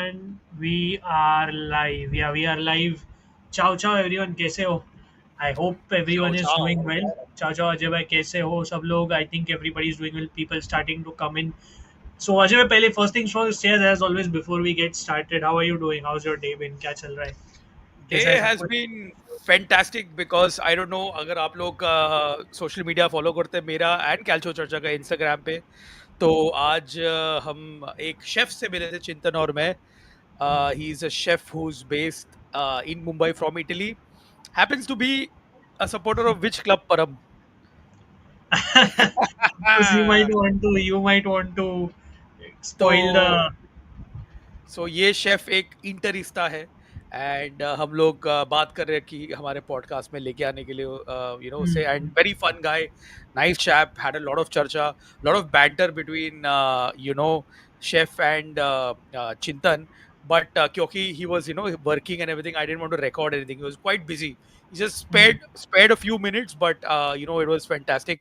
everyone. We are live. Yeah, we are live. Ciao, ciao, everyone. कैसे हो? I hope Ciao, everyone is ciao. doing well. Ciao, ciao, Ajay भाई कैसे हो सब लोग? I think everybody is doing well. People starting to come in. So Ajay भाई पहले first things first, as always before we get started. How are you doing? How's your day been? क्या चल रहा है? कैसा है Day सब has कुछ? been fantastic because I don't know अगर आप लोग सोशल मीडिया फॉलो करते हैं मेरा एंड कैल्चो चर्चा का इंस्टाग्राम पे तो आज हम एक शेफ से मिले थे चिंतन और मैं he is a chef who is based in Mumbai from Italy happens to be a supporter of which club परम Because you might want to तो spoil the. सो ये शेफ एक इंटरिस्ता है एंड हम लोग बात कर रहे हैं कि हमारे पॉडकास्ट में लेके आने के लिए उसे and Hmm. Very fun guy nice chap had a lot of चर्चा lot of banter between chef and Chintan but क्योंकि he was working and everything I didn't want to record anything he was quite busy he just Hmm. spared a few minutes but it was fantastic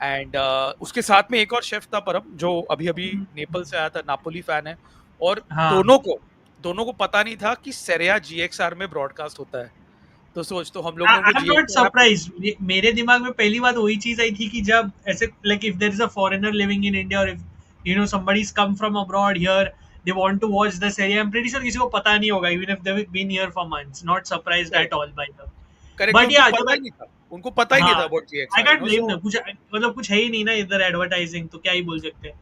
and उसके साथ में एक और chef था परम जो अभी अभी Hmm. नेपल से आया था नापोली फैन है और हाँ. दोनों को पता नहीं था कि सेरिया जीएक्सआर में ब्रॉडकास्ट होता है तो सोच तो हम लोगों ने उनको I am not GXR app surprise. मेरे दिमाग में पहली बात वही चीज आई थी कि जब ऐसे like if there is a foreigner living in India और if somebody is come from abroad here, they want to watch this area. I'm pretty sure किसी को पता नहीं होगा even if they've been here for months. Not surprised correct at all by the. Correct But उनको yeah, जब पता ही नहीं था उनको पता ही नहीं था हाँ, अबाउट आई जीएक्सआर कैंट ब्लेम सो ना. कुछ मतलब कुछ है ही नहीं ना इधर एडवर्टाइजिंग, तो क्या ही बोल सकते हैं.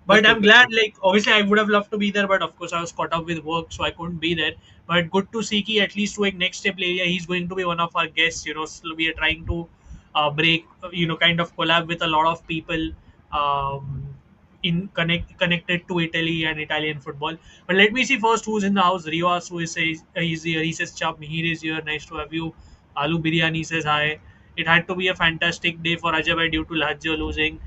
But बिल्कुल I'm बिल्कुल glad, like, obviously, I would have loved to be there, but of course, I was caught up with work, so I couldn't be there. But good to see कि at least to a next step area, he's going to be one of our guests. So we are trying to break, kind of collab with a lot of people um, connected to Italy and Italian football. But let me see first who's in the house. Rios, who is he's here. He says, "Chap, Mihir is here. Nice to have you." Alu Biryani says hi. It had to be a fantastic day for Ajay bhai due to Lazio losing.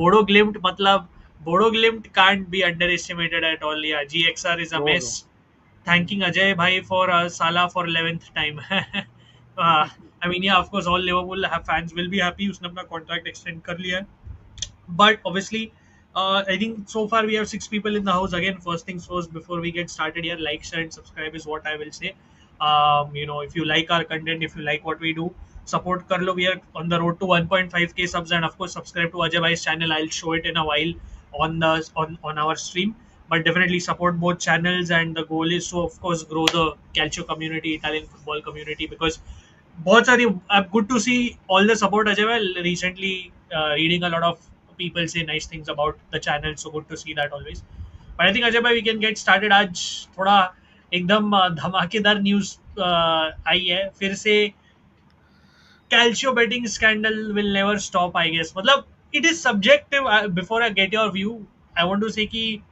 Bodo Glimt, matlab, Bodo Glimt can't be underestimated at all. Yeah, GXR is a no no mess. Thanking Ajay bhai for Salah for 11th time. I mean, yeah, of course, all Liverpool fans will be happy. उसने अपना contract extend कर लिया है. But obviously, I think so far we have 6 people in the house. Again, first things first, before we get started here, like, share, and subscribe is what I will say. If you like our content, if you like what we do, support Karlo. We are on the road to 1.5k subs, and of course, subscribe to Ajay Bhai's channel. I'll show it in a while on our stream. But definitely support both channels, and the goal is to, of course, grow the Calcio community, Italian football community, because बहुत सारी good to see all the support Ajay भाई. Recently reading a lot of people say nice things about the channel, so good to see that always. But I think Ajay भाई we can get started. आज थोड़ा एकदम धमाकेदार news आई है फिर से. Calcio betting scandal will never stop, I guess. मतलब it is subjective. Before I get your view, I want to say कि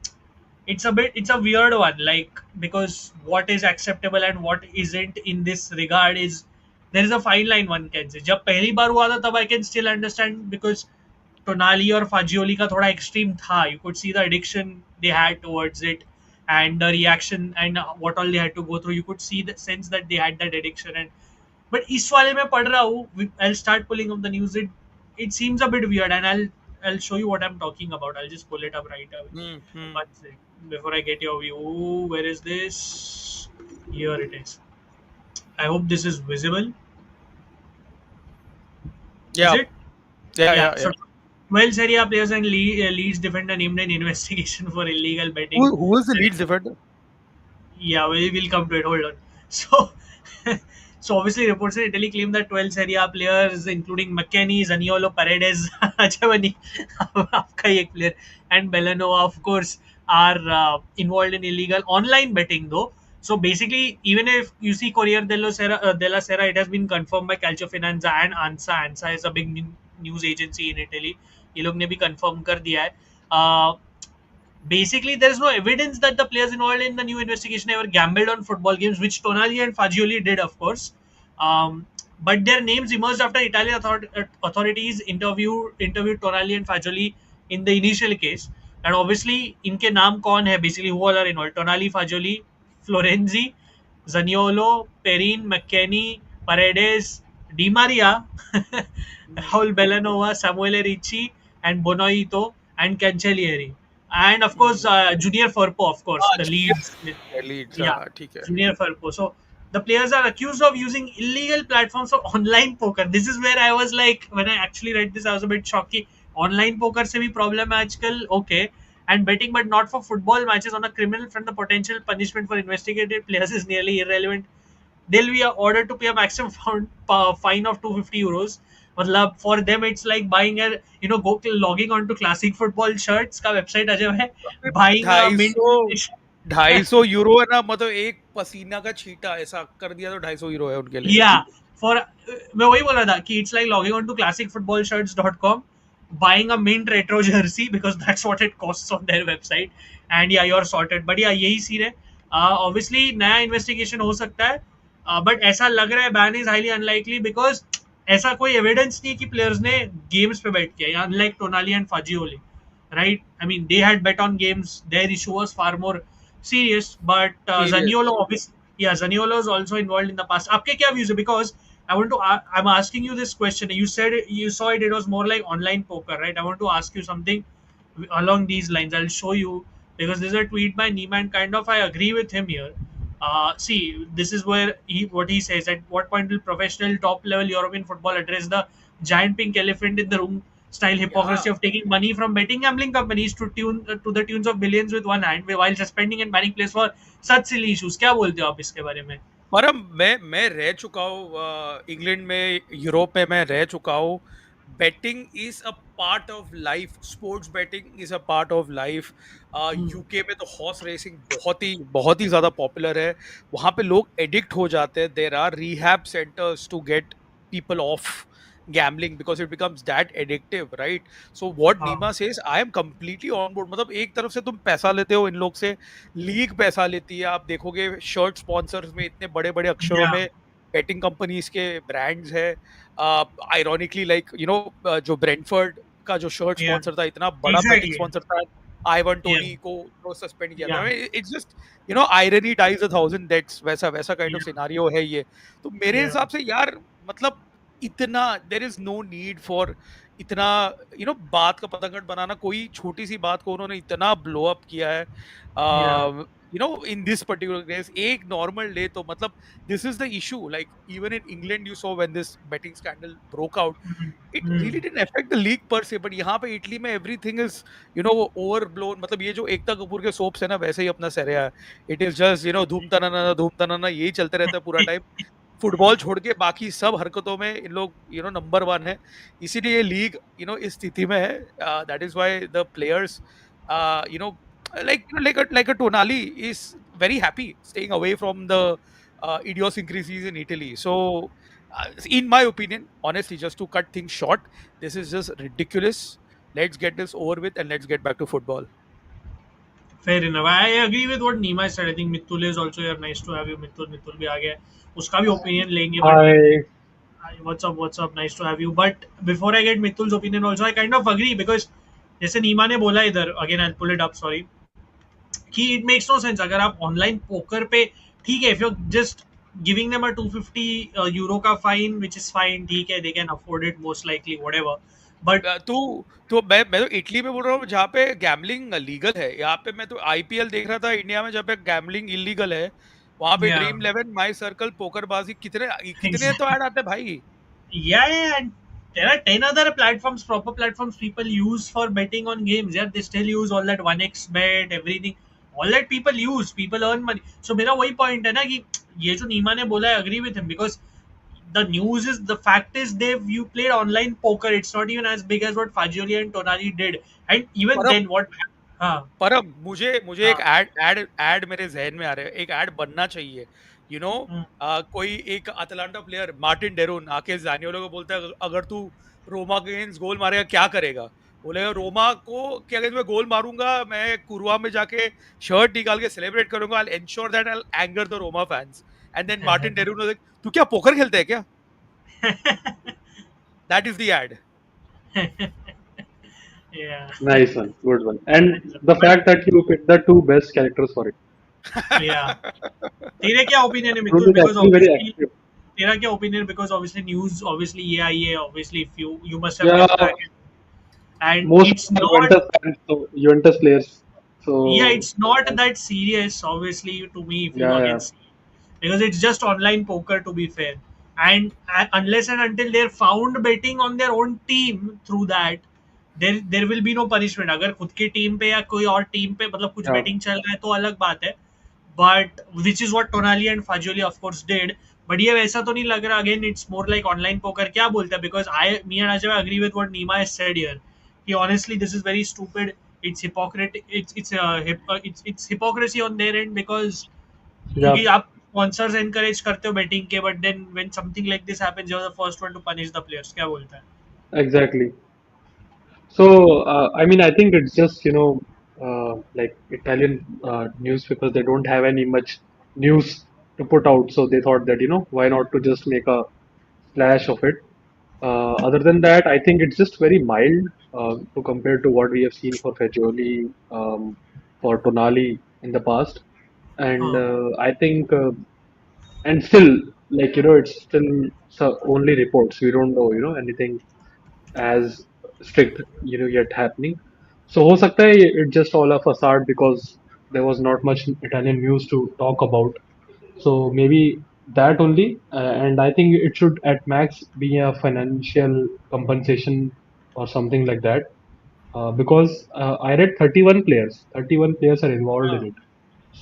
it's a weird one, like, because what is acceptable and what isn't in this regard is there is a fine line, one can say. जब पहली बार हुआ था तब I can still understand, because टोनाली और फाजियोली का थोड़ा extreme था. You could see the addiction they had towards it, and the reaction, and what all they had to go through. You could see the sense that they had that addiction. And but इस वाले में पढ़ रहा हूँ, I'll start pulling up the news. It seems a bit weird, and I'll show you what I'm talking about. I'll just pull it up right away. Hmm One sec. Before I get your view, where is this? Here it is. I hope this is visible. Is या it? या Yeah. या या So 12 Serie A players and Leeds defender named an investigation for illegal betting. who is the lead defender Yeah, we'll come to it. Hold on. So, so obviously, reports in Italy claim that 12 Serie A players, including McKennie, Zaniolo, Paredes, Achavani, आपका ही एक player, and Bellanova, of course, are involved in illegal online betting, though. So basically, even if you see della Sera, it has been confirmed by Calcio Finanza and ANSA. ANSA is a big news agency in Italy. ये लोग ने भी confirm कर दिया है. Basically, there is no evidence that the players involved in the new investigation ever gambled on football games, which Tonali and Fagioli did, of course. But their names emerged after Italian authorities interviewed Tonali and Fagioli in the initial case. And obviously, इनके नाम कौन है? Basically, who all are involved? Tonali, Fagioli, Florenzi, Zaniolo, Perin, McKennie, Paredes, Di Maria, Raul Bellanova, Samuele Ricci, and Bonoito, and Cancellieri. and of course Junior Firpo, of course, the Leeds. Leeds Yeah, ठीक है. Junior Firpo. So the players are accused of using illegal platforms for online poker. This is where I was like, when I actually read this, I was a bit shocked. कि Online poker से भी problem है आजकल, okay, and betting, but not for football matches on a criminal front. The potential punishment for investigated players is nearly irrelevant. They'll be ordered to pay a maximum fine of 250 euros. मतलब for them it's like buying a, go logging on to classic football shirts का website Ajay है, buying a mint. 250 euro है ना, मतलब एक पसीना का छींटा ऐसा कर दिया तो 250 यूरो है उनके लिए. Yeah, for मैं वही बोल रहा था कि it's like logging on to classicfootballshirts.com, buying a mint retro jersey because that's what it costs on their website, and yeah, you're sorted. But yeah, यही सीन है. Obviously नया इन्वेस्टिगेशन हो सकता है, बट ऐसा लग रहा है ban is highly unlikely because ऐसा कोई एविडेंस नहीं है कि प्लेयर्स ने गेम्स पे बेट किया, unlike Tonali and Fagioli, right? I mean, they had bet on games. Their issue was far more serious. But serious. Zaniolo, obviously, yeah, Zaniolo is also involved in the past. आपके क्या views है? Because I want to, I'm asking you this question. You said you saw it. It was more like online poker, right? I want to ask you something along these lines. I'll show you because there's a tweet by Neiman. Kind of, I agree with him here. See, this is where what he says. At what point will professional top level European football address the giant pink elephant in the room style hypocrisy of taking money from betting gambling companies to the tunes of billions with one hand while suspending and banning players for such silly issues? क्या बोलते हो आप इसके बारे में? पर मैं रह चुका हूँ इंग्लैंड में, यूरोप में मैं रह चुका हूँ. Betting is a part of life, sports betting is a part of life. UK में तो हॉर्स रेसिंग बहुत ही ज्यादा पॉपुलर है. वहां पे लोग एडिक्ट हो जाते हैं. There are rehab centres to get people off gambling because it becomes that addictive, right? So what हाँ, Nima says, I am completely on board. मतलब एक तरफ से तुम पैसा लेते हो इन लोग से, लीग पैसा लेती है. आप देखोगे शर्ट स्पॉन्सर्स में इतने बड़े बड़े अक्षरों yeah, में बेटिंग कंपनीज के ब्रांड्स है. आयरॉनिकली लाइक जो ब्रेंटफोर्ड का जो शर्ट yeah, स्पॉन्सर था, इतना बड़ा बेटिंग exactly, स्पॉन्सर था, आइवन yeah, टोनी को सस्पेंड किया था. yeah, it's just irony dies a thousand deaths, वैसा वैसा काइंड ऑफ yeah, सिनेरियो है ये. तो मेरे yeah, हिसाब से यार, मतलब इतना there is no need for इतना बात का पतंगड़ बनाना. कोई छोटी सी बात को उन्होंने इतना ब्लो अप किया है yeah, in this particular case. एक नॉर्मल डे तो मतलब this is the issue. Like even in England you so when this betting scandal broke out, it really didn't affect the league per se. But यहाँ पे Italy में everything is ओवरब्लोन. मतलब ये जो एकता कपूर के सोप्स है ना, वैसे ही अपना सरेया है. इट इज जस्ट धूम तनाना यही चलते रहता है पूरा टाइम. फुटबॉल छोड़ के बाकी सब हरकतों में इन लोग नंबर वन है. इसीलिए लीग इस स्थिति में है. That is why the players you know like a Tonali is very happy staying away from the idiosyncrasies in Italy. So in my opinion, honestly, just to cut things short, this is just ridiculous. Let's get this over with and let's get back to football. fair enough. I agree with what Nima said. I think Mitul is also here. Nice to have you, Mitul. Mitul भी आ गया है. उसका भी opinion लेंगे, but I what's up? What's up? Nice to have you. But before I get Mitul's opinion, also I kind of agree because जैसे नीमा ने बोला इधर, again I'll pull it up. Sorry, कि it makes no sense अगर आप online poker पे, ठीक है, if you're just giving them a 250 euro का fine, which is fine, ठीक है, they can afford it most likely, whatever. But तू तो मैं तो इटली में बोल रहा हूँ जहाँ पे गैम्बलिंग लीगल है. यहाँ पे मैं तो आईपीएल देख रहा था इंडिया में, जहाँ पे गैम्बलिंग इलीगल है, वहां पे yeah, ड्रीम 11, माई सर्कल, पोकरबाजी, कितने कितने तो ऐड आते हैं भाई. yeah, and there are 10 other platforms, proper platforms people use for betting on games. Yeah, they still use all that 1x bet, everything. All that people use, people earn money. So मेरा वही point है ना कि ये जो नीमा ने बोला है, agree with him because the news is, the fact is, you played online poker. It's not even as big as what Fagioli and Tonali did. And even परम then, what? हाँ, परम मुझे मुझे एक हाँ, एड मेरे जहन में आ रहा है. एक एड बनना चाहिए. यू नो हम्म, कोई एक अटलांटा प्लेयर मार्टिन डेरोन आके जानियोलो को बोलता है, अगर तू रोमा के अगेंस्ट गोल मारेगा क्या करेगा? बोलेगा रोमा को के अगेंस्ट मैं गोल मारूंगा, मैं कुरुआ में जाके शर्ट निकाल के सेलिब्रेट करूंगा, I ensure that I anger the Roma fans. And then Martin Deron, तू क्या पोकर खेलता है क्या? That is the ad. yeah. nice one, good one. And the But fact that you picked the two best characters for it. yeah, तेरे क्या opinion है Bruno Mitul? is Because actually very obviously active. तेरा क्या opinion? Because obviously news, obviously ये आई है, obviously if you must have Yeah, kept track, and most it's are not. Juventus fans, so Juventus players. Yeah, So it's not that serious, obviously, to me, if you yeah, yeah, against, because it's just online poker, to be fair. And unless and until they're found betting on their own team through that, there will be no punishment. अगर खुद की team पे या कोई और team पे मतलब कुछ yeah, betting चल रहा है तो अलग बात है. But which is what Tonali and Fajoli of course did. But ये वैसा तो नहीं लग रहा. Again, it's more like online poker. क्या बोलता है? Because me and Ajay agree with what Nima has said here. He honestly, this is very stupid. It's hypocrite. It's hypocrisy on their end because yeah, क्योंकि आप sponsors encourage करते हो betting के, but then when something like this happens, you're the first one to punish the players. क्या बोलता है? exactly. So, I mean, I think it's just, like Italian newspapers, they don't have any much news to put out. So they thought that, why not to just make a splash of it. Other than that, I think it's just very mild to compare to what we have seen for Fagioli, for Tonali in the past. And हाँ. I think, and still, like, it's still only reports. We don't know, anything as strict yet happening. So हो सकता है it just all a facade because there was not much Italian news to talk about. So maybe that only, and I think it should at max be a financial compensation or something like that. Because I read 31 players. 31 players are involved in हाँ. it.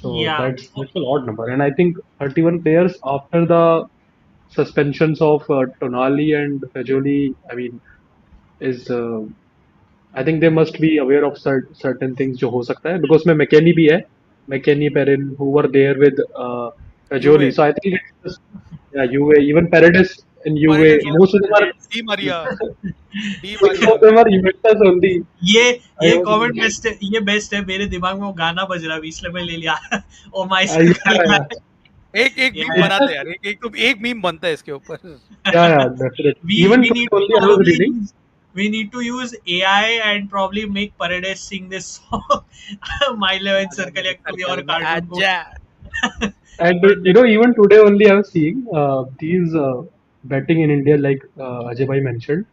So Yeah. that's a odd number, and I think 31 players after the suspensions of Tonali and Fagioli. I mean, is I think they must be aware of certain things जो हो सकता है because में McKennie भी है, McKennie, Perrin, who were there with Fagioli. Juve, So I think it's just, yeah, Juve, even Paredes in Juve, Paredes most also of them there. are Di Maria, Di most of Maria. them are Juventus only. ये I ये was comment best है. ये best है. मेरे दिमाग में वो गाना बज रहा है, इसलिए मैं ले लिया. Oh my yeah, circle. एक एक मीम it's Yeah. बनाते just, हैं यार, एक मीम बनता है इसके ऊपर. yeah, definitely. we Even we today need to only I was probably reading. use we need to use AI and probably make Paredes sing this song. My 11 आजा circle मेरे या कोई सर्कल और में कार्टून को. आजा. And But even today only I was seeing these betting in India, like Ajay Bhai mentioned.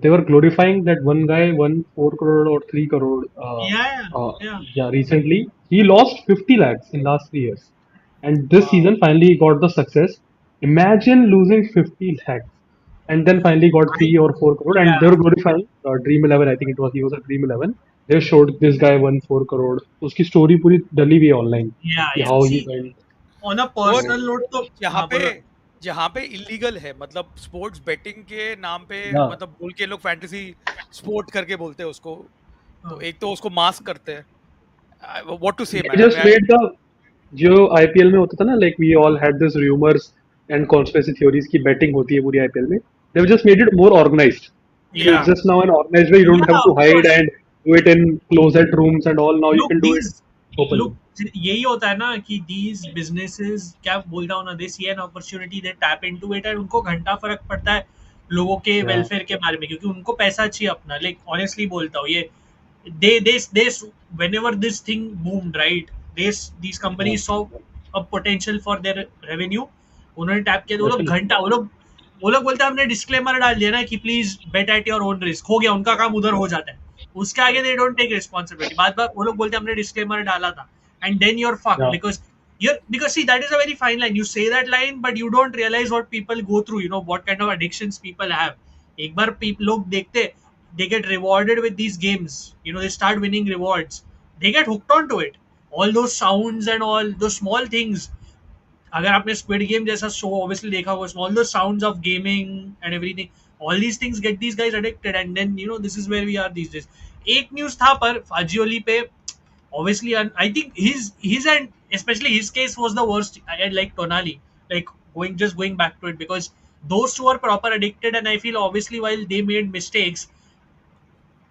They were glorifying that one guy won 4 crore or 3 crore. yeah, Uh, yeah, yeah, recently he lost 50 lakhs in last 3 years, and this Wow. season finally he got the success. Imagine losing 50 lakhs, and then finally got I 3 or 4 crore, and they yeah, were glorifying Dream 11. I think he was a Dream 11. They showed this guy won 4 crore. उसकी story पूरी डली हुई है online yeah, कि yeah. how he See, went. on a और So personal note तो जहाँ हाँ पे बोलो. जहाँ पे इलीगल है, मतलब स्पोर्ट्स बेटिंग के नाम पे, yeah, मतलब बोल के लोग फैंटेसी स्पोर्ट करके बोलते हैं उसको. तो हाँ. एक तो उसको मास्क करते हैं. What to say they man. just made the जो आईपीएल में होता था ना, like we all had this rumors and conspiracy theories की बेटिंग होती है पूरी आईपीएल में. They've just made it more organized. So it's Yeah, just now an organized way. You don't have yeah, to of hide course. and do it in closet rooms and all. Now you Look, can do it these openly. look यही होता है ना कि these businesses क्या बोल रहा हूँ ना, they see an opportunity, they tap into it, and उनको घंटा फर्क पड़ता है लोगों के Yeah, वेलफेयर के बारे में, क्योंकि उनको पैसा चाहिए अपना. लाइक ऑनेस्टली बोलता हूँ ये, they whenever this thing boomed, right, these yeah, companies saw a potential for their revenue. उन्होंने टैप किया तो वो लोग definitely. घंटा वो लोग बोलते हैं हमने डिस्क्लेमर डाल दिया ना कि please bet at your own risk. हो गया, उनका काम उधर हो जाता है. उसके आगे दे डोंट टेक रिस्पॉन्सिबिलिटी. बात बात वो लोग बोलते हैं हमने डिस्क्लेमर डाला था, and then your fuck Yeah, because see, that is a very fine line. You say that line but you don't realize what people go through, what kind of addictions people have. एक बार लोग देखते, they get rewarded with these games, they start winning rewards, they get hooked onto it. All those sounds and all those small things. अगर आपने squid game जैसा show obviously देखा होगा, all the sounds of gaming and everything, all these things get these guys addicted, and then this is where we are these days. एक news था पर फाजियोली पे, obviously, and I think his and especially his case was the worst. I had like Tonali, like going back to it, because those two are proper addicted, and I feel obviously while they made mistakes,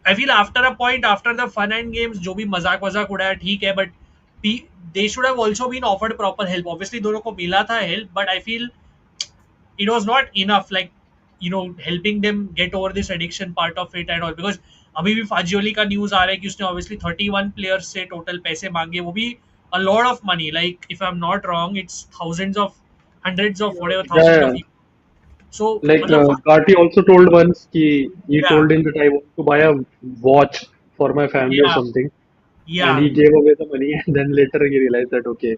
I feel after a point, after the fun and games, जो भी मजाक वजाक उड़ाया ठीक है, but they should have also been offered proper help. Obviously दोनों को मिला था help, but I feel it was not enough, like helping them get over this addiction part of it and all, because अभी भी फाजियोली का news आ रहा है कि उसने obviously 31 प्लेयर्स से टोटल पैसे मांगे, वो भी a lot of money, like if I'm not wrong it's thousands of, hundreds of whatever, yeah, thousands of yeah. euros. So Like मतलब Gatti also told once he yeah, told him that I want to buy a watch for my family or yeah, something. and Yeah, he gave away the money, and then later he realized that okay,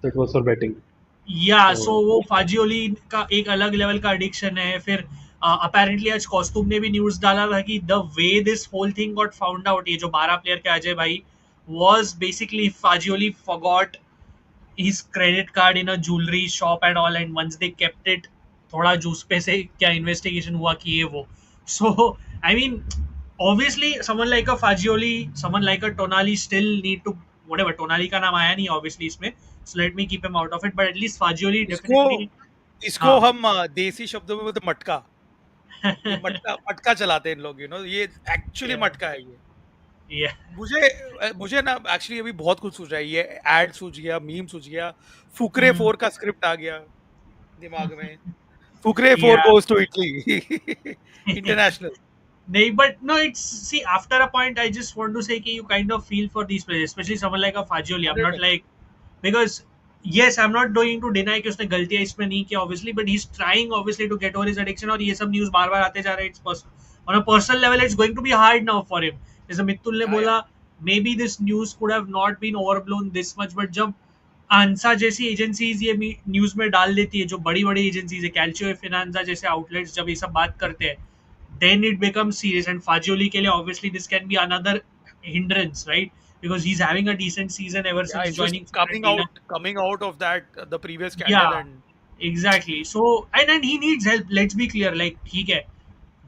that was for betting. या सो So वो फाजियोली का एक अलग level का addiction है। फिर apparently आज costume ने भी न्यूज डाला था कि the way this whole thing got found out, ये जो 12 प्लेयर के अजय भाई was basically Fagioli forgot his credit card in a jewelry shop and all, and once they kept it, थोड़ा जूस पे से क्या इन्वेस्टिगेशन हुआ कि ये वो, so I mean obviously someone like a Fagioli, someone like a Tonali still need to, whatever, Tonali का नाम आया नहीं obviously इसमें, so let me keep him out of it, but at least Fagioli इसको definitely इसको हाँ हम देसी शब्दों में बोलते मटका। ये मटका मटका चलाते हैं इन लोग, ये एक्चुअली yeah मटका है ये। yeah मुझे ना एक्चुअली अभी बहुत कुछ सूझ रहा है, ये एड सूझ गया, मीम सूझ गया, फुकरे 4 का स्क्रिप्ट आ गया दिमाग में। Fukrey 4 yeah goes to Italy international. नहीं, but no, it's, see, after a point I just want to say कि you kind of feel for these players, especially someone like a Fagioli. I'm not 100%। like, because yes, I'm not going to deny कि उसने गलतियां इसमें नहीं किया obviously, but he's trying obviously to get over his addiction, और ये सब news बार बार आते जा रहे हैं। It's on a personal level it's going to be hard now for him, जैसे मित्तुल ने या बोला, maybe this news could have not been overblown this much, but जब आंसा जैसी एजेंसीज ये न्यूज में डाल देती है, जो बड़ी बड़ी एजेंसीज है, कैल्चियो फिनांसा जैसे आउटलेट्स जब ये सब बात करते हैं, then it becomes serious. And Fagioli ke liye, obviously this can be another hindrance, right? Because he's having a decent season ever या since it's just joining Fiorentina. Coming out of that the previous scandal Yeah, and exactly. So and he needs help. Let's be clear. Like ठीक है,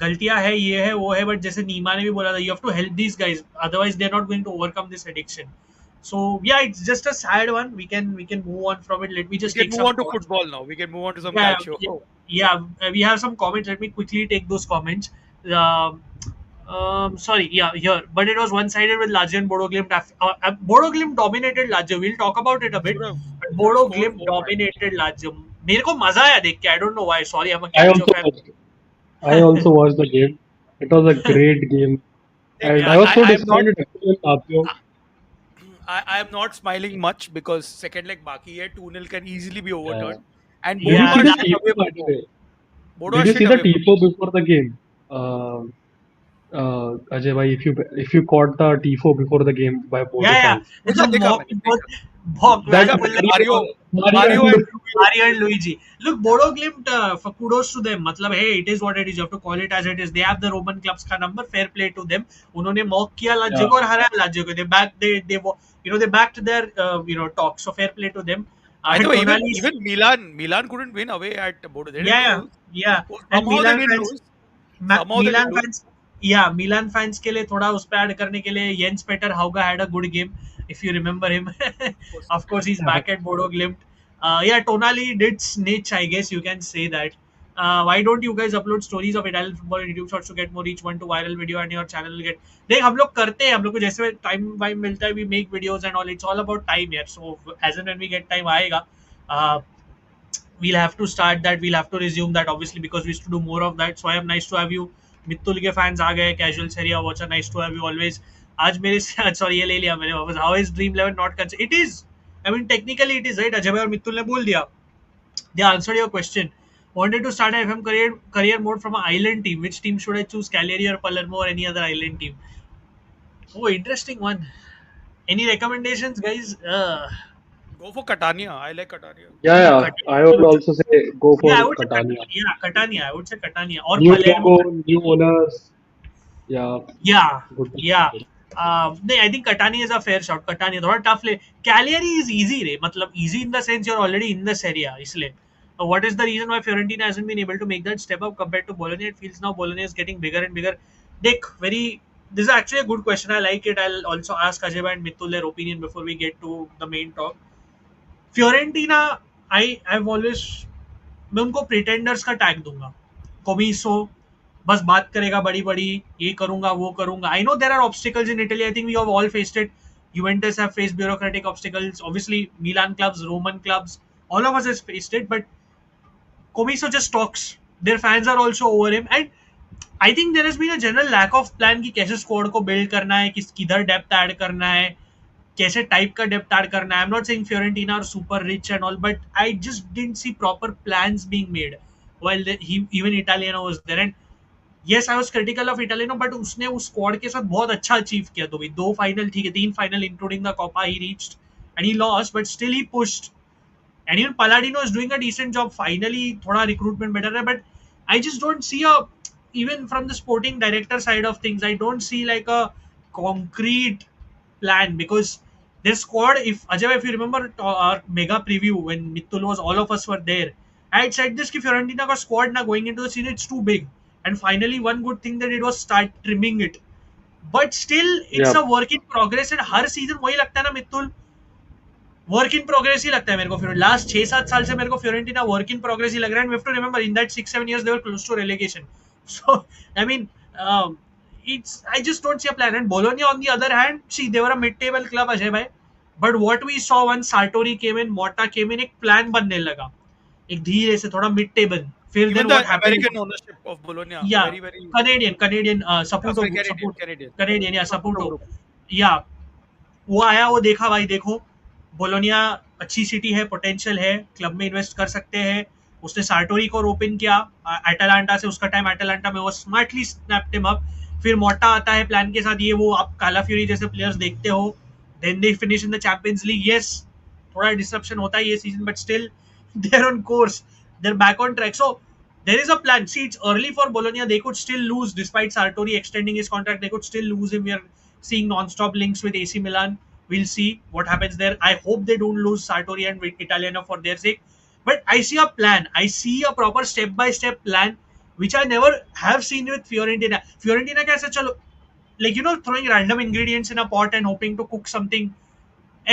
गलतियां है, ये है वो है, but जैसे नीमा ने भी बोला था, you have to help these guys, otherwise they're not going to overcome this addiction. So yeah, it's just a sad one. We can move on from it. Let me we just can take move some on to calls. Football now, we can move on to some Yeah, calcio. yeah, yeah. We have some comments. Let me quickly take those comments. Um, sorry, yeah, here. But it was one-sided with Lazio and Bodo Glimt. Bodo Glimt dominated Lazio. We'll talk about it a bit. But should have Bodo scored Glimt more man। dominated Lazio. मेरे को मजा आया देख के. I don't know why. Sorry, I'm a I Calcio also fan. watched, I also watched the game. It was a great game, देख, and Yeah, I was so I am not disappointed actually in Lazio. I am not smiling much because second leg बाकी है, 2-0 can easily be Yeah. overturned and Did you Bodo yeah. see are the shit away tifo by from the home। way? Bodo Did are you see shit the away from tifo before the game? Ajay bhai, if you caught the tifo before the game by Yeah, Bodo yeah. fans, जो देखा mock मैंने बहुत देखा mock that मैंने देखा मैंने बोला Mario Mario Mario and and Mario and Luigi. Look, Bodo Glimt, for kudos to them. मतलब, hey, it is what it is. You have to call it as it is. They have the Roman clubs का number. Fair play to them. उन्होंने mock किया yeah, Lazio को और हराया Lazio को. They backed their talk. So fair play to them. by the way Tonali, even Milan couldn't win away at Bodo, they didn't yeah, lose। yeah. Oh, And somehow they Milan didn't fans, lose somehow they Milan didn't lose fans, या मिलान fans के लिए थोड़ा उस पे add करने के लिए, Jens Petter Hauge had a good game, if you remember him. of course। Of course he is yeah. Back at Bodo Glimt. या Tonali did snitch, I guess you can say that. Why don't you guys upload stories of Italian football on YouTube shorts to get more reach? One to viral video and your channel will get, देख हम लोग करते हैं, हम लोग को जैसे time वाइम मिलता है, we make videos and all. It's all about time यार. So as and when we get time आएगा, uh, we'll have to start that, we'll have to resume that obviously, because we used to do more of that. So I am nice to have you. मित्तुल के fans आ गए, casual Serie A watcher, nice to have you always. आज मेरे sorry, ये ले लिया मैंने वापस। How is Dream 11 not consider? It is, I mean technically it is, right? Ajay भाई और मित्तुल ने बोल दिया, they answered your question. Wanted to start a FM career mode from an island team. Which team should I choose? Cagliari or Palermo or any other island team? Oh, interesting one. Any recommendations, guys? go for Catania, I like Catania। Yeah, yeah. I would also say go Yeah, I for would say Catania. Yeah, Catania. I would say Catania or New Palermo. logo, new owners. Yeah, Yeah, good. yeah. नहीं, I think Catania is a fair shot. Catania थोड़ा tough ले. Cagliari is easy रे, मतलब easy in the sense you're already in this area, इसलिए. What is the reason why Fiorentina hasn't been able to make that step up compared to Bologna? It feels now Bologna is getting bigger and bigger. Dick, this is actually a good question. I like it. I'll also ask Ajay and Mitul their opinion before we get to the main talk. Fiorentina, I've always, मैं उनको प्रिटेंडर्स का tag दूंगा। कोमिसो बस बात करेगा बड़ी बड़ी, ये करूंगा वो करूंगा। I know there are obstacles in Italy, I think we have all faced it. Juventus have faced bureaucratic obstacles, obviously Milan clubs, Roman clubs, all of us has faced it, but Comiso just talks. Their fans are also over him, and I think there has been a general lack of plan कि कैसे squad को build करना है, किधर depth add करना है, कैसे type का डेप्थ ऐड करना है। आई am not saying Fiorentina are super rich and all, but I just didn't see proper plans being made while even Italiano was there. And yes, I was critical of Italiano, but उसने उस squad के साथ बहुत अच्छा achieve किया. तो भी 2 final ठीक है, 3 final including the Copa he reached and he lost, but still he pushed. And even Palladino is doing a decent job. Finally, thoda recruitment better hai, but I just don't see a, even from the sporting director side of things, I don't see like a concrete plan, because their squad, if Ajay, if you remember our mega preview when Mittul was, all of us were there, I had said this: कि Fiorentina का squad now going into the season, it's too big. And finally, one good thing that it was start trimming it. But still, it's Yeah, a work in progress, and her season वही लगता है ना मित्तुल, work in progress ही लगता है मेरे को. फिर last 6-7 साल से मेरे को फ्योरेंटिना वर्क इन प्रोग्रेस ही लग रहा है. And we have to remember in that 6-7 years they were close to relegation. So I mean, it's, I just don't see a plan. And Bologna on the other hand, see, they were a mid table club, Ajay bhai, but what we saw once Sartori came in, Motta came in, एक plan बनने लगा एक धीरे से थोड़ा mid table. फिर Even then the what happened, American ownership of Bologna, या very, very Canadian Saputo, sorry, Canadian, Saputo Canadian. Canadian या Saputo सपूटो, Group. या वो आया, वो देखा भाई, देखो बोलोनिया अच्छी सिटी है, पोटेंशियल है, क्लब में इन्वेस्ट कर सकते हैं. उसने सार्टोरी को ओपन किया एटालांटा से, उसका टाइम एटालांटा में, वो स्मार्टली स्नैप्ड हिम अप. फिर मोटा आता है प्लान के साथ, ये वो आप काला फ्यूरी जैसे प्लेयर्स देखते हो. Then they finish in the Champions League. Yes, थोड़ा डिसरप्शन होता है ये season, but still they are on course, they are back on track. So there is a plan. See, it's early for Bologna. They could still lose despite Sartori extending his contract. They could still lose him. We are seeing non-stop links with AC Milan. We'll see what happens there. I hope they don't lose Sartori and Italiano for their sake. But I see a plan. I see a proper step-by-step plan, which I never have seen with Fiorentina. Fiorentina कैसे चलो, like, you know, throwing random ingredients in a pot and hoping to cook something.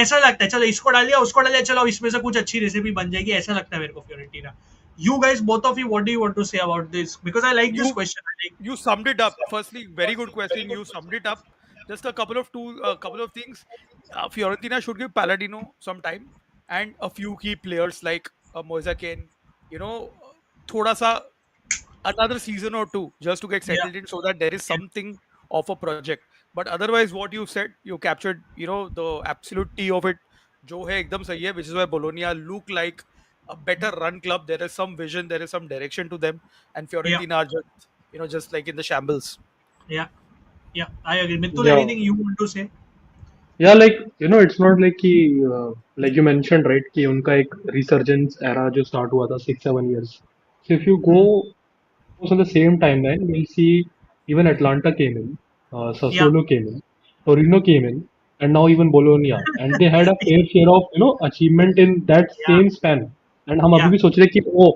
ऐसा लगता है चलो इसको डाल दिया, उसको डाल दिया, चलो इसमें से कुछ अच्छी रेसिपी बन जाएगी, ऐसा लगता है मेरे को फ्योरेंटिना. You guys, both of you, what do you want to say about this? Because I like this You question. I like, you summed it up. Firstly, very good question. You summed it up. Just a couple of things. Fiorentina should give Palladino some time and a few key players like Moise Kean. You know, thoda sa another season or two just to get yeah, settled in, so that there is yeah, something of a project. But otherwise, what you said, you captured, you know, the absolute tea of it. जो है एकदम सही है, which is why Bologna look like a better run club. There is some vision, there is some direction to them, and yeah, Fiorentina are just, you know, just like in the shambles. yeah, yeah. I agree. Mithul, yeah, anything you want to say? yeah. Like it's not like कि like you mentioned, right? कि उनका एक resurgence era जो start हुआ था 6-7 years. So if you go Hmm. on the same timeline, we'll see even Atlanta came in, Yeah, Sassuolo came in, Torino came in, and now even Bologna, and they had a fair share of achievement in that yeah, same span. And हम अभी yeah, भी सोच रहे हैं कि ओ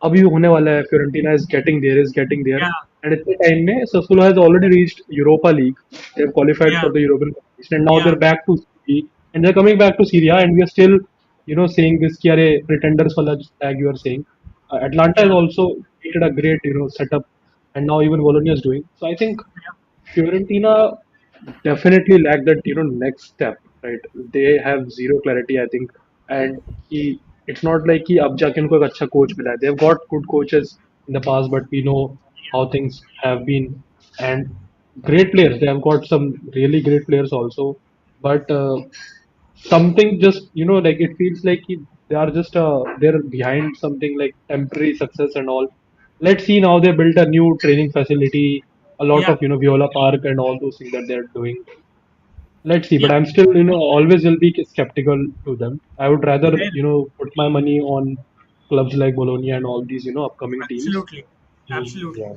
अभी होने वाला है, Fiorentina is getting there, yeah, and at the time में Sassuolo has already reached Europa League, they have qualified yeah, for the European competition, and now yeah, they're back to Serie A, and they're coming back to Serie A, and we are still saying this कि अरे pretenders वाला tag you are saying. Atlanta has yeah, also created a great setup, and now even Bologna is doing. So I think Fiorentina definitely lack that next step, right? They have zero clarity, I think, and it's not like कि अब जाके उनको एक अच्छा coach मिला है. They've got good coaches in the past, but we know how things have been, and great players. They have got some really great players also, but something just like it feels like they are just they're behind something like temporary success and all. Let's see, now they built a new training facility, a lot yeah, of Viola Park and all those things that they're doing. Let's see, but yeah. I'm still always will be skeptical to them. I would rather Fair. put my money on clubs like Bologna and all these upcoming teams. Absolutely, absolutely. Yeah,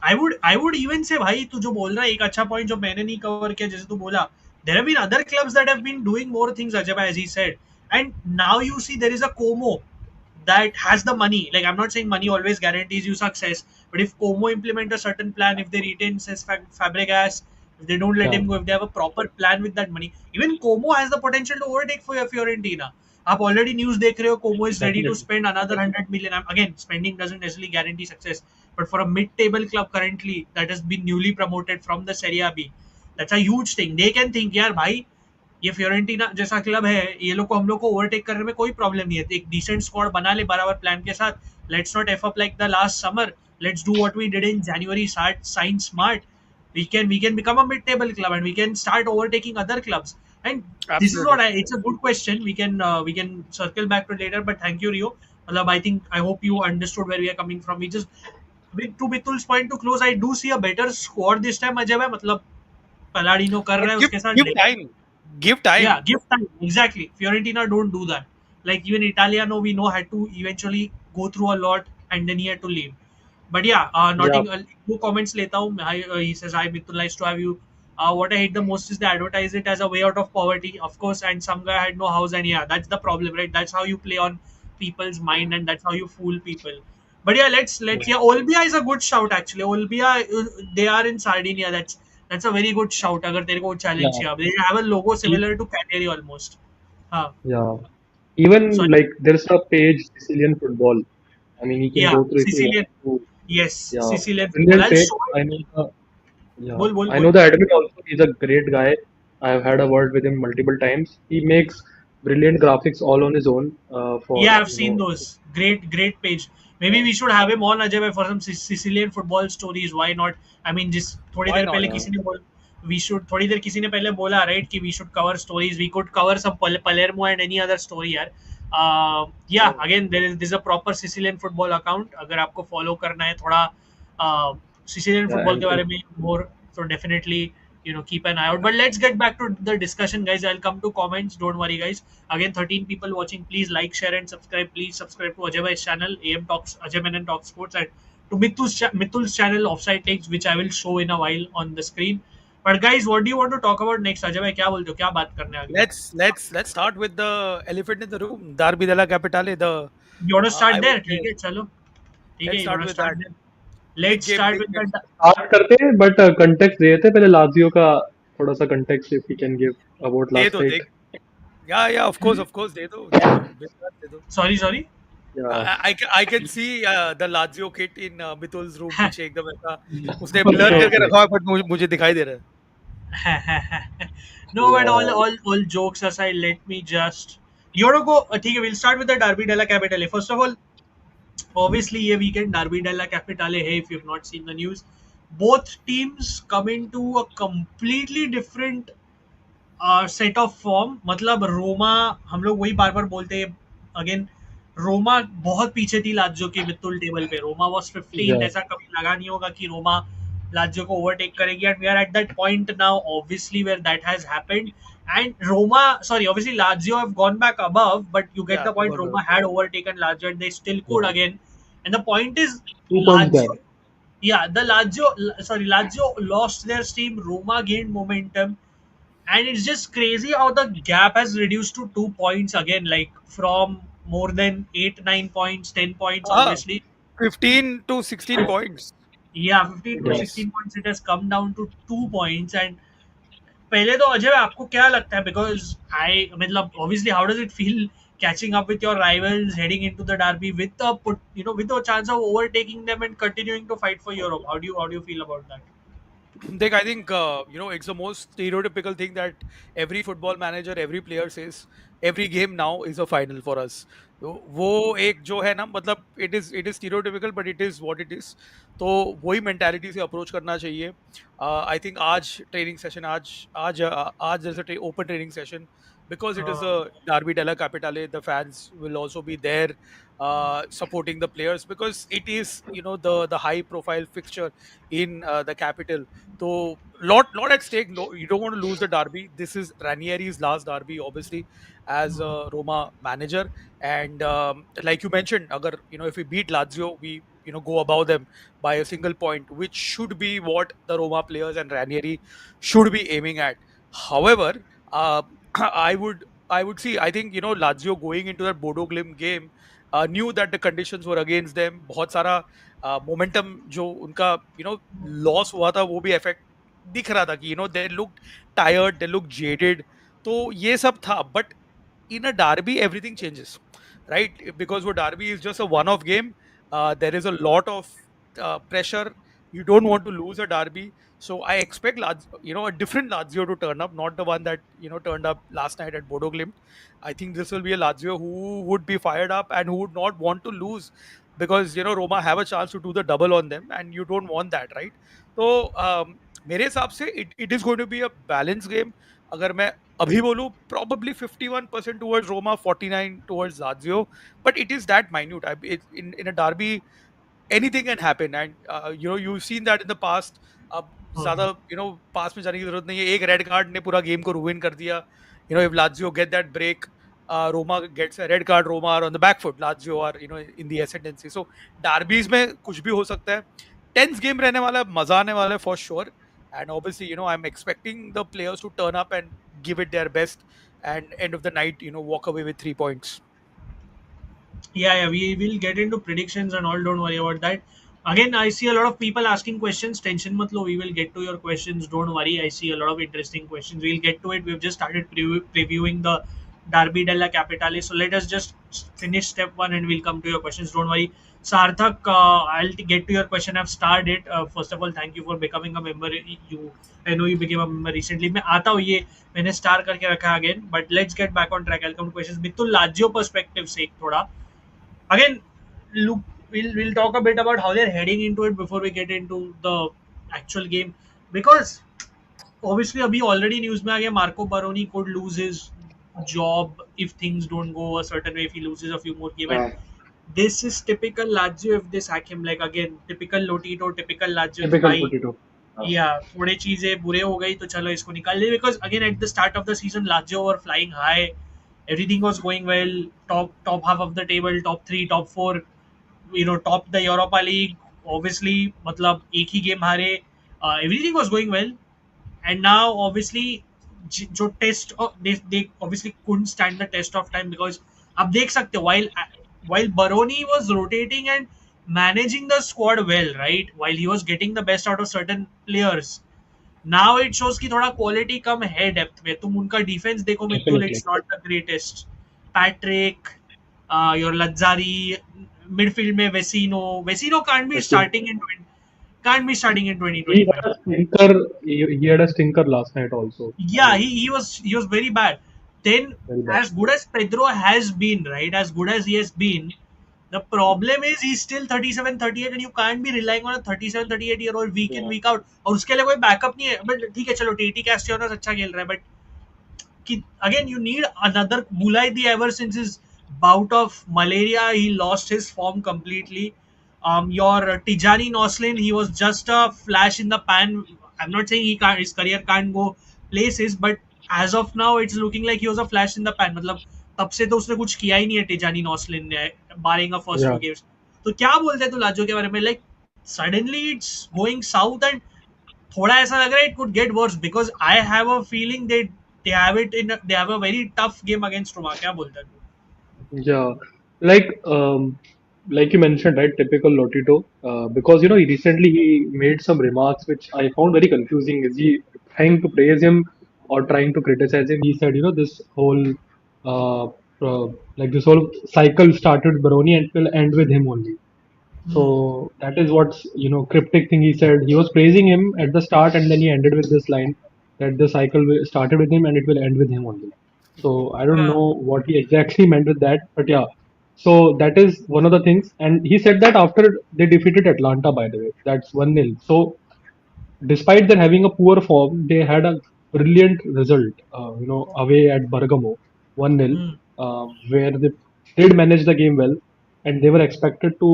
I would even say भाई, तू जो बोल रहा है एक अच्छा point जो मैंने नहीं कवर किया, जैसे तू बोला, there have been other clubs that have been doing more things, Ajay, as he said. And now you see there is a Como that has the money. Like, I'm not saying money always guarantees you success, but if Como implement a certain plan, if they retain says Fabregas, if they don't let yeah, him go, if they have a proper plan with that money, even Como has the potential to overtake for Fiorentina. आप already news देख रहे हो, Como is ready to definitely. spend another 100 million. Again, spending doesn't necessarily guarantee success, but for a mid-table club currently that has been newly promoted from the Serie A B, that's a huge thing. They can think, यार भाई, ये Fiorentina जैसा club है, ये लोग को, हम लोग को ओवरटेक करने में कोई प्रॉब्लम नहीं है. एक डिसेंट स्क्वाड बना ले बराबर प्लान के साथ. Let's not F up like the last summer. Let's do what we did in January, sign smart. We can become a mid table club and we can start overtaking other clubs. And this is Absolutely. what it's a good question. We can circle back to it later, but thank you, Rio. I think, I hope you understood where we are coming from. to Mitul's point to close, I do see a better squad this time, Ajay bhai. मतलब Palladino कर But रहा है give उसके साथ, give लेकिन time, give yeah, time. give time. Exactly. Fiorentina don't do that. Like even Italiano, we know had to eventually go through a lot and then he had to leave. But yeah, Yeah, Notting two comments लेता हूँ. He says, "Hi Mitul, nice to have you." What I hate the most is they advertise it as a way out of poverty, of course, and some guy had no house, and yeah, that's the problem, right? That's how you play on people's mind, and that's how you fool people. But yeah, let's yeah, Olbia is a good shout actually. Olbia, they are in Sardinia. That's a very good shout. अगर तेरे को challenge yeah, किया, they have a logo E- similar to Cagliari almost. हाँ, yeah. Even sorry. like there's a page Sicilian football. I mean, you can Yeah, go through if you want Sicilian. to. Yes, Yeah, Sicilian football. brilliant I'll page. show it. I know the yeah, बोल बोल I know बोल. the admin also. He's a great guy. I've had a word with him multiple times. He makes brilliant graphics all on his own. For Yeah, I've seen those. Great page. Maybe yeah, we should have him on Ajay bhai, for some Sicilian football stories. Why not? I mean, just थोड़ी Why there not? पहले yeah, किसी ने बोल we should थोड़ी देर किसी ने पहले बोला right कि we should cover stories. We could cover some Palermo and any other story यार. Yeah, yeah, again there is a proper Sicilian football account. अगर आपको follow करना है थोड़ा Sicilian yeah, football and के बारे में more, so definitely keep an eye out. But let's get back to the discussion, guys. I'll come to comments. Don't worry, guys. Again, 13 people watching. Please like, share, and subscribe. Please subscribe to Ajay Bhai's channel, AM Talks, Ajay Menon Talk Sports, and to Mitul's channel, Offside Takes, which I will show in a while on the screen. But guys, what do you want to talk about next? Ajay Bhai, क्या बोलते हो? क्या बात करने आगे? Let's start with the elephant in the room. Derby della Capitale. The You want to I start would there? say ठीक है, चलो. ठीक है, let's you start want to with start that there? Let's start big with game. the start करते हैं but context देते हैं पहले लाजियो का थोड़ा सा context if we can give about they last दो night. दे या ऑफ कोर्स दे दो बिल्कुल दे दो. sorry. Yeah. I can see the Lazio kit in Mitul's room पीछे एकदम ऐसा उसने ब्लर Okay, करके okay. रखा है बट मुझे दिखाई दे रहा है. No, but Yeah. all jokes aside, let me just. You want to go? ठीक है, we'll start with the Derby della Capitale. First of all, obviously, ये weekend Derby della Capitale. Hey, if you've not seen the news, both teams come into a completely different set of form. मतलब रोमा, हम लोग वही बार बार बोलते हैं again, Roma बहुत पीछे थी लाज्यो के मित्तुल टेबल पे. Roma was 15th. Yeah. ऐसा कभी लगा नहीं होगा कि रोमा लाज्यो को ओवरटेक करेगी, and we are at that point now obviously where that has happened. And Roma, sorry, obviously Lazio have gone back above, but you get Yeah, the they point. got Roma had overtaken Lazio and they still could Yeah. again. And the point is, 2 points gap. Lazio, yeah, Lazio lost their steam. Roma gained momentum, and it's just crazy how the gap has reduced to 2 points again, like from more than 8 9 points, 10 points, हाँ, obviously. 15 to 16 points. Yeah, 15 to Yeah. Yes. 16 points, it has come down to 2 points. And पहले तो अजय आपको क्या लगता है, because आई मतलब obviously how does it feel catching up with your rivals heading into the derby with a with a chance of overtaking them and continuing to fight for Europe? How do you feel about that? Like I think it's the most stereotypical thing that every football manager, every player says. Every game now is a final for us. तो वो एक जो है ना मतलब it is stereotypical but it is what it is. तो वही mentality से approach करना चाहिए. I think आज training session आज there's a open training session because it is uh, a Derby della Capitale. The fans will also be there supporting the players because it is the high profile fixture in the capital. So lot at stake. No, you don't want to lose the derby. This is Ranieri's last derby, obviously, as a Roma manager. And like you mentioned, agar if we beat Lazio, we go above them by a single point, which should be what the Roma players and Ranieri should be aiming at. However, uh, I would see. I think Lazio going into that Bodo Glimt game knew that the conditions were against them. बहुत सारा momentum जो उनका loss हुआ था वो भी effect दिख रहा था कि they look tired, they look jaded. तो ये सब था but in a derby everything changes, right? Because what derby is just a one off game. There is a lot of pressure. You don't want to lose a derby, so I expect a different Lazio to turn up, not the one that turned up last night at Bodo Glimt. I think this will be a Lazio who would be fired up and who would not want to lose because Roma have a chance to do the double on them and you don't want that, right? So मेरे हिसाब से it is going to be a balanced game. अगर मैं अभी बोलूं probably 51% towards Roma, 49 towards Lazio, but it is that minute. In a derby, anything can happen. And you've seen that in the past. अब ज्यादा हाँ. पास में जाने की जरूरत नहीं है. एक रेड कार्ड ने पूरा गेम को ruin कर दिया. If Lazio get that break, Roma gets a red card, Roma are on the back foot. Lazio are in the ascendancy. So derbies में कुछ भी हो सकता है. Tense game रहने वाला है, मजा आने वाला है for sure. And obviously, I'm expecting the players to turn up and give it their best, and end of the night, walk away with 3 points. Yeah, we will get into predictions and all. Don't worry about that. Again, I see a lot of people asking questions. Tension mat lo, we will get to your questions. Don't worry. I see a lot of interesting questions. We'll get to it. We've just started previewing the Derby della Capitale. So let us just finish step one and we'll come to your questions. Don't worry. Sarthak, I'll get to your question. I've started it. First of all, thank you for becoming a member. I know you became a member recently. मैं आता हूँ ये मैंने star करके रखा है again. But let's get back on track. I'll come to questions. Mittul Lazio perspective से एक थोड़ा again look we'll talk a bit about how they're heading into it before we get into the actual game because obviously abhi already news mein aa gaya Marco Baroni could lose his job if things don't go a certain way if he loses a few more games Yeah, and this is typical Lazio if they sack him like again typical Lotito typical Lazio ki typical bhai potato. या थोड़ी चीजें बुरे हो गई तो चलो इसको निकाल ले because again at the start of the season Lazio were flying high everything was going well top half of the table top 3 top 4 top the Europa League obviously मतलब एक ही गेम हारे everything was going well and now obviously जो test they obviously couldn't stand the test of time because आप देख सकते हो while Baroni was rotating and managing the squad well right while he was getting the best out of certain players now it shows कि थोड़ा quality कम है depth में तुम उनका डिफेंस देखो Mittul Definitely. It's not the greatest Patrick your Lazzari midfield में Vecino can't be starting in He had 2025 a stinker. He had a stinker last night also. yeah he was very bad then Very bad. as good as Pedro has been right as good as he has been the problem is he's still 37 38 and you can't be relying on a 37 38-year-old week in Yeah. week out और उसके लिए कोई backup नहीं है but ठीक है चलो TT कैस्टियोनस अच्छा खेल रहा है but again you need another Bulaidi ever since his bout of malaria he lost his form completely your Tijani Noslin he was just a flash in the pan I'm not saying his career can't go places but as of now it's looking like he was a flash in the pan मतलब तब से तो उसने कुछ किया ही नहीं है Tijjani Noslin ने barring a first Yeah. Two games तो क्या बोलते हैं तू लाजो के बारे में like suddenly it's going south and थोड़ा ऐसा लग रहा है it could get worse because I have a feeling they have a very tough game against Roma. क्या बोलता है तू? Yeah, like like you mentioned, right? Typical Lotito. Because recently he made some remarks which I found very confusing. Is he trying to praise him or trying to criticize him? He said, this whole uh, this whole cycle started with Baroni and will end with him only. Hmm. So that is what's cryptic thing he said. He was praising him at the start and then he ended with this line that the cycle started with him and it will end with him only. So I don't हाँ. know what he exactly meant with that, but yeah. So that is one of the things, and he said that after they defeated Atlanta, by the way, that's 1-0. So despite them having a poor form, they had a brilliant result, away at Bergamo, 1-0, Hmm. where they did manage the game well, and they were expected to,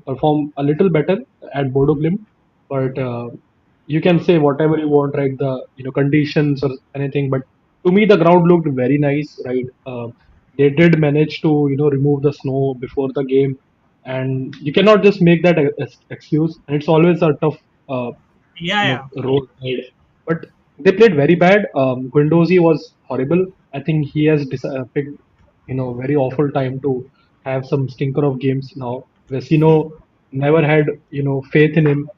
perform a little better at Bodo Glimt, but you can say whatever you want, right? The conditions or anything, but to me the ground looked very nice, right? They did manage to remove the snow before the game, and you cannot just make that excuse. And it's always a tough uh, Yeah, yeah. role played. But they played very bad. Guendouzi was horrible. I think he has picked very awful time to have some stinker of games now. Vecino never had faith in him,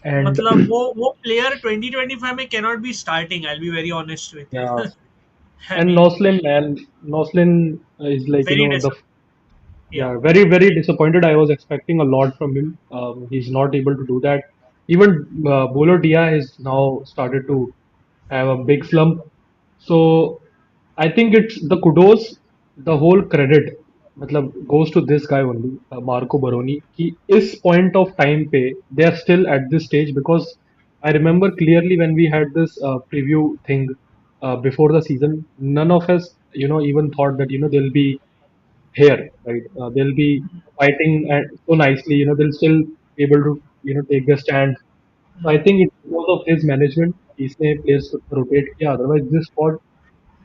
and मतलब वो player 2025 में cannot be starting. I'll be very honest with you. yeah. I And mean, Noslin, man, Noslin is like very the disappointing. Yeah. yeah, very very disappointed. I was expecting a lot from him. He's not able to do that. Even Bolo Dia has now started to have a big slump. So I think it's the kudos, the whole credit, matlab, goes to this guy only, Marco Baroni. He is point of time pay. They are still at this stage because I remember clearly when we had this preview thing before the season, none of us, even thought that they'll be here, right? They'll be fighting so nicely. They'll still able to take the stand. So I think it's because of his management. इसने players को rotate किया. Otherwise, this squad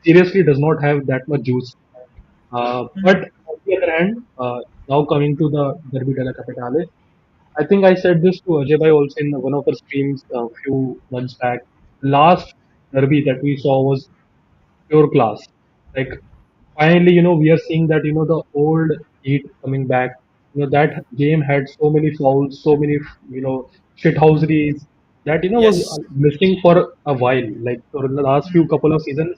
seriously does not have that much juice. But on the other hand, now coming to the Derby della Capitale, I think I said this to Ajay Bhai also in one of our streams a few months back. Last derby that we saw was pure class. Like finally, we are seeing that the old heat coming back. That game had so many fouls, so many shithouseries that was Yes. missing for a while. Like for the last few couple of seasons,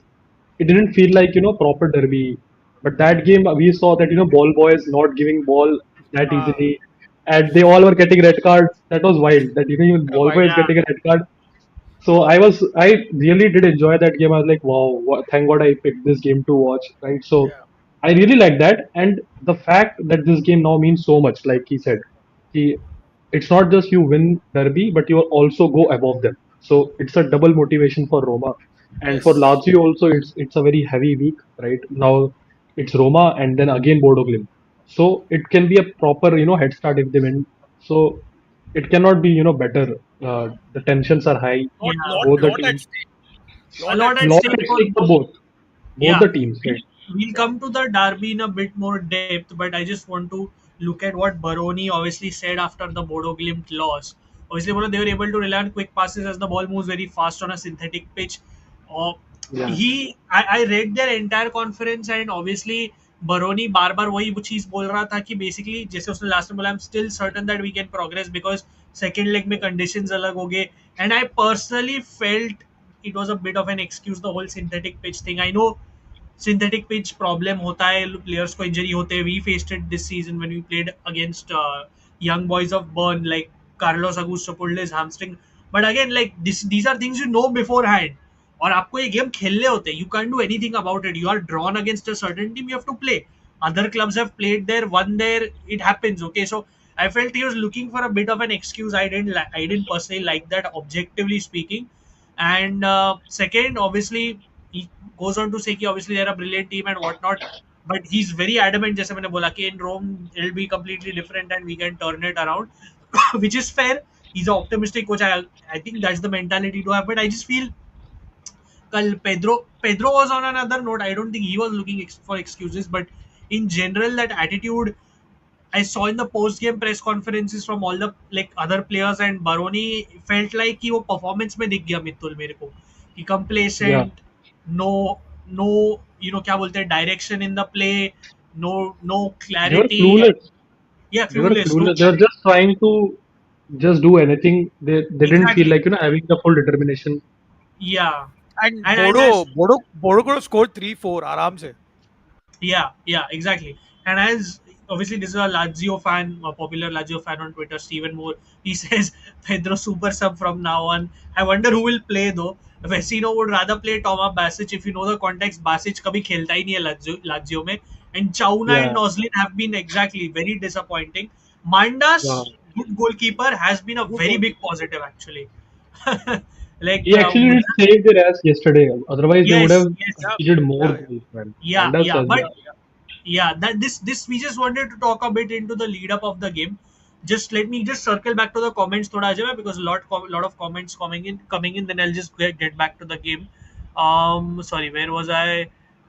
it didn't feel like proper derby. But that game we saw that ball boys not giving ball that uh, easily, and they all were getting red cards. That was wild. That even ball Why? boys yeah, getting a red card. So I really did enjoy that game. I was like, wow, thank God I picked this game to watch, right? So Yeah. I really like that, and the fact that this game now means so much, like he said, he, it's not just you win derby, but you also go above them. So it's a double motivation for Roma, and for Yes. Lazio also, it's a very heavy week, right? Now it's Roma and then again Bodo Glimt. So it can be a proper head start if they win. So it cannot be better. The tensions are high, Lot, yeah. lot, both the lot at teams. stake. A Lot lot at at Lot stake. stake at for stake for both. both Yeah, the teams, right? we'll Yeah. come to the derby in a bit more depth, but I just want to look at what Baroni obviously said after the Bodo Glimt loss. Obviously, they were able to rely on quick passes as the ball moves very fast on a synthetic pitch. Uh, Yeah, I read their entire conference and obviously Baroni बार बार वही चीज बोल रहा था कि basically जैसे उसने last में बोला I'm still certain that we can progress because second leg में conditions अलग हो गए and I personally felt it was a bit of an excuse the whole synthetic pitch thing. I know synthetic pitch problem होता है players को injury होते हैं we faced it this season when we played against young boys of Bern like Carlos Augusto pulled his hamstring but again like these are things you know beforehand और आपको ये game खेलने होते हैं you can't do anything about it you are drawn against a certain team you have to play other clubs have played there won there it happens okay so I felt he was looking for a bit of an excuse I didn't personally like that objectively speaking and second obviously he goes on to say कि obviously they're a brilliant team and whatnot but he's very adamant जैसे मैंने बोला कि in Rome it'll be completely different and we can turn it around which is fair he's an optimistic coach I think that's the mentality to have but I just feel कल Pedro was on another note I don't think he was looking for excuses but in general that attitude I saw in the post game press conferences from all the like other players and Baroni felt like कि वो performance में दिख गया मित्तुल मेरे को कि yeah. complacent no no क्या बोलते हैं direction in the play no They were clarity and clueless. yeah They were clueless no clueless. They were clarity just trying to just do anything. They didn't feel exactly like having the full determination. yeah And and as Bodo could have scored 3-4 आराम से. Yeah, exactly. And as obviously this is a Lazio fan, a popular Lazio fan on Twitter, Stephen Moore. He says Pedro super sub from now on. I wonder who will play though. Vecino would rather play Toma Basic. If you know the context, Basic कभी खेलता ही नहीं है Lazio में. And Chauna and Yeah, Noslin have been exactly very disappointing. Mandas, wow. good goalkeeper, has been a Good very big goalkeeper. positive actually. like He actually did save their ass yesterday. Otherwise, they would yes, have yes, Yeah. conceded more Yeah. goals, man. yeah, Mandas yeah. has But been. yeah that this we just wanted to talk a bit into the lead up of the game just let me just circle back to the comments thoda Ajay, because lot of comments coming in then I'll just get back to the game sorry where was I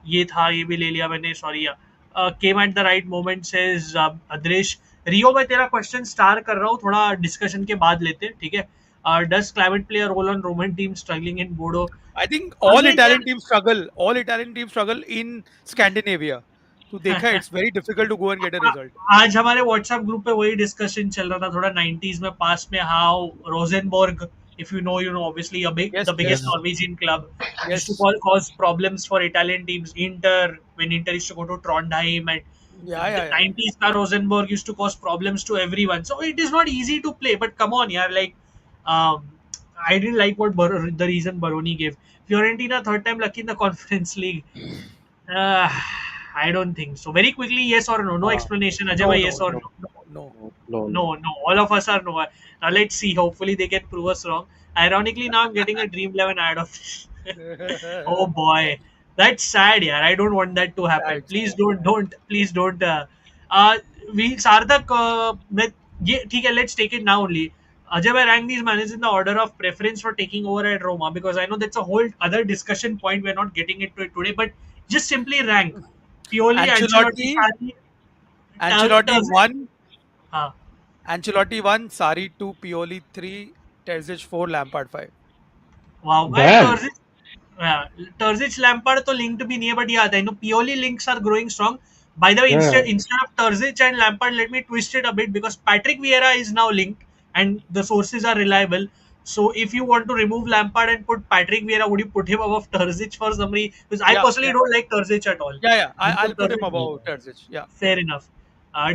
ये था ये भी ले लिया मैंने sorry yeah came at the right moment says Adresh रियो मैं तेरा question star कर रहा हूँ थोड़ा डिस्कशन के बाद लेते हैं ठीक है does climate play a role on Roman team struggling in Bodo I think all again Italian यार teams struggle. All Italian teams struggle in Scandinavia. तो देखा है, it's very difficult to go and get a uh- result. आज हमारे WhatsApp group पे वही discussion चल रहा था थोड़ा 90s में पास में how Rosenberg if you know obviously Yes, the biggest Yeah, yes, Norwegian club used to yes. cause problems for Italian teams when Inter used to go to Trondheim Yeah, and the yeah, yeah. 90s का Rosenborg used to cause problems to everyone so it is not easy to play but come on yaar like um, I didn't like the reason Baroni gave Fiorentina third time lucky in the Conference League uh, I don't think so. Very quickly, yes or no? No uh, explanation. Ajay No, bhai, no, yes or no, no? no, no. no, no, no. No. All of us are no. Now let's see. Hopefully, they can prove us wrong. Ironically, now I'm getting a Dream 11 ad of. Oh boy, that's sad, yeah. I don't want that to happen. Sad, Please sad. don't. Please don't. Uh, we Sarthak, ये ठीक है, let's take it now only. Ajay, I rank these managers in the order of preference for taking over at Roma because I know that's a whole other discussion point. We're not getting into it today, but just simply rank. Pioli, Ancelotti, Ancelotti, Sarri, Ancelotti Terzic. 1, हाँ, Ancelotti 1, Sarri 2, Pioli 3, Terzic 4, Lampard 5. wow. Damn. Terzic Lampard तो linked भी नहीं है, but याद है, Pioli links are growing strong. By the way, Yeah. instead of Terzic and Lampard, let me twist it a bit because Patrick Vieira is now linked and the sources are reliable. So if you want to remove Lampard and put Patrick Vieira, would you put him above Terzic for some reason? Because I Yeah, personally yeah, don't like Terzic at all. yeah. Because I'll put him Terzic, above Terzic. Yeah, fair enough.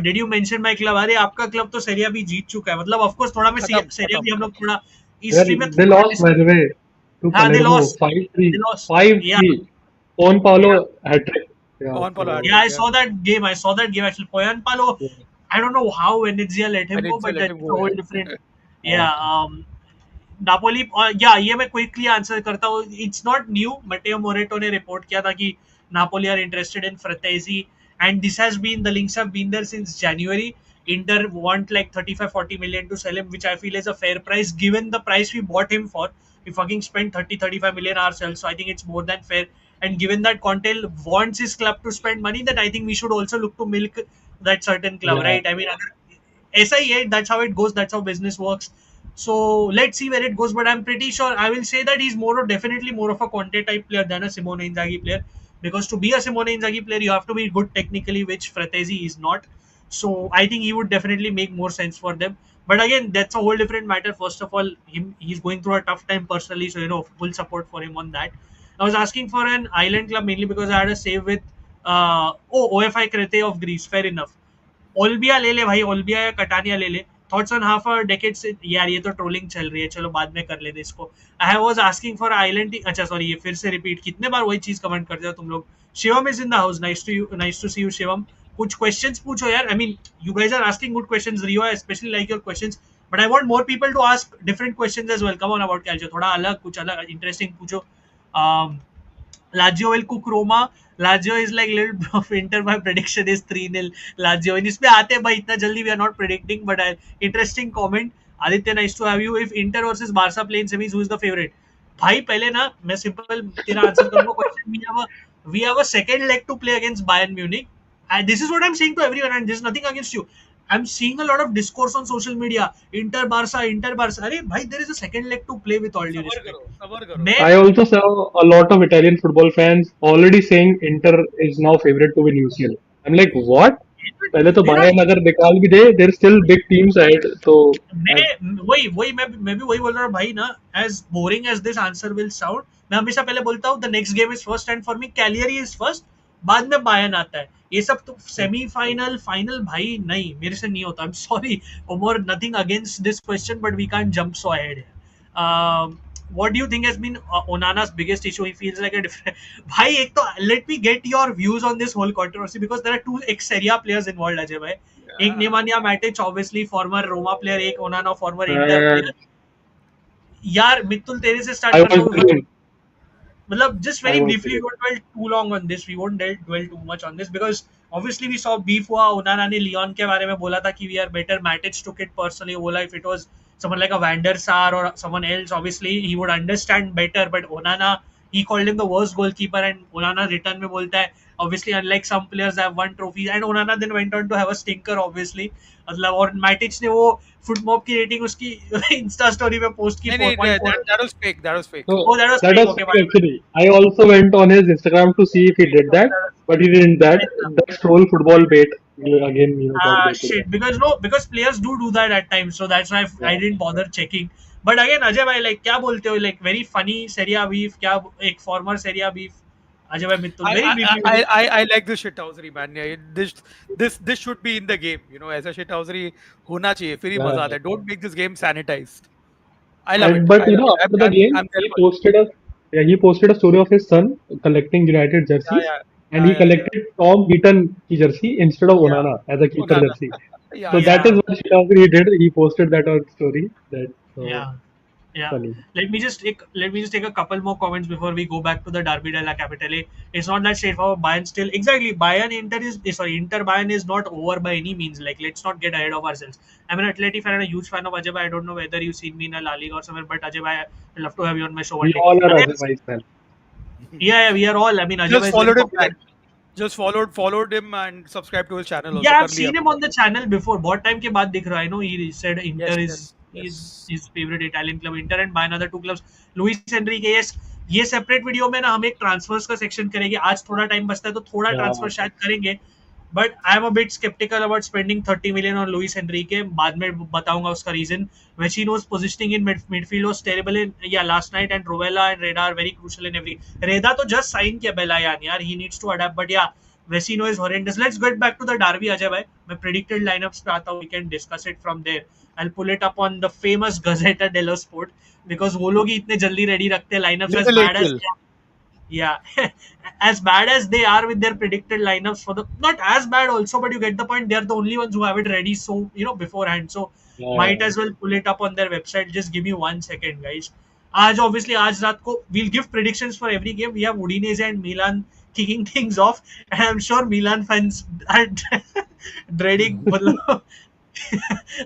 Did you mention my club? अरे आपका club तो सेरिया भी जीत चुका है, मतलब of course थोड़ा मैं खत्म सेरिया भी हम खत्म. लोग थोड़ा Well, हिस्ट्री में they थोड़ा lost, by the way, to हाँ they Palermo lost 5-3. they lost 5-3. yeah Juan Paulo yeah hat trick. Yeah, Juan Paulo so yeah I hat-trick. saw that game. I saw that game actually. Poyan Palo, yeah. I don't know how Venezia let him go, Venezia but let him that's a go. whole Yeah. different. Uh, Yeah, Napoli या ये मैं quickly answer करता हूँ. It's not new. Matteo Moretto ने report किया था कि Napoli are interested in Frattesi and this has been the links have been there since January. Inter want like 35-40 million to sell him, which I feel is a fair price given the price we bought him for. We fucking spent 30-35 million ourselves, so I think it's more than fair. And given that Conte wants his club to spend money, then I think we should also look to milk that certain club, yeah. right? I mean, ऐसा ही है. That's how it goes. That's how business works. So let's see where it goes. But I'm pretty sure I will say that he's definitely more of a Conte type player than a Simone Inzaghi player. Because to be a Simone Inzaghi player, you have to be good technically, which Fratesi is not. So I think he would definitely make more sense for them. But again, that's a whole different matter. First of all, he's going through a tough time personally, so full support for him on that. I was asking for an island club mainly because I had a save with OFI Crete of Greece. Fair enough. Olbia ले ले भाई, Olbia या cutanea ले ले. Thoughts on half a decade से यार, ये तो ट्रोलिंग चल रही है, चलो बाद में कर लेते इसको. I was asking for island. अच्छा सॉरी, ये फिर से रिपीट, कितने बार वही चीज कमेंट करते हो तुम लोग. Shivam is in the house. Nice to see you Shivam. कुछ क्वेश्चंस पूछो यार. I mean you guys are asking good questions. Rio I specially like your questions, but I want more people to ask different questions as well. Come on about Calcio, थोड़ा अलग, कुछ अलग interesting पूछो. Lazio will cook Roma. Lazio is like little bit of Inter. My prediction is 3-0 Lazio. And इसमें आते हैं भाई, इतना जल्दी we are not predicting, but interesting comment. Aditya, nice to have you. If Inter versus Barca play in semis, who is the favorite? भाई पहले ना मैं सिंपल तेरा आंसर करूंगा question. We have a second leg to play against Bayern Munich. And this is what I'm saying to everyone, and this is nothing against you. I'm seeing a lot of discourse on social media. Inter Barca, Inter Barca. अरे भाई, there is a second leg to play with all due सबर respect. करो, सबर करो. मैं I also saw a lot of Italian football fans already saying Inter is now favorite to win UCL. I'm like, what? पहले तो they're not. Bayern अगर निकाल भी दे, there's still big teams ahead. So I- मैं भी वही बोल रहा हूँ भाई ना. As boring as this answer will sound, मैं हमेशा पहले बोलता हूँ the next game is first, and for me Cagliari is first, बाद में बायर्न आता है. ये सब तो सेमीफाइनल फाइनल भाई नहीं, मेरे से नहीं होता. I am sorry Omar, nothing against this question, but we can't jump so ahead. what do you think has been Onana's biggest issue? He feels like a different भाई. एक तो let me get your views on this whole controversy because there are two ex-Serie A players involved, Ajay भाई. एक Nemanja Matic, obviously former Roma player, एक Onana former Inter player. यार मित्तुल, तेरे से start I करता was हूँ. brilliant. मतलब just I very was briefly, we brilliant. won't dwell too long on this. We won't dwell too much on this because obviously we saw beef हुआ. Onana ने Leon के बारे में बोला था कि we are better. Matic took it personally. बोला if it was someone like a Van der Sar or someone else, obviously he would understand better. But Onana, he called him the worst goalkeeper, and Onana return में बोलता है obviously unlike some players that have won trophies, and Onana then went on to have a stinker obviously. मतलब और मैटिच ने वो फुटमॉब की rating उसकी Insta story पे पोस्ट की नहीं नहीं, 4.4. that was fake. That was fake. So Oh, that was that fake. was Okay, fake actually. I also went on his Instagram to see if he did that, but he didn't. That that troll football bait again, got baited. shit, because players do that at times, so that's why I Yeah. didn't bother checking. But again, Ajay भाई, like क्या बोलते हो, like very funny Serie A beef, क्या एक former Serie A beef. Ajay भाई मित्तुल, I very I briefly. I like this shithousery, man. Yeah, this should be in the game. You know, ऐसा shithousery होना चाहिए. फिर ही Yeah. मजा आता है. Don't make this game sanitized. I love And it. but I love it. after the game, I'm there he for it. posted a he posted a story of his son collecting United Yeah, jerseys, yeah, and he yeah. collected Tom Heaton की jersey instead of Yeah, Onana as a keeper Onana. jersey. Yeah, So yeah. that is what shithousery he did. He posted that on story. That Yeah. Yeah. Funny. Let me just take a couple more comments before we go back to the Derby della Capitale. It's not that straightforward. Bayern still exactly Bayern Inter is sorry Inter Bayern is not over by any means. Like let's not get ahead of ourselves. I'm an Atleti fan and a huge fan of Ajay Bhai. I don't know whether you've seen me in a La Liga or somewhere, but Ajay Bhai, I'd love to have you on my show one We day. all are Again, Ajay fans. yeah, we are all. I mean, Ajay Bhai Just is very followed him popular. back. Just followed him and subscribed to his channel also. Yeah, I've कर लिया seen him मैंने. on the channel before. बहुत time के बाद दिख रहा है. I know he said Inter Yes, is yes, is yes. his favorite Italian club. Inter and by another two clubs. Luis Enrique. Yes, ये सेपरेट वीडियो में ना हम एक ट्रांसफर्स का सेक्शन करेंगे. आज थोड़ा टाइम बचता है तो थोड़ा Yeah. ट्रांसफर शायद करेंगे. But I'm a bit skeptical about spending 30 million on Luis Enrique. बाद में बताऊंगा उसका reason. Vecino's positioning in midfield was terrible in last night, and Rovella and Reda are very crucial in every. Reda तो just sign किया Belayan यार. He needs to adapt. But yeah, Vecino is horrendous. Let's get back to the Derby, Ajay bhai. मैं predicted lineups पे आता हूँ. We can discuss it from there. I'll pull it up on the famous Gazzetta dello Sport because वो लोग ही इतने जल्दी ready रखते हैं lineups as Little bad as April. they are. Yeah, as bad as they are with their predicted lineups for the not as bad also, but you get the point. They are the only ones who have it ready, so beforehand. So might Yeah. as well pull it up on their website. Just give me 1 second, guys. आज रात को we'll give predictions for every game. We have Udinese and Milan kicking things off, and I'm sure Milan fans are dreading. मतलब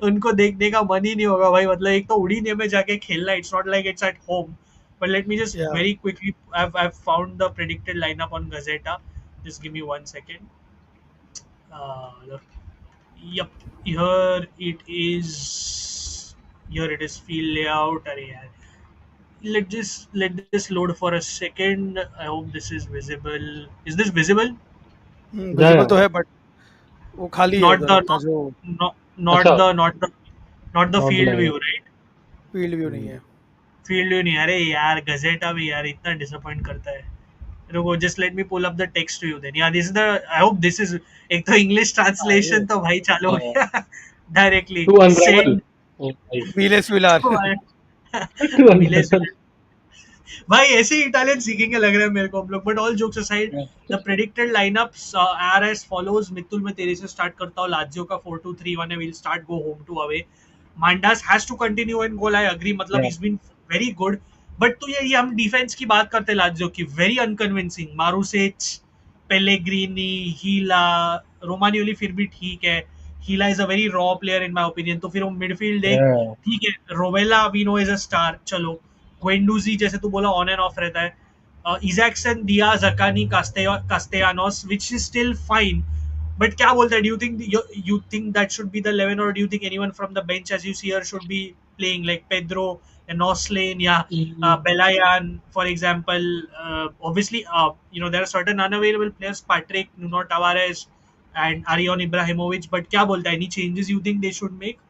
उनको देखने का मन ही नहीं होगा भाई. मतलब एक तो उड़ीने में जाके खेलना. It's not like it's at home. But let me just Yeah. very quickly. I've found the predicted lineup on Gazeta. Just give me 1 second. Uh, yep, here it is. Here it is. Field layout. अरे यार. Let this load for a second. I hope this is visible. Is this visible? Yeah. Visible तो Yeah. है but वो खाली है Not उधर the अपना जो not not अच्छा. the not the not the Not the field lineup. view, right? Field view नहीं है. फील्ड व्यू नहीं. अरे यार गजेटा भी यार इतना डिसअपॉइंट करता है. रुको just let me pull up the text to you then. या this is the I hope this is. एक तो इंग्लिश ट्रांसलेशन तो भाई चालू हो Yeah. गया directly. To unravel. Send Oh, nice. वीलेस विलार. To मिलेस. unravel. भाई ऐसे ही इटालियन सीखेंगे लग रहा है मेरे को हम लोग. But all jokes aside, Yeah. The predicted lineups are as follows. Mitul मैं तेरे से स्टार्ट करता हूँ. लाजियो का 4-2-3-1 है. Will start go home to away. Mandas has to continue in goal. I agree. मतलब Yeah. he's been very good. But तो ये हम डिफेंस की बात करते हैं लाजियो की. Very unconvincing. मारूसेच, पेलेग्रीनी, हीला, रोमानियोली फिर भी ठीक है. Hila is a very raw player in my opinion. तो फिर वो मिडफील्ड एक Yeah. ठीक है. Rovella we know is a star. चलो ग्वेंडूजी जैसे तू बोला ऑन एंड ऑफ रहता है. इजैक्सन, दिया, Zaccagni, Castellanos which is still fine. But क्या बोलते हैं? Do you think that should be the 11, or do you think anyone from the bench as you see here should be playing like Pedro and Noslin, Belayan, for example? Obviously, there are certain unavailable players, Patrick, Nuno Tavares, and Arion Ibrahimovic. But क्या बोलता है? Any changes you think they should make?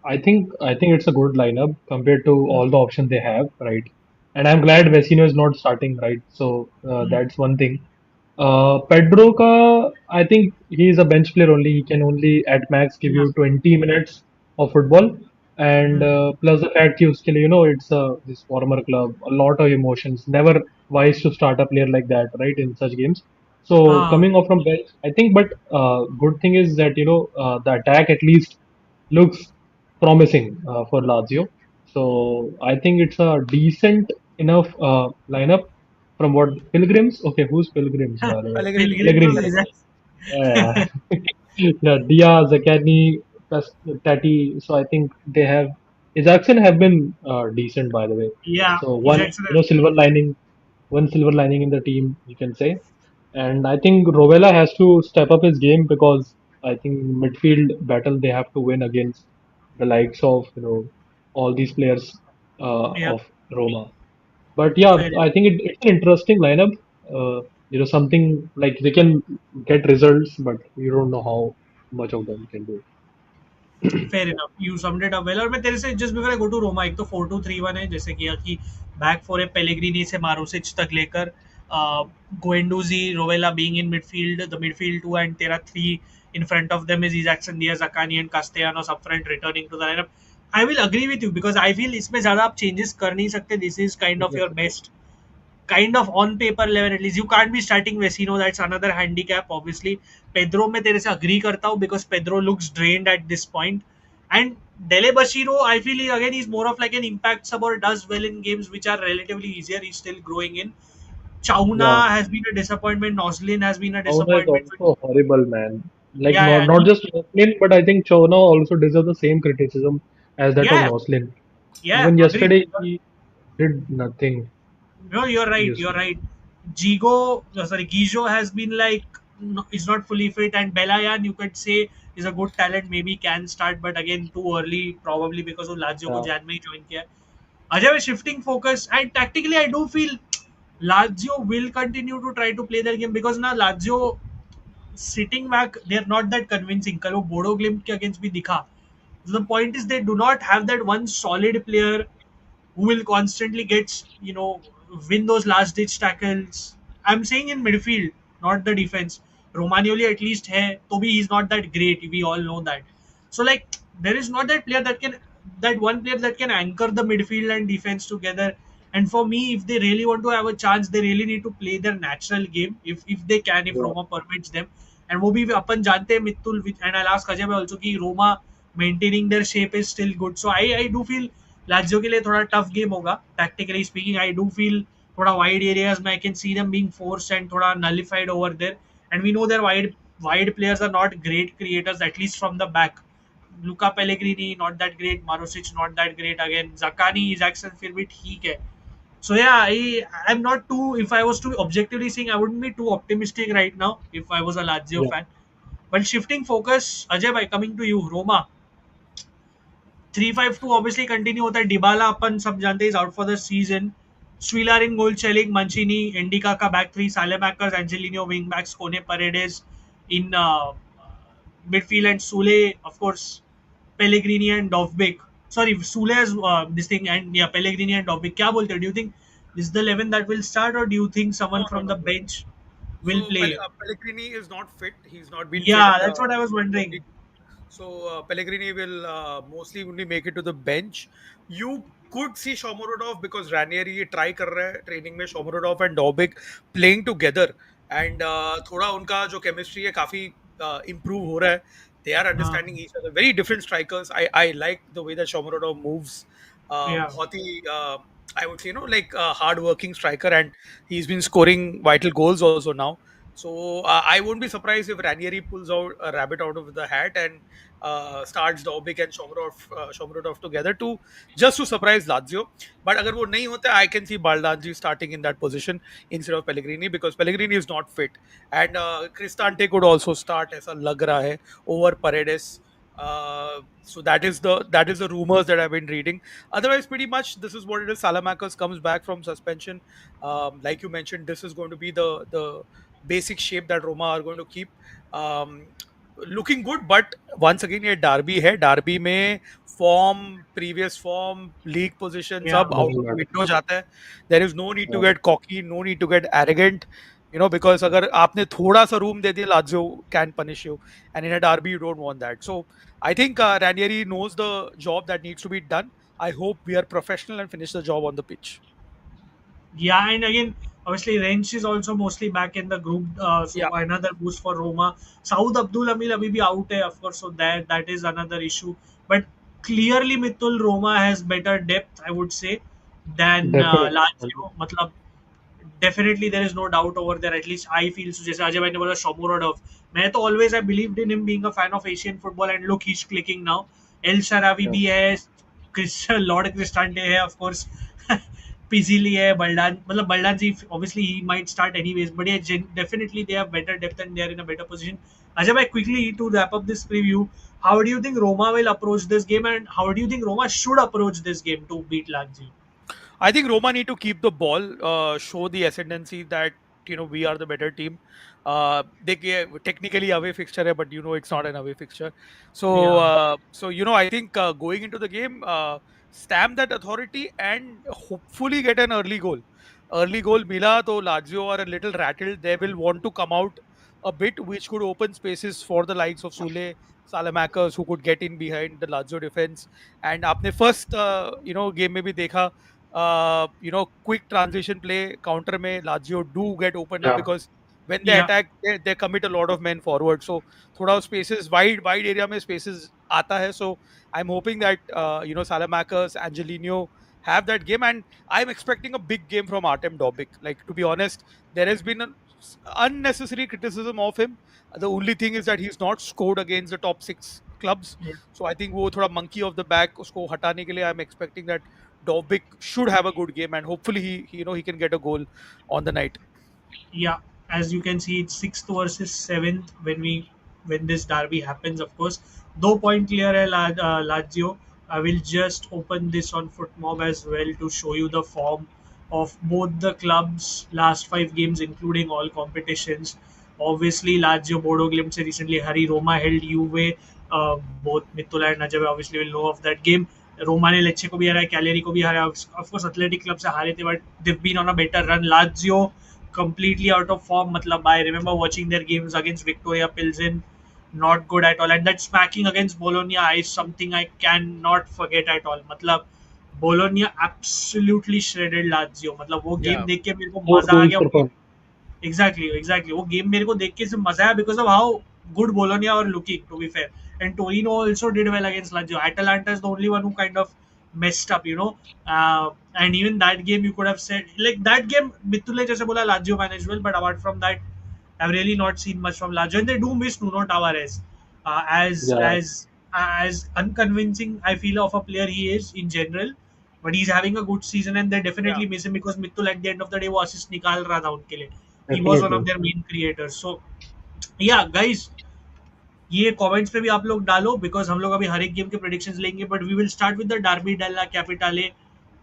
I think it's a good lineup compared to all the options they have, right? And I'm glad Vecino is not starting, right? So that's one thing. Pedro ka, I think he is a bench player only. He can only at max give Yeah. you 20 minutes of football, and plus the fact कि उसके लिए it's this former club, a lot of emotions. Never wise to start a player like that, right? In such games. So हाँ. coming off from bench, I think. But good thing is that the attack at least looks promising for Lazio. So I think it's a decent enough lineup from what Pilgrims. Okay, who's Pilgrims by the way? Pellegrini. Pellegrini Pellegrini. is Yeah, yeah. Dia, Zakani, plus Tati. So I think they have. His action have been decent by the way. yeah. So He's one excellent. one silver lining in the team you can say. And I think Rovella has to step up his game because I think midfield battle they have to win against the likes of all these players Yeah. of Roma. But yeah, Fair I think it's an interesting lineup. Something like they can get results, but you don't know how much of them can do. Fair enough. You summed it up well. और मैं तेरे से just before I go to Roma, एक तो 4-2-3-1 है जैसे किया कि बैक फोर है. पेलेग्रीनी से मारोसिच तक लेकर Guendouzi, Rovella being in midfield, the midfield two, and तेरा three in front of them is Isaacson, Diaz, Zakani and Castellanos up front returning to the lineup. I will agree with you because I feel इसमें ज़्यादा आप changes कर नहीं सकते. This is kind of your best, kind of on paper level at least. You can't be starting Vecino. That's another handicap obviously. Pedro में तेरे से agree करता हूँ because Pedro looks drained at this point. And Dele Bashiro, I feel again he's more of like an impact sub or does well in games which are relatively easier. He's still growing in. Yeah, Chauna has been a disappointment. Noslin has been a Chona is disappointment. also horrible, man. Like Yeah, not yeah, not just Noslin, but I think Chona also deserves the same criticism as that of yeah, Noslin. yeah. Even Agreed. yesterday he did nothing No, you're right. You're useful. right. Gijo has been like no, is not fully fit, and Belayan you could say is a good talent. Maybe can start, but again too early probably because of Lazio को Yeah, Jan में ही join किया. Ajay was shifting focus, and tactically I do feel Lazio will continue to try to play their game because now Lazio sitting back they're not that convincing. कल वो बोडो ग्लिम्ट के against भी दिखा. The point is they do not have that one solid player who will constantly get win those last ditch tackles. I'm saying in midfield, not the defense. Romagnoli at least hai, Toby he's not that great. We all know that. So like there is not that one player that can anchor the midfield and defense together. And for me, if they really want to have a chance, they really need to play their natural game. If they can, if yeah, Roma permits them. And वो भी अपन जानते हैं मित्तुल and I'll ask Ajay also कि Roma maintaining their shape is still good. So I do feel लाजियो के लिए थोड़ा tough game होगा tactically speaking I do feel थोड़ा वाइड एरियाज में I can see them being forced and थोड़ा nullified over there and we know their wide players are not great creators at least from the back Luca Pellegrini not that great Marusic not that great again Zaccagni Isaksen फिर भी ठीक है so yeah I'm not too if I was to objectively saying I wouldn't be too optimistic right now if I was a Lazio yeah. fan but shifting focus Ajay bhai coming to you Roma 3-5-2 obviously continue होता है Dybala अपन सब जानते हैं is out for the season Svilar in goal Celik Mancini Ndicka का back three Saelemaekers Angelino wing backs Kone Paredes in midfield and Sule, of course, Pellegrini and Dovbik. Sorry, Sule has this thing and yeah, Pellegrini and Dovbik. क्या बोलते हो? Do you think this is the 11 that will start or do you think No, someone no, from no, the no. bench will So play? Pellegrini is not fit. He's not been fit. Yeah, that's what I was wondering. So Pellegrini will mostly only make it to the bench. You could see Shomurodov because Ranieri try कर रहा है training में Shomurodov and Dobbik playing together and थोड़ा उनका जो chemistry है काफी improve हो रहा है. They are हाँ, understanding each other. Very different strikers. I like the way that Shomurodov moves. yeah. बहुत ही I would say like a hard working striker and he's been scoring vital goals also now. So I won't be surprised if Ranieri pulls out a rabbit out of the hat and starts Dobbik and Shomurodov together to just to surprise Lazio. But अगर वो नहीं होता, I can see Baldacci starting in that position instead of Pellegrini because Pellegrini is not fit and Cristante could also start ऐसा लग रहा है over Paredes. So that is the rumors that I've been reading. Otherwise, pretty much this is what it is. Salamakers comes back from suspension. Like you mentioned, this is going to be the basic shape that Roma are going to keep. Um, looking good, but once again ये derby है derby में form previous form league position Yeah. सब out Doesn't of matter. Window जाता है there is no need to Yeah, get cocky no need to get arrogant because अगर आपने थोड़ा सा रूम दे दिया Lazio can punish you and in a derby you don't want that so I think Ranieri knows the job that needs to be done. I hope we are professional and finish the job on the pitch. Yeah, and again, obviously, Rensch is also mostly back in the group, Yeah. so another boost for Roma. Saud Abdul Amil abhi bhi out hai, of course, so that is another issue. But clearly, Mitul Roma has better depth, I would say, than definitely. Lazio. मतलब definitely there is no doubt over there. At least I feel so. जैसे अजय भाई ने बोला Shomurodov, मैं तो always I believed in him being a fan of Asian football and look he's clicking now. El Sharawi Yeah, भी है, Lord Cristante है, of course. Pizzili है, Baldan मतलब Baldan ji obviously he might start anyways, but yeah, definitely they have better depth and they are in a better position. Ajay bhai, quickly to wrap up this preview, how do you think Roma will approach this game and how do you think Roma should approach this game to beat Lazio? I think Roma need to keep the ball, show the ascendancy that we are the better team. Technically away fixture, hai, but it's not an away fixture. So, Yeah. I think going into the game, stamp that authority and hopefully get an early goal. Early goal, Mila, though Lazio are a little rattled. They will want to come out a bit, which could open spaces for the likes of Sule, Salamakers, who could get in behind the Lazio defense. And आपने first game में भी देखा quick transition play counter में Lazio do get opened up yeah, because when they Yeah, attack, they commit a lot of men forward. So thoda spaces, wide area mein spaces aata hai. So I'm hoping that Salamakers, Angelino have that game, and I'm expecting a big game from Artem Dobic. Like, to be honest, there has been an unnecessary criticism of him. The only thing is that he's not scored against the top 6 clubs. yeah, So I think वो थोड़ा monkey of the back उसको हटाने के लिए I'm expecting that Dobic should have a good game, and hopefully he can get a goal on the night. yeah. As you can see, it's sixth versus seventh when this derby happens. Of course, though point clear है Lazio. I will just open this on FootMob as well to show you the form of both the clubs last 5 games, including all competitions. Obviously, Lazio Bodo Glimt se recently Hari Roma held Juve. Both Mitula and Najab obviously will know of that game. Roma ने लेचे को भी हराया, कैलेरी को भी हराया, of course athletic club से हारे थे, but they've been on a better run. Lazio completely out of form. Matlab, I remember watching their games against Victoria Pilsen, not good at all. And that smacking against Bologna is something I cannot forget at all. Matlab, Bologna absolutely shredded Lazio. मतलब वो Yeah. Game देख के मेरे को 4 मजा आ goals गया. per point. Exactly. वो game मेरे को देख के सिर्फ मजा आया because of how good Bologna are looking, to be fair. And Torino also did well against Lazio. Atalanta is the only one who kind of messed up, you know. And even that game, you could have said like that game. Mitule जैसे बोला Lazio managed well, but apart from that, I've really not seen much from Lazio, and they do miss Nuno Tavares. As Yeah, as as unconvincing I feel of a player he is in general, but he's having a good season, and they Yeah. definitely miss him because Mittul at the end of the day वो assist निकाल रहा था उनके लिए. He was one of definitely. their main creators. So yeah, guys, ये comments पे भी आप लोग डालो बिकॉज हम लोग अभी हर एक गेम के प्रेडिक्शंस लेंगे, but we will start with the derby della Capitale,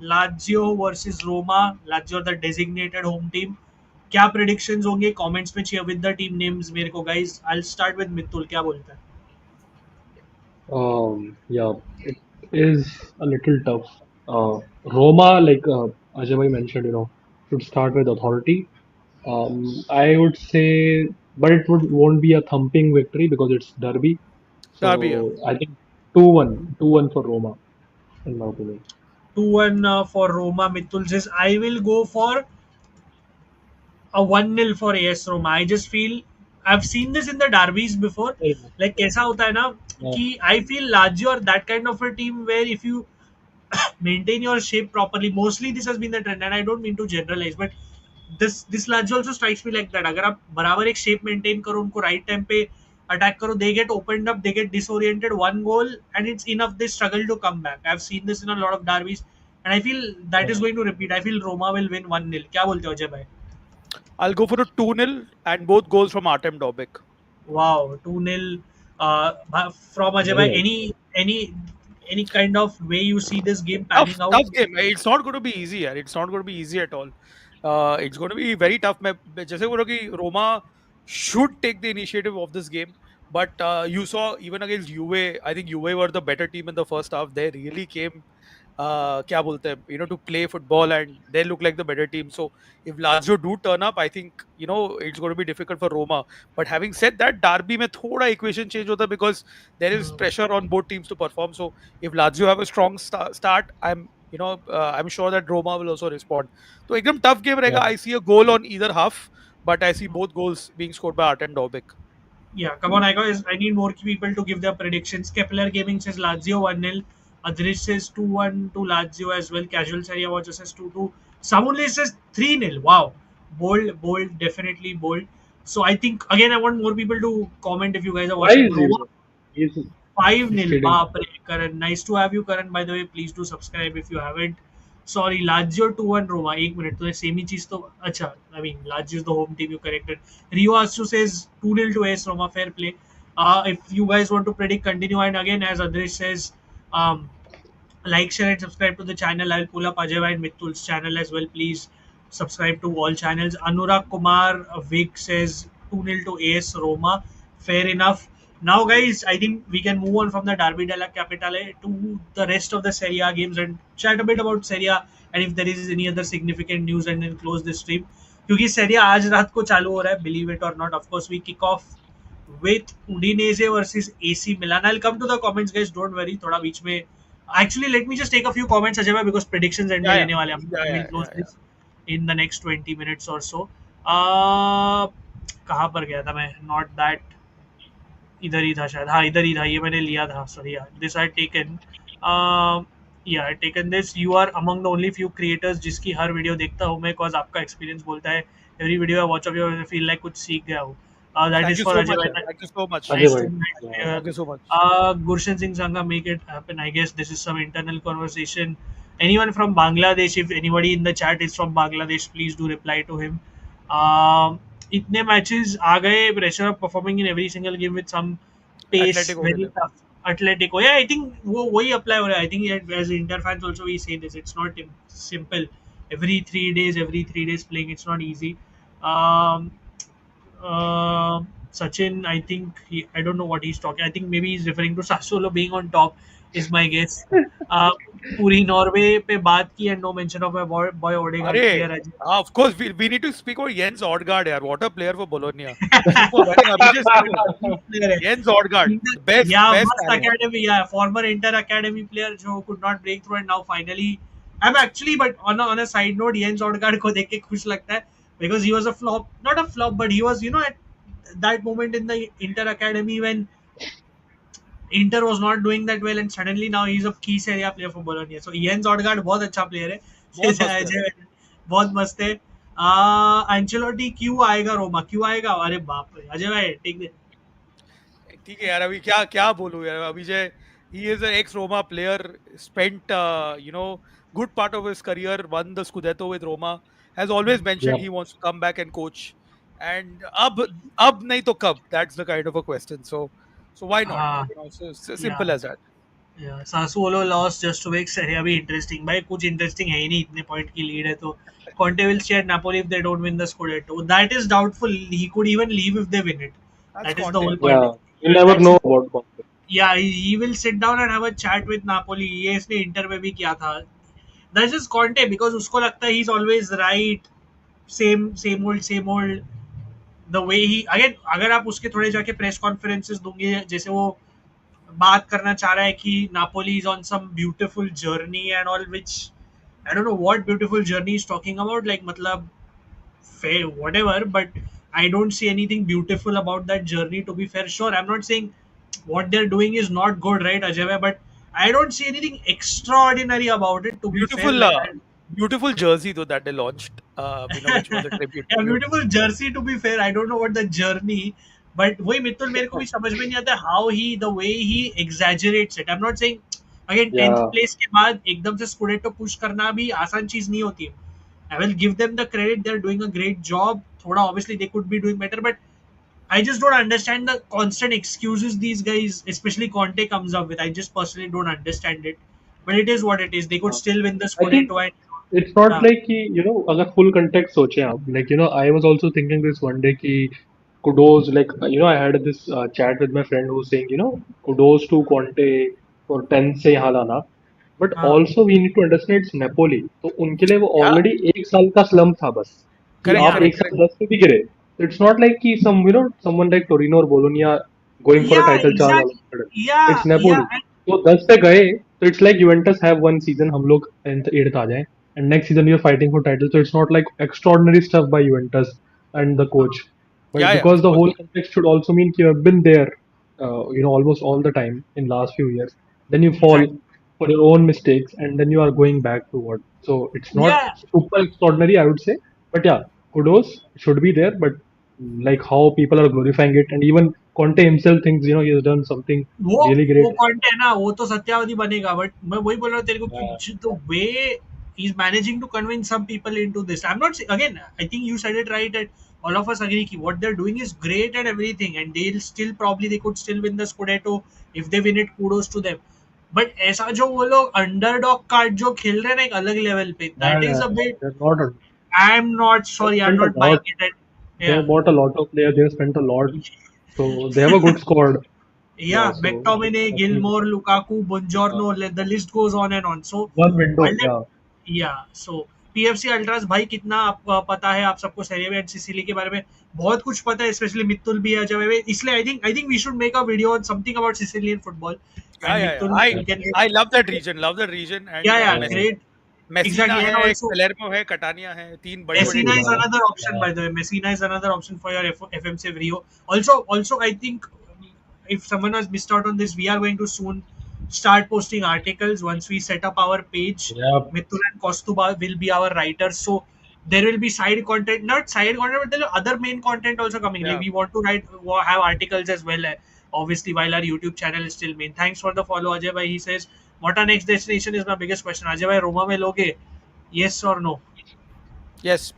Lazio versus Roma. Lazio the designated home team. क्या प्रेडिक्शंस होंगे कमेंट्स में चाहिए विद द टीम नेम्स मेरे को guys. I will start with Mitul. क्या बोलता है? Yeah, it is a little tough. Roma, like Ajay bhai mentioned, should start with authority. I would say, but it won't be a thumping victory because it's derby. Derby. So I think 2-1, 2-1 for Roma, in my opinion. 2-1 for Roma. Mitul says I will go for a 1-0 for AS Roma. I just feel I've seen this in the derbies before. Yeah, Like कैसा होता है ना yeah, कि I feel Lazio are that kind of a team where if you maintain your shape properly, mostly this has been the trend, and I don't mean to generalize, but this Lazio also strikes me like that. अगर आप बराबर एक shape maintain करो, उनको right time पे attack करो, they get opened up, they get disoriented, one goal and it's enough, they struggle to come back. I've seen this in a lot of derbies, and I feel that is yeah. going to repeat. I feel Roma will win 1-0. क्या बोलते हो अजय भाई? I'll go for a 2-0 and both goals from Artem Dobic. Wow, 2-0 from Ajay bhai. Very nice. Any kind of way you see this game Tough, panning out? tough game. It's not going to be easy, यार. It's not going to be easy at all. It's going to be very tough. मैं जैसे बोला कि Roma should take the initiative of this game, but you saw even against Juve, I think Juve were the better team in the first half. They really came, क्या बोलते हैं, to play football, and they look like the better team. So if Lazio do turn up, I think it's going to be difficult for Roma. But having said that, Derby में थोड़ा equation change होता है because there is pressure on both teams to perform. So if Lazio have a strong start, I'm sure that Roma will also respond. So एकदम tough game रहेगा. Yeah. I see a goal on either half, but I see both goals being scored by Artem Dobic. Yeah, come on, I need more people to give their predictions. Kepler Gaming says Lazio 1-0. Adrish says 2-1 to Lazio as well. Casual Serie Watcher says 2-2. Samunle says 3-0. Wow. Bold, definitely bold. So I think, again, I want more people to comment if you guys are Why watching. is Roma He's 5-0. kidding. Baap re, Karan. Nice to have you, Karan. By the way, please do subscribe if you haven't. Sorry, Lazio 2-1 Roma. एक minute तो same ही चीज तो अच्छा. I mean, Lazio is the home team. You corrected. Rio Asu says 2-0 to AS Roma. Fair play. If you guys want to predict, continue. And again, as Adrish says, um, like, share, and subscribe to the channel. I'll pull up Ajay and Mitul's channel as well. Please subscribe to all channels. Anurag Kumar Vig says 2-0 to AS Roma. Fair enough. Now, guys, I think we can move on from the Derby della Capitale to the rest of the Serie A games and chat a bit about Serie A and if there is any other significant news, and then close this stream. क्योंकि Serie A आज रात को चालू हो रहा है, believe it or not. Of course, we kick off with Udinese versus AC Milan. I'll come to the comments, guys. Don't worry. थोड़ा बीच में. Actually, let me just take a few comments, Ajay bhai, because predictions end Yeah, में yeah, लेने वाले हैं. yeah, We'll yeah, close yeah, yeah. this in the next 20 minutes or so. Uh, कहाँ पर गया था मैं, नॉट दैट, इधर ही था शायद, हाँ इधर ही था, ये मैंने लिया था, सॉरी यार, दिस आई टेकन, या I taken this, you are among the only few creators जिसकी हर वीडियो देखता हूँ मैं, कॉज आपका एक्सपीरियंस बोलता है every video I watch of your feel like कुछ सीख गया हूँ, that Thank is you for so Ajay much. भाई, Thank you so much. Ajay nice भाई, to nice to hear. Thank you so much. Gurshan Singh Sangha, make it happen. I guess this is some internal conversation. Anyone from Bangladesh, if anybody in the chat is from Bangladesh, please do reply to him. इतने matches आ गए, pressure of performing in every single game with some pace, Athletic हो very गए थे. Tough, Atletico. Yeah, I think वो वही apply हो रहा है. I think as Inter fans also we say this. It's not simple. Every 3 days playing, it's not easy. Um, Sachin, I think I don't know what he's talking. I think maybe he's referring to Sassuolo being on top. Is my guess. Uh, पूरी Norway पे बात की and no mention of my boy Odegaard अरे, clear. of course we need to speak about Jens Odegaard यार. What a player for Bologna. Superb. I think Abhijay said it. player है. Jens Odegaard, Inter, the best yeah, best must talent. academy, yeah, former Inter academy player जो could not break through and now finally. I'm actually, but on a side note, Jens Odegaard को देख के खुश लगता है because he was a flop, not a flop, but he was, at that moment in the Inter academy when Inter was not doing that well, and suddenly now he's a key Serie A player for Bologna. So Jens Odegaard बहुत अच्छा player है. बहुत मस्त player है. बहुत मस्त है. Ancelotti क्यों आएगा रोमा, क्यों आएगा, अरे बाप रे, अजय भाई टेक दे. ठीक है यार, अभी क्या क्या बोलूं यार. Abhijay, he is an ex Roma player, spent good part of his career, won the Scudetto with Roma, has always mentioned yeah, he wants to come back and coach, and अब नहीं तो कब, that's the kind of a question. So why not, हाँ, so या simple as that. Sassuolo loss just to make Serie A भी interesting. भाई कुछ interesting है ही नहीं, इतने पॉइंट की लीड है तो. Conte will stay at Napoli if they don't win the Scudetto. That is doubtful. He could even leave if they win it. That's That is the Conte. whole yeah. point. You never That's know about Conte. Yeah, he will sit down and have a chat with Napoli. ये इसने inter में भी किया था. That's just Conte because उसको लगता है he's always right. Same old. The way he again, अगर आप उसके थोड़े जाके प्रेस कॉन्फ्रेंसेस दूंगे, जैसे वो बात करना चाह रहा है कि Napoli is on some beautiful journey and all, which I don't know what beautiful journey is talking about, like मतलब whatever, but I don't see anything beautiful about that journey, to be fair. Sure, I'm not saying what they're doing is not good, right, Ajay bhai, but I don't see anything extraordinary about it, to be fair. Beautiful, beautiful jersey though that they launched, which was a tribute Yeah, to. beautiful jersey, to be fair. I don't know what the journey, but वही मित्तुल मेरे को भी समझ में नहीं आता how he, the way he exaggerates it. I'm not saying again 10th Yeah, place के बाद एकदम से स्कूडेटो पुश करना भी आसान चीज नहीं होती है. I will give them the credit. They're doing a great job. थोड़ा obviously they could be doing better, but I just don't understand the constant excuses these guys, especially Conte, comes up with. I just personally don't understand it. But it is what it is. They could still win the I think Scudetto and it's not uh, like कि अगर full context सोचे आप, like I was also thinking this one day कि kudos, like I had this chat with my friend who was saying kudos to Conte for 10 से यहाँ लाना, but uh, also we need to understand it's Napoli, तो उनके लिए वो Yeah, already एक साल का slump था बस, कि correct, आप yeah, correct, एक correct. साल 10 पे भी गिरे. So it's not like कि someone like Torino or Bologna going for a yeah, title charge all of exactly. a sudden. Yeah, It's yeah, Napoli. तो 10 पे गए, तो it's like Juventus have one season, हम लोग 8th आ जाएं, and next season you're fighting for title. So it's not like extraordinary stuff by Juventus and the coach, but Yeah, because of the course. whole context should also mean you have been there, almost all the time in last few years. Then you fall exactly. for your own mistakes, and then you are going back to what. So it's not Yeah, super extraordinary, I would say, but yeah, kudos should be there. But like how people are glorifying it, and even Conte himself thinks he has done something वो really वो great. Content है ना, वो तो सत्यावधि बनेगा, but मैं वही बोल रहा हूँ तेरे को Yeah, कि the way he is managing to convince some people into this. I am not again, I think you said it right at all of us agree कि what they're doing is great and everything, and they'll still probably they could still win the Scudetto if they win it. Kudos to them. But ऐसा जो वो लोग underdog card जो खेल रहे हैं ना एक अलग लेवल पे, yeah, that is yeah. A bit, They're not. I am not They sorry, I am spent a not lot. Buying it. They have bought a lot of players. They have spent a lot, so they have a good squad. या Yeah, so McTominay, definitely Gilmore, Lukaku, uh, Buongiorno, the list goes on and on. So one window. while that, Yeah, या सो PFC altars भाई कितना आपको पता है, आप सबको सेरिया B and Sicily के बारे में बहुत कुछ पता है, स्पेशली मित्तुल भी है जब इसलिए I think we should make a video on something about Sicilian football Yeah, and yeah, yeah. Mittul can I love that region, and या yeah, great. Messina exactly, and है, also पेलेर्मो है, कटानिया है, 3 बड़ी-बड़ी Messina team is है. Yeah, another option, yeah, by the way. Messina is another option for your FMC Rio. Also, I think if someone has missed out on this, we are going to soon start posting articles once we set up our page. yeah, Mithul and Kostuba will be our writers, so there will be side content, not side content, but there are other main content also coming. Like Yeah. we want to have articles as well. Obviously, while our YouTube channel is still main. Thanks for the follow, Ajay bhai. He says, "What our next destination is my biggest question." Ajay bhai, Roma में लोगे? Yes or no? Yes.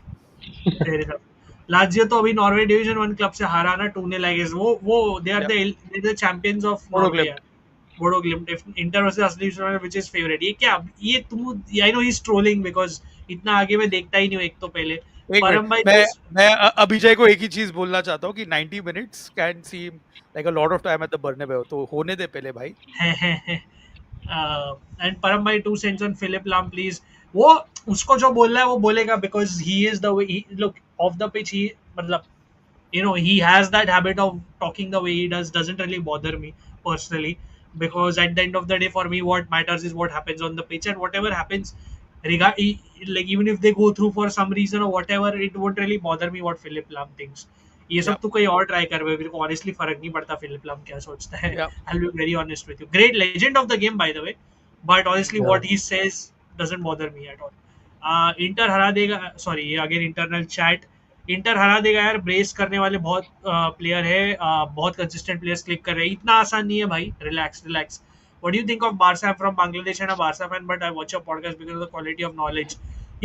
Fair enough. Lazio तो अभी Norway division one club से हारा ना 2-0 I guess वो they are Yeah. The champions of Bodo Norway Glimt. यार Bodo Glimt inter versus असली व्हिच इज फेवरेट ये क्या ये तुम I know he is trolling because इतना आगे मैं देखता ही नहीं हूं एक तो पहले एक मिनट परम भाई मैं अभिजय को एक ही चीज बोलना चाहता हूँ कि 90 minutes can seem like a lot of time at the Bernabeu, तो होने दे पहले भाई. एंड परम भाई 2 cents on Philipp Lahm please वो उसको जो बोलना है वो बोलेगा because he is the way look of the pitch he मतलब he has that habit of talking the way he doesn't really bother me personally because at the end of the day for me what matters is what happens on the pitch and whatever happens like even if they go through for some reason or whatever it won't really bother me what Philip Lam thinks ये सब Yeah. तो कहीं और try कर मेरे को honestly फर्क नहीं पड़ता फिलिप लाम क्या सोचता है Yeah. I will be very honest with you great legend of the game by the way but honestly yeah. What he says doesn't bother me at all inter हरा देगा सॉरी ये अगेन इंटरनल चैट इंटर हरा देगा यार brace करने वाले बहुत player है बहुत कंसिस्टेंट प्लेयर्स क्लिक कर रहे हैं इतना आसान नहीं है भाई relax relax what do you think of Barca? I'm from Bangladesh and a Barca fan, but I watch your podcast because of the quality of knowledge.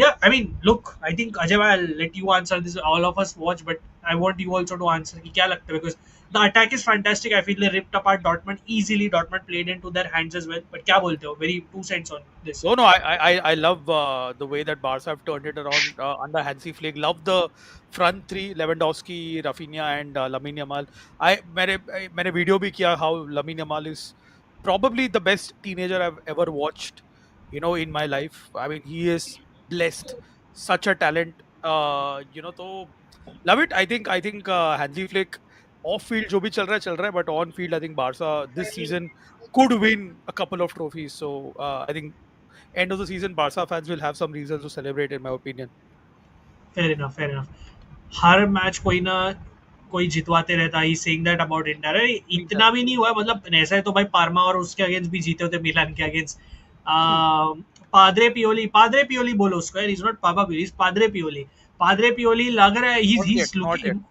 Yeah, I mean, look, I think Ajay, I'll let you answer this. All of us watch, but I want you also to answer. कि क्या लगता है? Because the attack is fantastic. I feel they ripped apart Dortmund easily. Dortmund played into their hands as well. But क्या बोलते हो? Very 2 cents on this. No, I love the way that Barca have turned it around under Hansi Flick. Love the front three: Lewandowski, Rafinha, and Lamine Yamal. मैंने video भी किया how Lamine Yamal is probably the best teenager I've ever watched, in my life. I mean, he is blessed, such a talent. तो love it. I think Hansi Flick off field जो भी चल रहा है, but on field I think Barca this season could win a couple of trophies. So I think end of the season Barca fans will have some reasons to celebrate, in my opinion. Fair enough, fair enough. Her match कोई ना कोई जितवाते रहता he saying that about inter अरे इतना भी नहीं हुआ है, मतलब ऐसा है तो भाई पार्मा और उसके अगेंस्ट भी जीते होते मिलान के अगेंस्ट पाद्रे पियोली बोलो उसको यार इज नॉट पापा पियोली इज पाद्रे पियोली लग रहा है Not he's yet, not yet. looking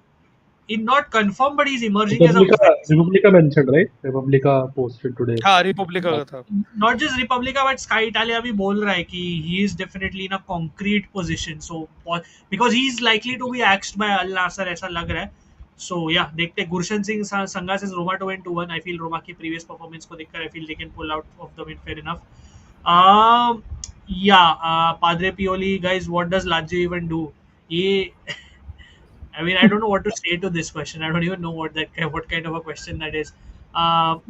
in not confirmed but he's emerging as a Republica mentioned, right? Republica posted today. हाँ, रिपब्लिका का था. not just Republica but Sky Italia भी बोल रहा है कि he is definitely in a concrete position so because he is likely to be axed by Al Nassr ऐसा लग रहा है so yeah देखते गुरशन सिंह संगा says Roma to win 2-1 I feel Roma की previous performance को देखकर I feel they can pull out of the win fair enough Padre Pioli guys what does Lazio even do ये I mean, I don't know what to say to this question. I don't even know what kind of a question that is.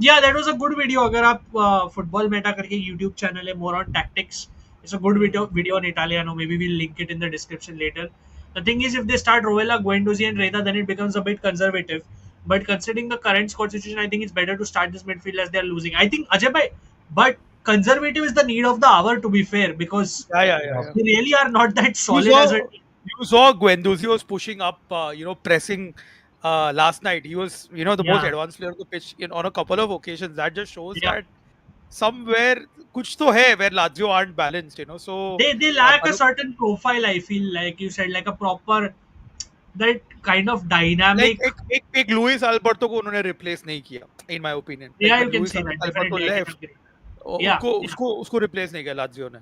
Yeah, that was a good video. अगर आप football meta करके YouTube channel है more on tactics. It's a good video on Italiano. Maybe we'll link it in the description later. The thing is, if they start Rovella, Guendouzi, and Reda, then it becomes a bit conservative. But considering the current squad situation, I think it's better to start this midfield as they are losing. I think Ajay bhai, but conservative is the need of the hour to be fair because Yeah. they really are not that solid You saw- as a team. You saw Guendouzi was pushing up, pressing last night. He was, the most Yeah. advanced player on the pitch on a couple of occasions. That just shows Yeah. that somewhere कुछ तो है where Lazio aren't balanced, So They lack a certain profile. I feel like you said, like a proper that kind of dynamic. like एक Louis Alberto को उन्होंने replace नहीं किया, in my opinion. Yeah, Like you when can Luis say that. Alberto Definitely, I left, can agree. Yeah, उसको replace नहीं किया Lazio ने.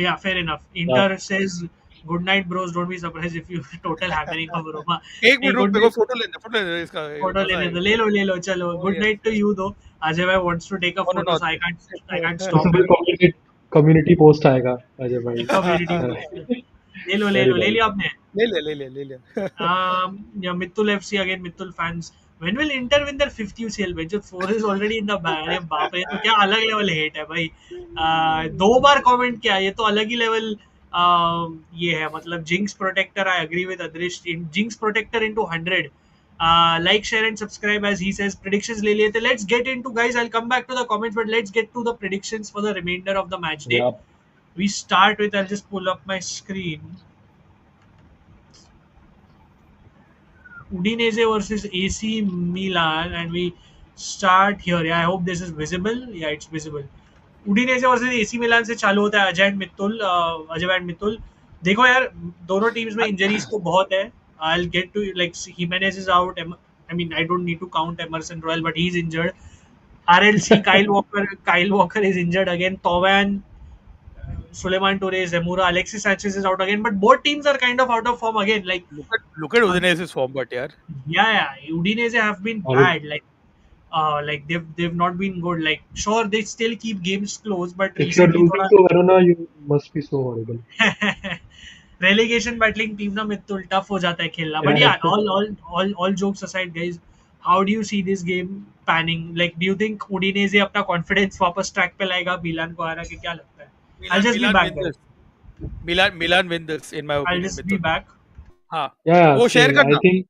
Yeah, fair enough. Inter says, "Good night, bros. Don't be surprised if you total hammering of Roma." एक minute रुक, मेरे को photo लेने इसका. फोटो ले लो चलो. Good night to you though. Ajay bhai wants to take a No, photo, no. so I can't So stop the him. community post आएगा अजय भाई. Community. ले लिया आपने. ले ले. Yeah, Mittul FC again. Mittul fans. When will Inter win their 5th UCL? जो 4 is already in the bag. अरे बाप रे, तो क्या अलग लेवल हेट है भाई. 2 बार कमेंट किया, ये तो अलग ही लेवल ये है. मतलब jinx protector, I agree with Adrish. Jinx protector into 100. Like, share and subscribe as he says. Predictions ले लिए थे. Let's get into, guys, I'll come back to the comments, but let's get to the predictions for the remainder of the match day. Yeah. We start with, I'll just pull up my screen. Udinese versus AC Milan, and we start here. Yeah, I hope this is visible. Yeah, it's visible. Udinese versus AC Milan से चालू होता है Ajay and Mitul. देखो यार, दोनों teams में injuries तो बहुत है. I'll get to like Jimenez is out. I mean, I don't need to count Emerson Royal, but he's injured. RLC Kyle Walker is injured again. Tovan, Suleiman Torres, Zemura, Alexis Sanchez is out again. But both teams are kind of out of form again. Like, Look at Udinese's form, but yeah. yeah, Udinese have been Horrible. bad. Like they've not been good. Like, sure, they still keep games close, but If you're recently losing to Verona, you must be so horrible. थोड़ा relegation battling team ना मित्तुल tough हो जाता है खेलना. But Yeah. yeah, all jokes aside, guys, how do you see this game panning? Like, do you think Udinese अपना confidence वापस track पे लाएगा मिलान को हरा के? क्या लगता है? I'll just be Milan back, win guys. this. Milan win this, in my I'll opinion. just be Mithun. back. हाँ, Yeah, वो share same. I करना. think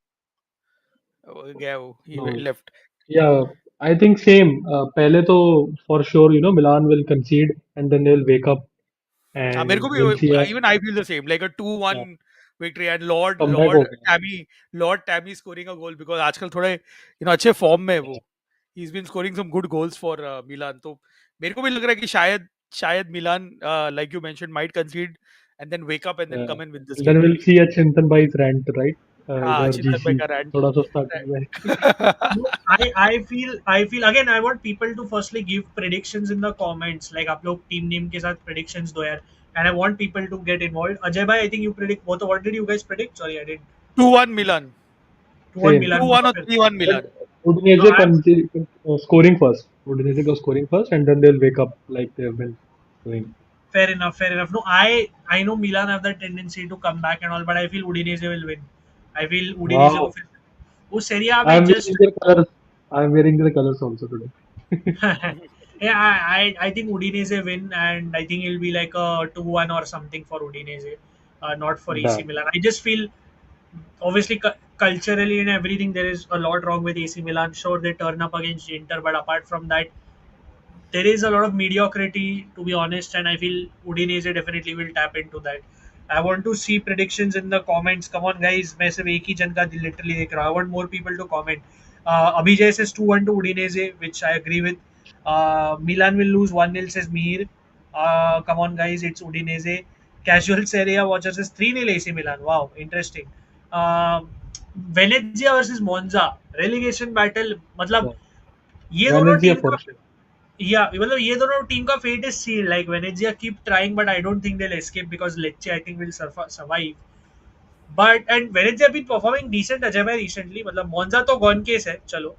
गया वो, he no. left. Yeah, I think same. पहले तो for sure, Milan will concede and then they'll wake up हाँ, मेरे and को we'll see भी, a even I feel the same, like a 2-1 yeah, victory, and Lord comeback Lord होगा. Tammy Lord Tammy scoring a goal, because आजकल थोड़े अच्छे form में है वो. He's been scoring some good goals for Milan. तो मेरे को भी लग रहा है कि शायद Milan, like you mentioned, might concede and then wake up and then Yeah. come and win this And then game. we'll see a Chintan Bhai's rant, right? हाँ, इधर चिंतन भाई GC का rant. थोड़ा सा starting में. No, I feel again. I want people to firstly give predictions in the comments. Like, आप लोग team name के साथ predictions दो यार. And I want people to get involved. Ajay bhai, I think you predict. What did you guys predict? Sorry, I didn't. 2-1 Milan. 2-1 Same. Milan. 2-1 or Both. 3-1 But Milan. No, Udinese I'm scoring first. Udinese goes scoring first, and then they'll wake up like they've been doing. fair enough. Fair enough. No, I know Milan have that tendency to come back and all, but I feel Udinese will win. I feel Udinese will. Wow. वो Serie A में I'm wearing just their colors. I'm wearing their colors also today. yeah, I think Udinese win, and I think it'll be like a 2-1 or something for Udinese, not for AC That. Milan. I just feel, obviously, culturally and everything, there is a lot wrong with AC Milan. Sure, they turn up against Inter, but apart from that, there is a lot of mediocrity, to be honest, and I feel Udinese definitely will tap into that. I want to see predictions in the comments. Come on, guys. मैं सिर्फ एक ही जन का literally देख रहा हूँ. I want more people to comment. Abhijay says 2-1 to Udinese, which I agree with. Milan will lose 1-0, says Mir. Come on, guys. It's Udinese. Casual Serie A watcher says 3-0 AC Milan. Wow, interesting. Um Venezia versus Monza. Relegation battle. मतलब Yeah. ये दोनों Venezia team for का, sure. या मतलब ये दोनों team का fate is sealed. Like Venezia keep trying, but I don't think they will escape because Lecce I think will survive. But and Venezia been performing decent Ajay भाई recently. मतलब मोन्जा तो gone case है, चलो.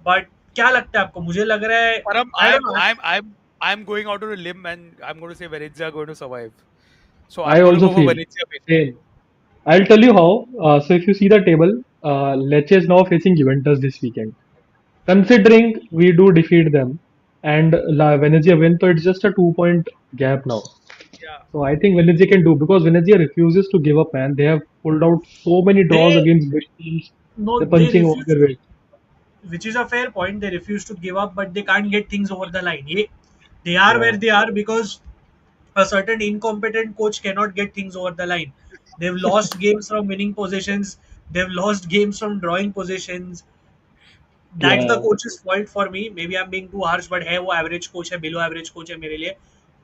बट क्या लगता है आपको? मुझे लग रहा है, But I don't no. I'm going out on a limb, and I'm going to say Venezia are going to survive. So I I'm going to also go for feel Venezia win. same. I'll tell you how. So if you see the table, Lecce is now facing Juventus this weekend. Considering we do defeat them and La Venezia win, so it's just a 2 point gap now. Yeah. So I think Venezia can do because Venezia refuses to give up, man. They have pulled out so many draws They against big teams. no, They're they punching over refuse their to, weight. which is a fair point. They refuse to give up, but they can't get things over the line. They are where Yeah, they are because a certain incompetent coach cannot get things over the line. They've lost games from winning positions. They've lost games from drawing positions. That's the yeah, coach's fault for me. Maybe I'm being too harsh, but है वो average coach है, below average coach है मेरे लिए.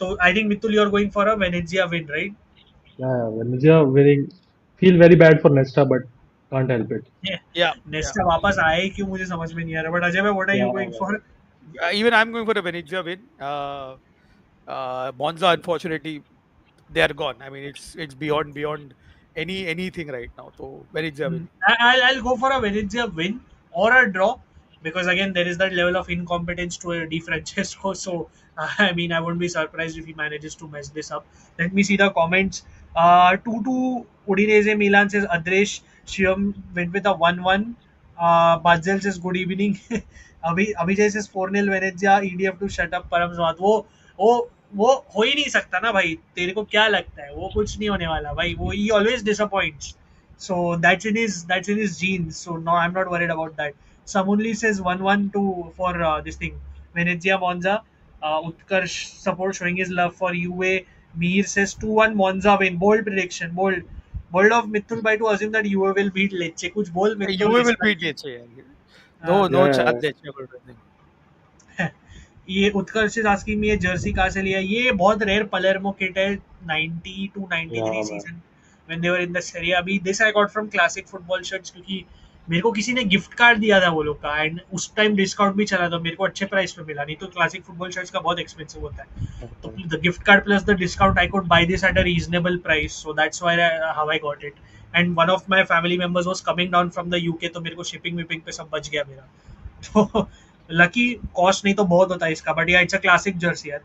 तो I think Mitul, you're going for a Venezia win, right? yeah. Venezia winning. Feel very bad for Nesta, but can't help it. Yeah. Yeah. Yeah. Nesta वापस आए क्यों मुझे समझ में नहीं आ रहा. But Ajay, what are you Yeah, going for? Even I'm going for a Venezia win. Monza, unfortunately, they are gone. I mean, it's beyond anything right now. So Venezia win. I'll go for a Venezia win or a draw, because again there is that level of incompetence to a Di Francesco. So I mean, I won't be surprised if he manages to mess this up. Let me see the comments. 2-2 Udinese Milan, says Adresh. Shivam went with a 1-1. Bazel says good evening. Abhijay says 4-0 Venezia. EDF to shut up Param Swat. वो हो ही नहीं सकता ना भाई. तेरे को क्या लगता है? वो कुछ नहीं होने वाला भाई. वो he always disappoints. So that's in his genes. So no, I'm not worried about that. Samunli says 1-1 to for this thing. Venezia Monza. Utkarsh support showing his love for UA. Mir says 2-1 Monza win. Bold prediction. Bold. Bold of Mithul by to assume that UA will beat Lecce. कुछ बोल Mithul UA will इसका beat ये. Lecce. हाँ. No Yeah, chance Lecce will winning. ये उत्कर्ष is asking me ये Jersey कहाँ से लिया. ये बहुत रेयर पलेर्मो किट है 90 to 93 yeah, man. Season when they were in the Serie A. अभी this I got from classic football shirts क्योंकि मेरे को किसी ने गिफ्ट कार्ड दिया था वो लोग का एंड उस टाइम डिस्काउंट भी चला था मेरे को अच्छे प्राइस पे मिला नहीं तो क्लासिक फुटबॉल शर्ट्स का बहुत एक्सपेंसिव होता है तो the gift card plus the discount I could buy this at a reasonable price so that's why how I got it and one of my family members was coming down from the UK तो मेरे को shipping whipping पे सब बच गया मेरा तो lucky cost नहीं तो बहुत होता है इसका बट या इट्स अ क्लासिक जर्सी यार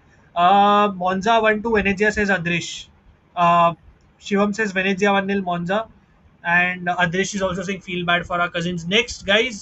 Monza 1-2 Venezia says Adrish Shivam says Venezia 1-0 Monza and Adrish is also saying feel bad for our cousins next guys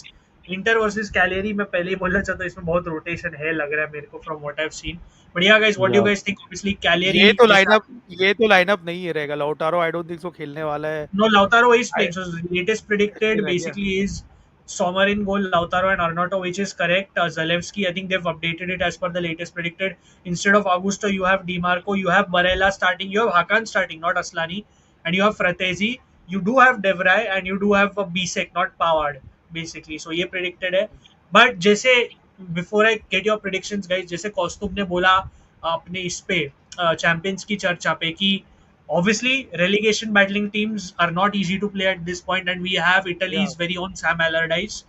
Inter versus Cagliari मैं पहले ही बोलना चाहता हूँ इसमें बहुत रोटेशन है लग रहा है मेरे को from what I have seen but या guys what do you Yeah. Guys think obviously Cagliari ये तो जैसा लाइनअप ये तो लाइनअप नहीं है रहेगा Lautaro I don't think so खेलने वाला है no Lautaro is I- playing so latest predicted खेलेगा क्या basically is Sommer in goal Lautaro and Arnauto which is correct Zalewski I think they've updated it as per the latest predicted instead of Augusto you have Dimarco you have Barella starting you have Hakan starting not Aslani and you have Fratesi you do have Devray and you do have Bisek not Pavard basically so ये predicted है but जैसे before I get your predictions guys जैसे कौस्तुभ ने बोला अपने इस पे champions की चर्चा पे कि obviously relegation battling teams are not easy to play at this point and we have या Italy's very own Sam Allardyce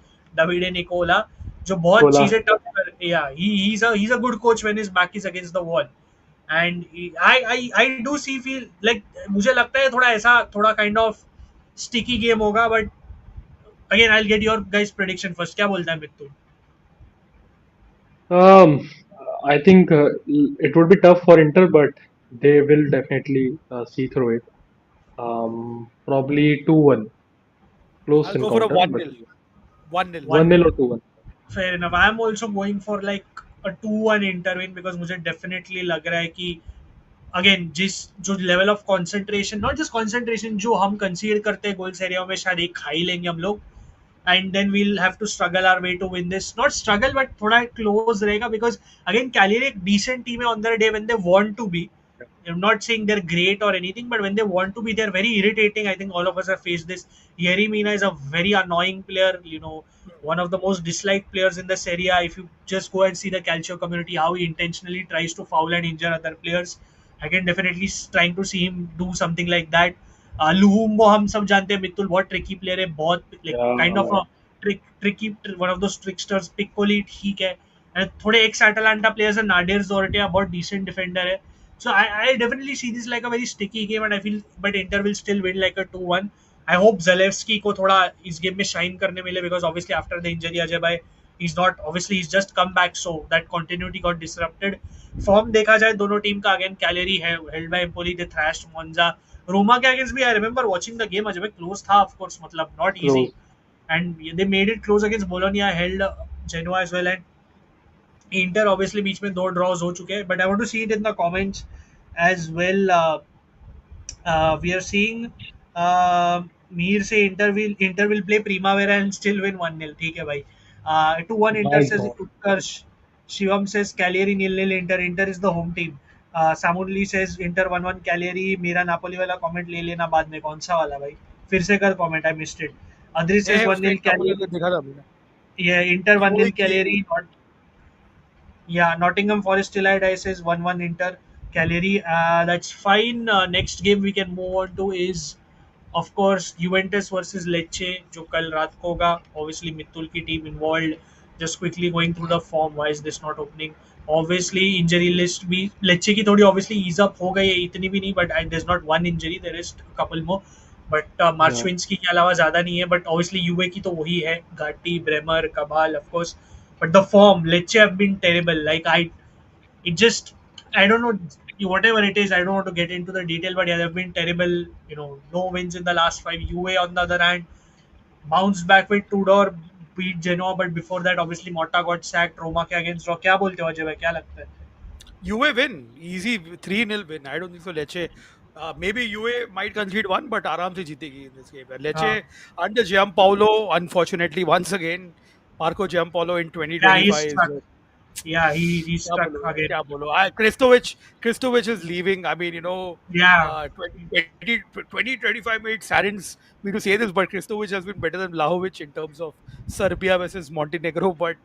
Davide Nicola जो बहुत Cola. चीजें टफ कर yeah he's a good coach when his back is against the wall and I do see feel like मुझे लगता है थोड़ा ऐसा थोड़ा kind of sticky game होगा but again I'll get your guys prediction first क्या बोलता है मित्तु Um, I think it would be tough for Inter, but they will definitely see through it. Probably 2-1. Close I'll go for a encounter, but 1-0 1-0 one 1-0 or 2-1. fair enough I'm also going for like a 2-1 Inter win because मुझे definitely लग रहा है कि again जिस जो level of concentration not just concentration जो हम consider करते हैं गोल्स एरिया में शायद एक खा ही लेंगे हम लोग and then we'll have to struggle our way to win this not struggle but थोड़ा क्लोज रहेगा बिकॉज अगेन कैलियर एक डिसेंट टीम है on the day when they want to be I'm not saying they're great or anything, but when they want to be, they're very irritating. I think all of us have faced this. Yerry Mina is a very annoying player. You know, one of the most disliked players in the Serie A. If you just go and see the Calcio community, how he intentionally tries to foul and injure other players, I can definitely trying to see him do something like that. Luhumbo हम सब जानते हैं मित्तुल बहुत tricky player है बहुत like Yeah, kind of man. a tricky one of those tricksters. Piccoli ठीक है and थोड़े ex Atalanta players है Nadir Zortea बहुत decent defender है. So I definitely see this like a very sticky game and I feel but Inter will still win like a 2-1. I hope Zalewski को थोड़ा इस game में shine करने मिले because obviously after the injury Ajay bhai he's not obviously he's just come back so that continuity got disrupted. Form देखा जाए दोनों team का again Cagliari held by Empoli they thrashed Monza. Roma के against भी I remember watching the game Ajay भाई close था of course मतलब not easy Close. and they made it close against Bologna held Genoa as well and Inter obviously बीच में दो draws हो चुके हैं but I want to see it in the comments as well we are seeing मीर से Inter will play Primavera and still win 1-0 ठीक है भाई 2-1 इंटर My से God. Utkarsh Shivam says Cagliari 0-0 Inter is the home team सामुनली says Inter 1-1 Cagliari मेरा Napoli वाला comment ले लेना बाद में कौन सा वाला भाई फिर से कर comment I missed it Adrish says ये उसका 1-0 एक नापोली कैलियरी का दिखा था मैंने ये इंटर वही 1-0 Cagliari Yeah, Nottingham Forest till I die says 1-1 Inter. Cagliari, that's fine. Next game we can move on to is, of course, Juventus versus Lecce, जो कल रात को होगा. Obviously, मित्तुल की team involved. Just quickly going through the form. Why is this not opening? Obviously, injury list भी Lecce की थोड़ी obviously ease up हो गई है इतनी भी नहीं, but there's not one injury. There is a couple more. But Yeah. Marchwinski के अलावा ज़्यादा नहीं है. But obviously UA की तो वही है. Gatti, Bremer, Cabal, of course. But the form, Lecce have been terrible. Like it just, I don't know, whatever it is, I don't want to get into the detail, but yeah, they've been terrible. You know, no wins in the last 5. UA on the other hand, bounced back with Tudor, beat Genoa, but before that, obviously Motta got sacked. Roma के against draw. क्या बोलते हो अजय भाई? क्या लगता है? UA win easy 3-0 win I don't think so Lecce maybe UA might concede one but आराम से जीतेगी in this game Lecce हाँ. under Giampaolo unfortunately once again Marco Giampaolo in Yeah, he's 2025 stuck. Yeah, he struck again. क्या बोलो Kristovic is leaving. I mean, you know, Yeah, 25 minutes saddens me to say this, but Kristovic has been better than Vlahovic in terms of Serbia versus Montenegro. But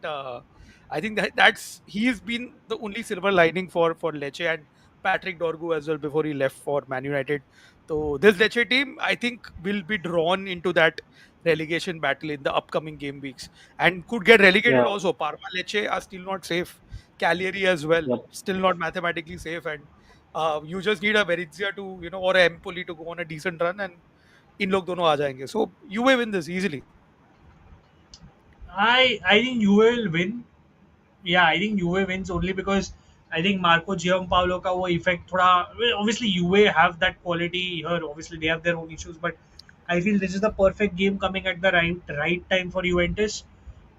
I think that's he's been the only silver lining for Lecce and Patrick Dorgu as well before he left for Man United. So this Lecce team, I think, will be drawn into that relegation battle in the upcoming game weeks and could get relegated Yeah, also. Parma, Lecce are still not safe. Cagliari as well, yep. still not mathematically safe, and you just need a Venezia to, you know, or a Empoli to go on a decent run, and इन लोग दोनों आ जाएंगे. So UA win this easily. I think Juve will win. Yeah, I think Juve wins only because I think Marco Giampaolo का वो effect थोड़ा, well, obviously Juve have that quality here. Obviously they have their own issues, but I feel this is the perfect game coming at the right time for Juventus.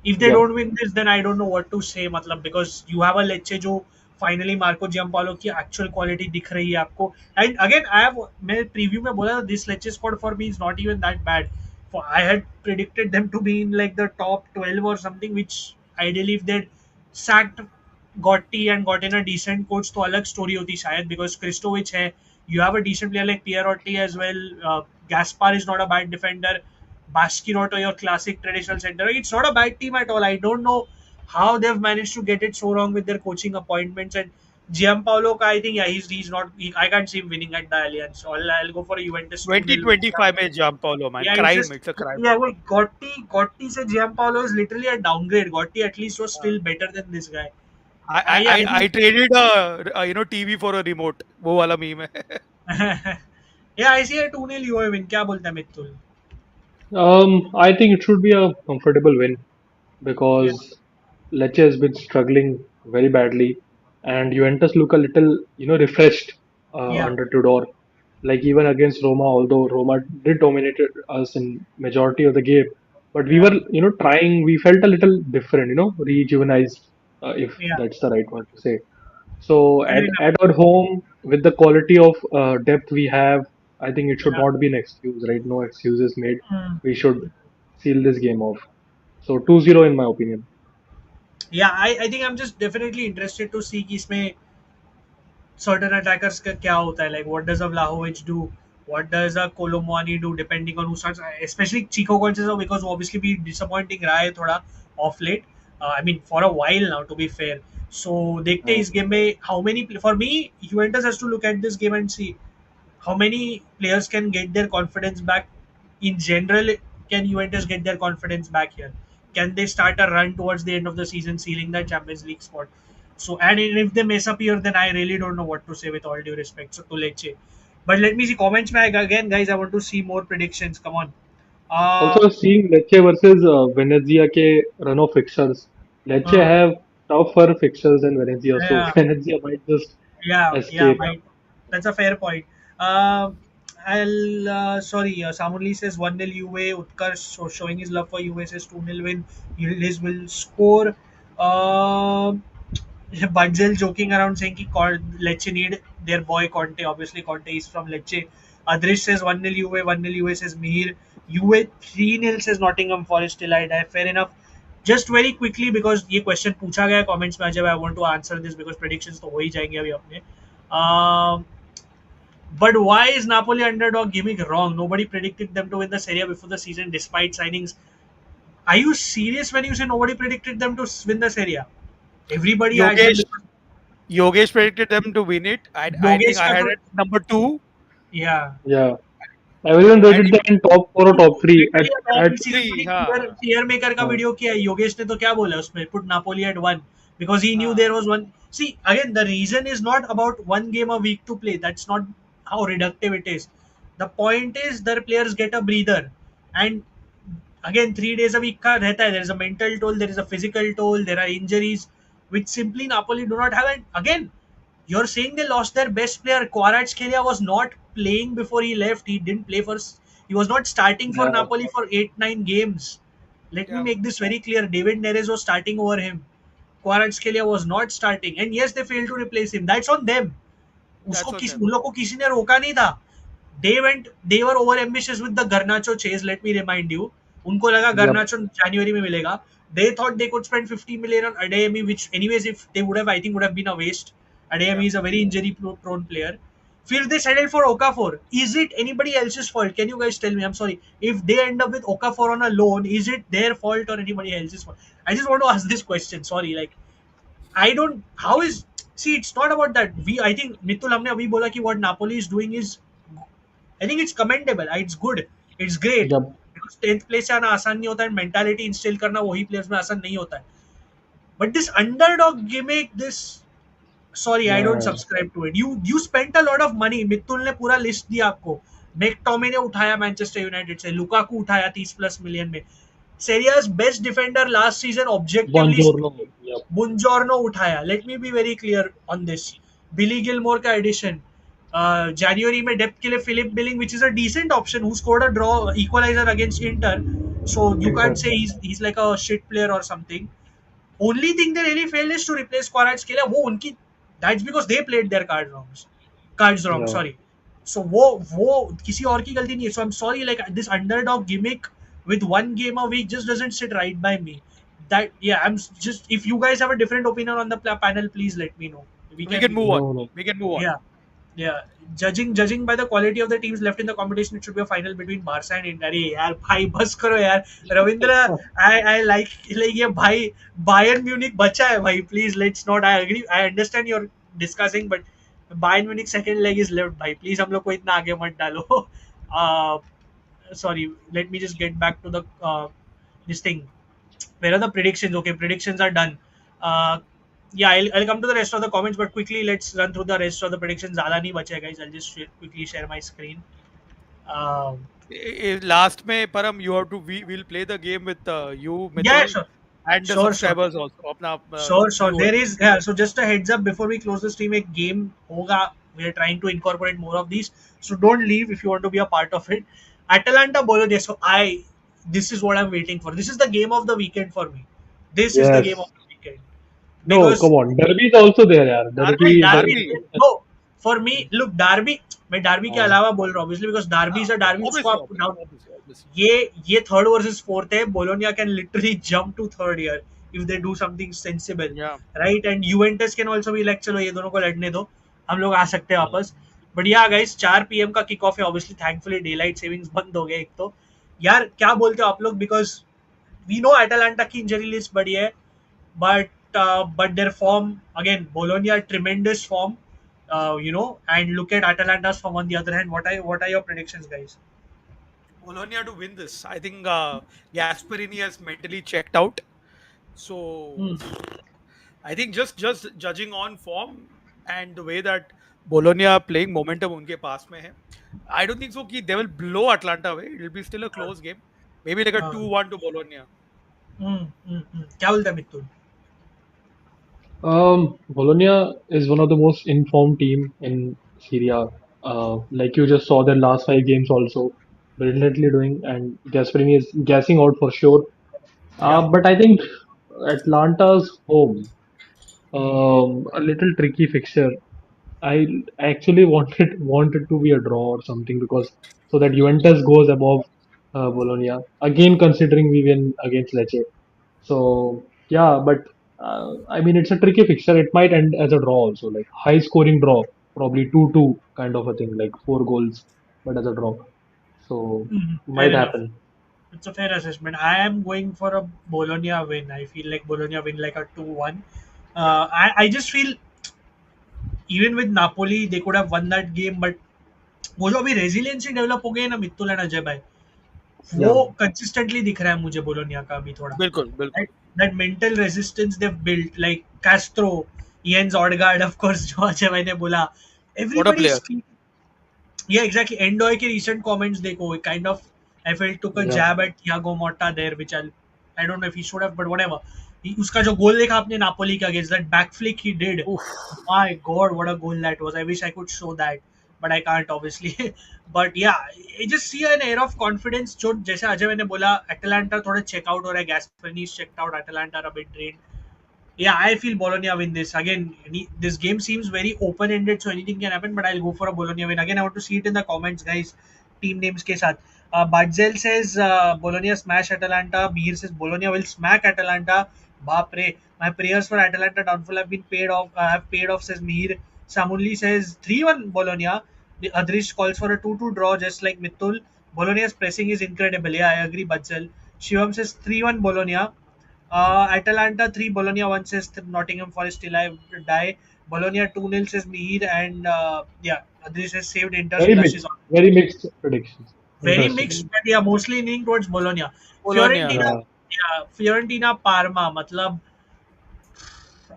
If they Yep. don't win this, then I don't know what to say. मतलब because you have a Lecce जो finally Marco जियाम्पालो की actual quality दिख रही है आपको. And again, मैं preview में बोला था this Lecce squad for me is not even that bad. For I had predicted them to be in like the top 12 or something, which ideally if they'd sacked Gotti and gotten a decent coach तो अलग story होती शायद, because Kristovic है, you have a decent player like Pierotti as well. Gaspar is not a bad defender. Baskinotto, your classic traditional center. It's not a bad team at all. I don't know how they've managed to get it so wrong with their coaching appointments. And Giampaolo, I think, yeah, he's not. I can't see him winning at the Allianz. So I'll go for a Juventus 2-0. 2025 में Giampaolo, man, Yeah, it's crime, just, it's a crime. yeah. Well, Gotti से Giampaolo is literally a downgrade. Gotti at least was still better than this guy. I I I I, I think, traded a you know TV for a remote. वो वाला meme है. yeah, I see a 2-0 UAE win. क्या बोलता है मित्तुल? I think it should be a comfortable win Yeah, because Lecce has been struggling very badly, and Juventus look a little, refreshed yeah, under Tudor. Like even against Roma, although Roma did dominate us in majority of the game, but we yeah, were, trying. We felt a little different, rejuvenized, if yeah. that's the right word to say. So Fair at enough. our home, with the quality of depth we have, I think it should Yeah. not be an excuse, right? No excuses made. Mm. We should seal this game off. So 2-0 in my opinion. Yeah, I think I'm just definitely interested to see कि इसमें certain attackers का क्या होता है. Like what does a Vlahovic do? What does a Colomwani do? Depending on who starts, especially Chico Gonzalez, because वो obviously भी disappointing रहा है थोड़ा off late. I mean for a while now, to be fair. So देखते हैं Uh, इस game में how many. For me, Juventus has to look at this game and see how many players can get their confidence back. In general, can Juventus get their confidence back here? Can they start a run towards the end of the season, sealing that Champions League spot? So, and if they mess up here, then I really don't know what to say with all due respect. So, to Lecce. But let me see comments back again, guys. I want to see more predictions. Come on. Also seeing Lecce versus Venezia ke run of fixtures. Lecce Uh, have tougher fixtures than Venezia, so yeah. Venezia might just Yeah, escape. might. That's a fair point. Uh, I'll sorry. Samunli says 1-0 UA. Utkarsh showing his love for UA says 2-0 win. Yildiz will score. Um Budzel joking around saying कि Lecce need their boy Conte. Obviously, Conte is from Lecce. Adrish says 1-0 UA, 1-0 UA says Mihir. UA 3-0 says Nottingham Forest till I die. Fair enough. Just very quickly because ये question पूछा गया comments में, जब I want to answer this because predictions तो हो ही जाएंगे अभी अपने. Um, but why is Napoli underdog gimmick wrong? Nobody predicted them to win the Serie A before the season despite signings. Are you serious when you say nobody predicted them to win the Serie A? Everybody had them. Yogesh Yogesh predicted them to win it. I think Yogesh I का had तो it number 2. या Yeah, everyone And rated them in top 4 or top 3 literally at किसी ने three, थोड़ी हाँ. Clear maker का uh, video किया है. योगेश ने तो क्या बोला उसमें, put Napoli at one because he knew हाँ. there was one. See, again, the reason is not about one game a week to play. That's not how reductive it is. The point is their players get a breather. And again, 3 days a week का रहता है. There is a mental toll, there is a physical toll, there are injuries, which simply Napoli do not have. And again, you're saying they lost their best player. Kvaratskhelia was not playing before he left. He didn't play for. He was not starting for yeah, Napoli for 8-9 games. Let me Yeah, make this very clear. David Neres was starting over him. Kvaratskhelia was not starting, and yes, they failed to replace him. That's on them. that's on them. उन लोग को किसी ने रोका नहीं था. They were over ambitious with the Garnacho chase. Let me remind you. उनको लगा yep, Garnacho जनवरी में मिलेगा. They thought they could spend 50 million on Adeyemi, which anyways, if they would have, I think would have been a waste. Yeah. Adeyemi is a very injury prone player. If they settle for Okafor, is it anybody else's fault? Can you guys tell me? I'm sorry. If they end up with Okafor on a loan, is it their fault or anybody else's fault? I just want to ask this question. Sorry, like I don't. How is? See, it's not about that. I think Mitul हमने अभी बोला कि what Napoli is doing is, I think it's commendable. It's good. It's great. Yep. Because 10th place से आना आसान नहीं होता है. Mentality instill करना वही players में आसान नहीं होता है. But this underdog gimmick, this, sorry, I don't Yeah. subscribe to it. You spent a lot of money. Mitul ने पूरा लिस्ट दिया आपको. मैकटोमे ने उठाया मैनचेस्टर यूनाइटेड से, लुकाकू उठाया 30+ मिलियन में. Seria's best defender last season objectively Buongiorno. Yep. Buongiorno उठाया. Let me be very clear on this. Billy Gilmour का एडिशन जनवरी में डेप्थ के लिए Philip Billing, which is a decent option, who scored a draw equalizer against Inter, so you can't say he's like a shit player or something. Only thing they really failed is to replace Kvaratskhelia. वो उनकी, that's because they played their cards wrong, Yeah. sorry. So वो किसी और की गलती नहीं है. So I'm sorry, like this underdog gimmick with one game a week just doesn't sit right by me. That, yeah, I'm just, if you guys have a different opinion on the panel, please let me know. We can move on. No. We can move on. Yeah. Judging by the quality of the teams left in the competition, it should be a final between Barca and Inter. अरे यार भाई बस करो यार. Ravindra, I like ये भाई Bayern Munich बचा है भाई. Please, let's not. I agree. I understand you're discussing, but Bayern Munich second leg is left भाई. Please हम लोग को इतना आगे मत डालो. Sorry, let me just get back to the this thing. Where are the predictions? Okay, predictions are done. Yeah, I'll come to the rest of the comments, but quickly let's run through the rest of the predictions. ज़्यादा नहीं बचे guys. I'll just quickly share my screen. Last में परम, you have to, we'll play the game with you, Mithun, Yeah, sure. and the Sure. subscribers also. अपना Sure. viewer. There is, yeah. So just a heads up before we close the stream, a game होगा. We are trying to incorporate more of these. So don't leave if you want to be a part of it. Atalanta Bologna. So this is what I'm waiting for. This is the game of the weekend for me. This is the Yes. game of the weekend. No, Because come on. Derby is also there, yaar. Derby. Derby. No, for me, look, Derby. मैं Derby के हाँ. अलावा बोल रहा हूँ, obviously, because Derby is a Derby. उसको आप now Obviously. ये third versus fourth है. Bologna can literally jump to third here if they do something sensible, Yeah. right? And Juventus can also be like, चलो ये दोनों को लड़ने दो, हम लोग आ सकते हैं वापस. But yeah, guys, 4 PM का kick off है. Obviously, thankfully, daylight savings बंद हो गए एक तो. यार क्या बोलते हो आप लोग? Because we know Atalanta की injury list बड़ी है, but their form, again, Bologna tremendous form, and look at Atalanta's form on the other hand. What are your predictions, guys? Bologna to win this. I think Gasperini has mentally checked out. So I think just judging on form and the way that Bologna are playing, momentum उनके पास में है. I don't think so कि they will blow Atlanta away. It will be still a close game. Maybe like a 2-1 to Bologna. क्या बोलते हैं मित्तुल? Bologna is one of the most informed team in Serie A. Like you just saw their last 5 games also brilliantly doing, and Gasperini is gassing out for sure. But I think Atlanta's home, a little tricky fixture. I actually wanted to be a draw or something, because so that Juventus goes above Bologna again, considering we win against Lecce. So yeah, but I mean, it's a tricky fixture. It might end as a draw also, like high scoring draw, probably 2-2 kind of a thing, like 4 goals, but as a draw. So might enough. happen. It's a fair assessment. I am going for a Bologna win. I feel like Bologna win like a 2-1. I just feel even with Napoli they could have won that game, but वो जो अभी resiliency develop हो गई है ना मित्तुल and Ajay भाई, वो consistently दिख रहा है मुझे बोलोनिया का अभी थोड़ा. बिल्कुल बिल्कुल. That mental resistance they've built, like Castro, Jens Odegaard, of course, जो अजय भाई ने बोला, everybody is, yeah, exactly. Endoy के recent comments देखो, kind of I felt took a jab at Thiago Motta there, which I don't know if he should have, but whatever. उसका जो गोल देखा आपने नापोली का against, that back flick he did, my god, what a goal that was. I wish I could show that, but I can't obviously. But yeah, I just see an air of confidence जो जैसे अजय मैंने बोला, Atalanta थोड़ा check out हो रहा है, Gasperini is checked out, Atalanta are a bit drained. Yeah, I feel Bologna win this. Again, this game seems very open-ended, so anything can happen, but I'll go for a Bologna win. Again, I want to see it in the comments, guys. Team names के साथ. Badzel says Bologna smash Atalanta. Mir says Bologna will smack Atalanta. Bapre, my prayers for Atalanta downfall have been paid off. Have paid off, says Mir. Samuli says 3-1 Bologna. The Adrish calls for a 2-2 draw, just like Mitul. Bologna's pressing is incredible. Yeah, I agree, Badzel. Shivam says 3-1 Bologna. Atalanta 3, Bologna 1 says Nottingham Forest till I die. Bologna 2-0 says Mihir, and yeah, Adrish has saved Inter's blushes. Very mixed predictions. Very Interesting. mixed, but yeah, mostly leaning towards Bologna. Bologna. Fiorentina, Yeah, yeah, Fiorentina, Parma. Matlab,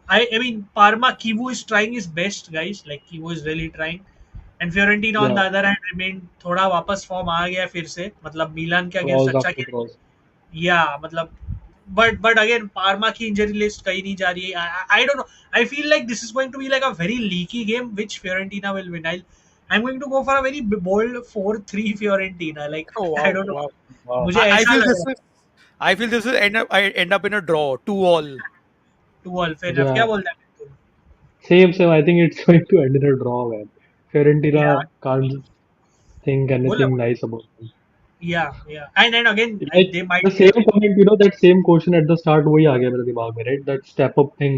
I mean, Parma, Kivu is trying his best, guys. Like Kivu is really trying. And Fiorentina on yeah. the other hand remained थोड़ा वापस form आ गया फिर से मतलब मिलान के against Draws अच्छा after खेल draws. या मतलब but again पार्मा की इंजरी लिस्ट कहीं नहीं जा रही है I don't know I feel like this is going to be like a very leaky game which Fiorentina will win I'm going to go for a very bold 4-3 Fiorentina like Oh I wow, don't know wow. Wow. मुझे I ऐसा feel लग this रहा है is I feel this will end up in a draw, 2-2. 2-2 fair enough क्या Yeah. बोलता है तुम Same. I think it's going to end in a draw, man. या Fiorentina can't think बोला anything बोला nice about them. yeah and again Like they might the same comment, that same question at the start वही आ गया मेरे दिमाग में, right? That step up thing.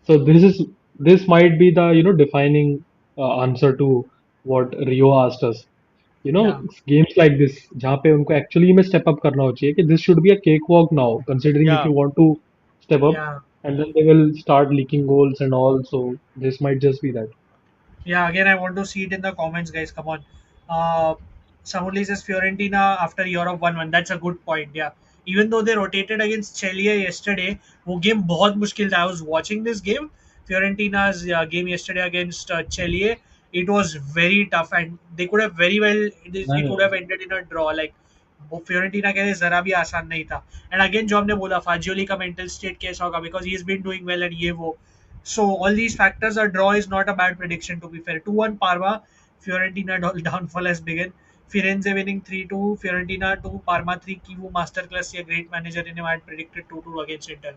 So this might be the defining answer to what Rio asked us. yeah Games like this जहाँ पे उनको actually में step up करना हो चाहिए कि this should be a cakewalk now, considering if Yeah. you want to step up, yeah and then they will start leaking goals and all. So this might just be that. Yeah, again, I want to see it in the comments, guys. Come on. Samuli says Fiorentina after Europe 1-1. That's a good point. Yeah. Even though they rotated against Chelsea yesterday, वो game बहुत मुश्किल था. I was watching this game, Fiorentina's game yesterday against Chelsea. It was very tough, and they could have very well. It would Yeah. have ended in a draw. Like वो Fiorentina के लिए जरा भी आसान नहीं था. And again, जो हमने बोला, फाजियोली का mental state कैसा होगा because he's been doing well and ये वो. So all these factors, a draw is not a bad prediction to be fair. 2-1 Parma, Fiorentina downfall has begun. Firenze winning 3-2, Fiorentina 2, Parma 3, Kivu masterclass. A great manager in him. I had predicted 2-2 against Inter.